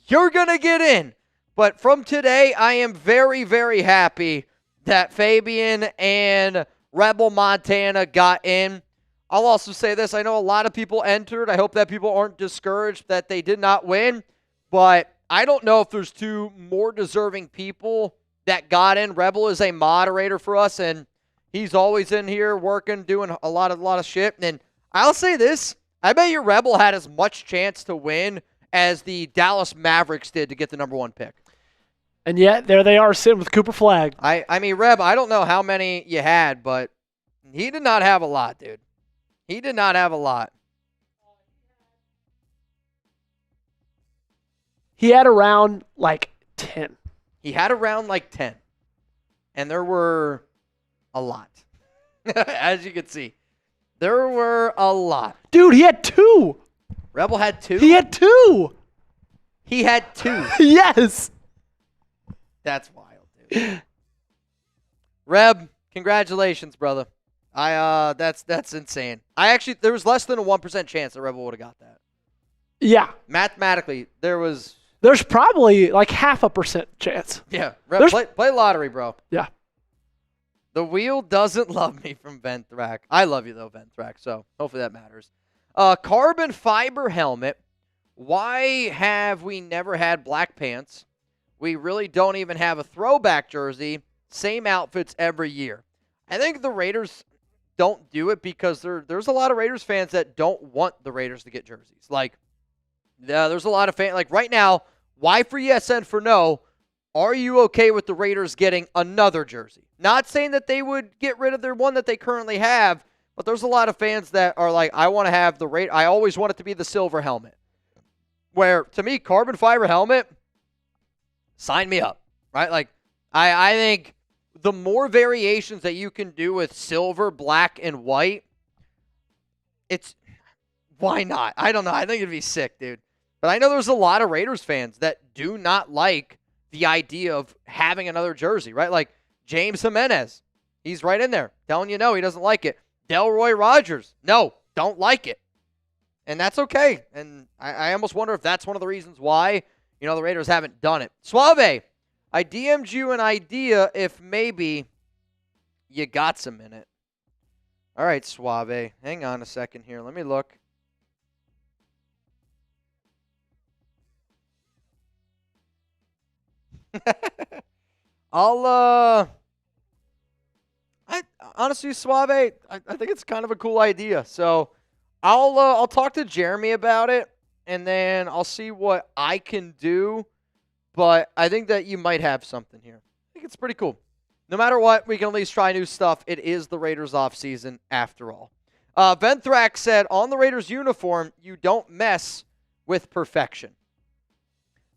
you're going to get in. But from today, I am very, very happy that Fabian and Rebel Montana got in. I'll also say this. I know a lot of people entered. I hope that people aren't discouraged that they did not win. But I don't know if there's two more deserving people that got in. Rebel is a moderator for us, and he's always in here working, doing a lot of shit. And I'll say this. I bet your Rebel had as much chance to win as the Dallas Mavericks did to get the number 1 pick. And yet, there they are sitting with Cooper Flag. I mean, Reb, I don't know how many you had, but he did not have a lot, dude. He did not have a lot. He had around, 10. He had around, 10. And there were a lot. As you can see. There were a lot. Dude, he had 2. Rebel had 2? He had 2. He had 2. Yes. That's wild, dude. Reb, congratulations, brother. That's insane. There was less than a 1% chance that Rebel would have got that. Yeah. Mathematically, there's probably like 0.5% chance. Yeah. Reb, play lottery, bro. Yeah. The wheel doesn't love me from Venthrak. I love you though, Venthrak. So hopefully that matters. Carbon fiber helmet. Why have we never had black pants? We really don't even have a throwback jersey. Same outfits every year. I think the Raiders don't do it because there's a lot of Raiders fans that don't want the Raiders to get jerseys. Like, there's a lot of fans. Like right now, why for yes and for no, are you okay with the Raiders getting another jersey? Not saying that they would get rid of their one that they currently have, but there's a lot of fans that are like, I want to have I always want it to be the silver helmet. Where, to me, carbon fiber helmet, sign me up, right? Like, I think the more variations that you can do with silver, black, and white, why not? I don't know. I think it'd be sick, dude. But I know there's a lot of Raiders fans that do not like the idea of having another jersey, right? Like James Jimenez, he's right in there telling you no, he doesn't like it. Delroy Rogers, no, don't like it. And that's okay. And I almost wonder if that's one of the reasons why, the Raiders haven't done it. Suave, I DM'd you an idea if maybe you got some in it. All right, Suave, hang on a second here. Let me look. Honestly, Suave, I think it's kind of a cool idea. So I'll talk to Jeremy about it, and then I'll see what I can do. But I think that you might have something here. I think it's pretty cool. No matter what, we can at least try new stuff. It is the Raiders offseason after all. Venthrak said, on the Raiders uniform, you don't mess with perfection.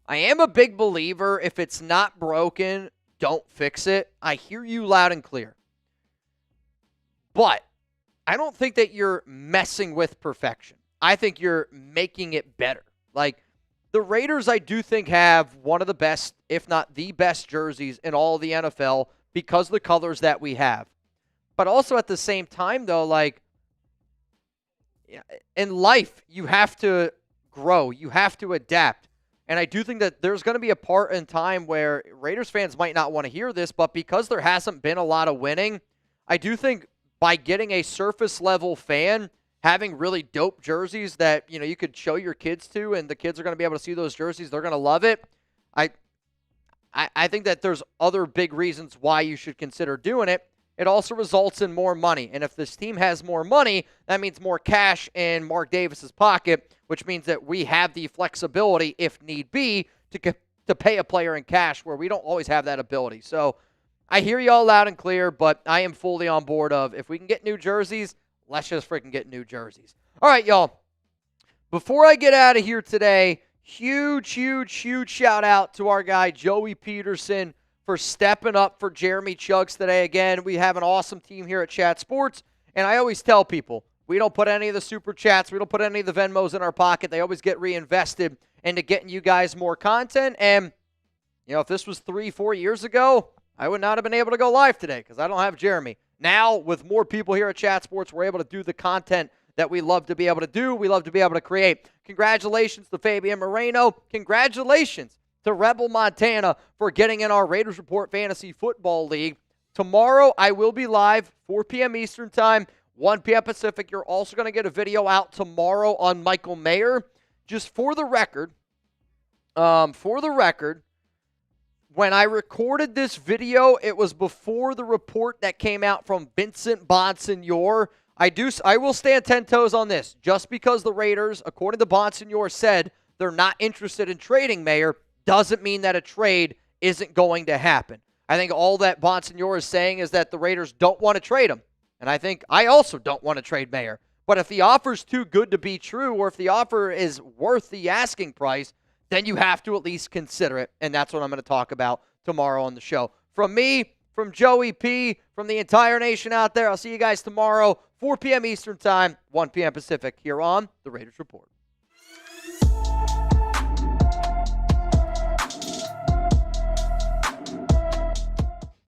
I am a big believer, if it's not broken, don't fix it. I hear you loud and clear. But I don't think that you're messing with perfection. I think you're making it better. Like, the Raiders, I do think, have one of the best, if not the best jerseys in all of the NFL because of the colors that we have. But also at the same time, though, like, in life, you have to grow. You have to adapt. And I do think that there's going to be a part in time where Raiders fans might not want to hear this, but because there hasn't been a lot of winning, I do think by getting a surface-level fan, having really dope jerseys that, you could show your kids to, and the kids are going to be able to see those jerseys, they're going to love it. I think that there's other big reasons why you should consider doing it. It also results in more money. And if this team has more money, that means more cash in Mark Davis's pocket, which means that we have the flexibility, if need be, to pay a player in cash where we don't always have that ability. So I hear y'all loud and clear, but I am fully on board of if we can get new jerseys, let's just freaking get new jerseys. All right, y'all. Before I get out of here today, huge shout out to our guy, Joey Peterson, for stepping up for Jeremy Chuggs today. Again, we have an awesome team here at Chat Sports, and I always tell people, we don't put any of the super chats, we don't put any of the Venmos in our pocket. They always get reinvested into getting you guys more content. And, if this was 3-4 years ago, I would not have been able to go live today because I don't have Jeremy. Now, with more people here at Chat Sports, we're able to do the content that we love to be able to do. We love to be able to create. Congratulations to Fabian Moreno. Congratulations to Rebel Montana for getting in our Raiders Report Fantasy Football League. Tomorrow, I will be live, 4 p.m. Eastern Time, 1 p.m. Pacific. You're also going to get a video out tomorrow on Michael Mayer. Just for the record, when I recorded this video, it was before the report that came out from Vincent Bonsignore. I will stand 10 toes on this. Just because the Raiders, according to Bonsignore, said they're not interested in trading Mayer, doesn't mean that a trade isn't going to happen. I think all that Bonsignore is saying is that the Raiders don't want to trade him. And I think I also don't want to trade Mayer. But if the offer's too good to be true, or if the offer is worth the asking price, then you have to at least consider it. And that's what I'm going to talk about tomorrow on the show. From me, from Joey P, from the entire nation out there, I'll see you guys tomorrow, 4 p.m. Eastern Time, 1 p.m. Pacific, here on the Raiders Report.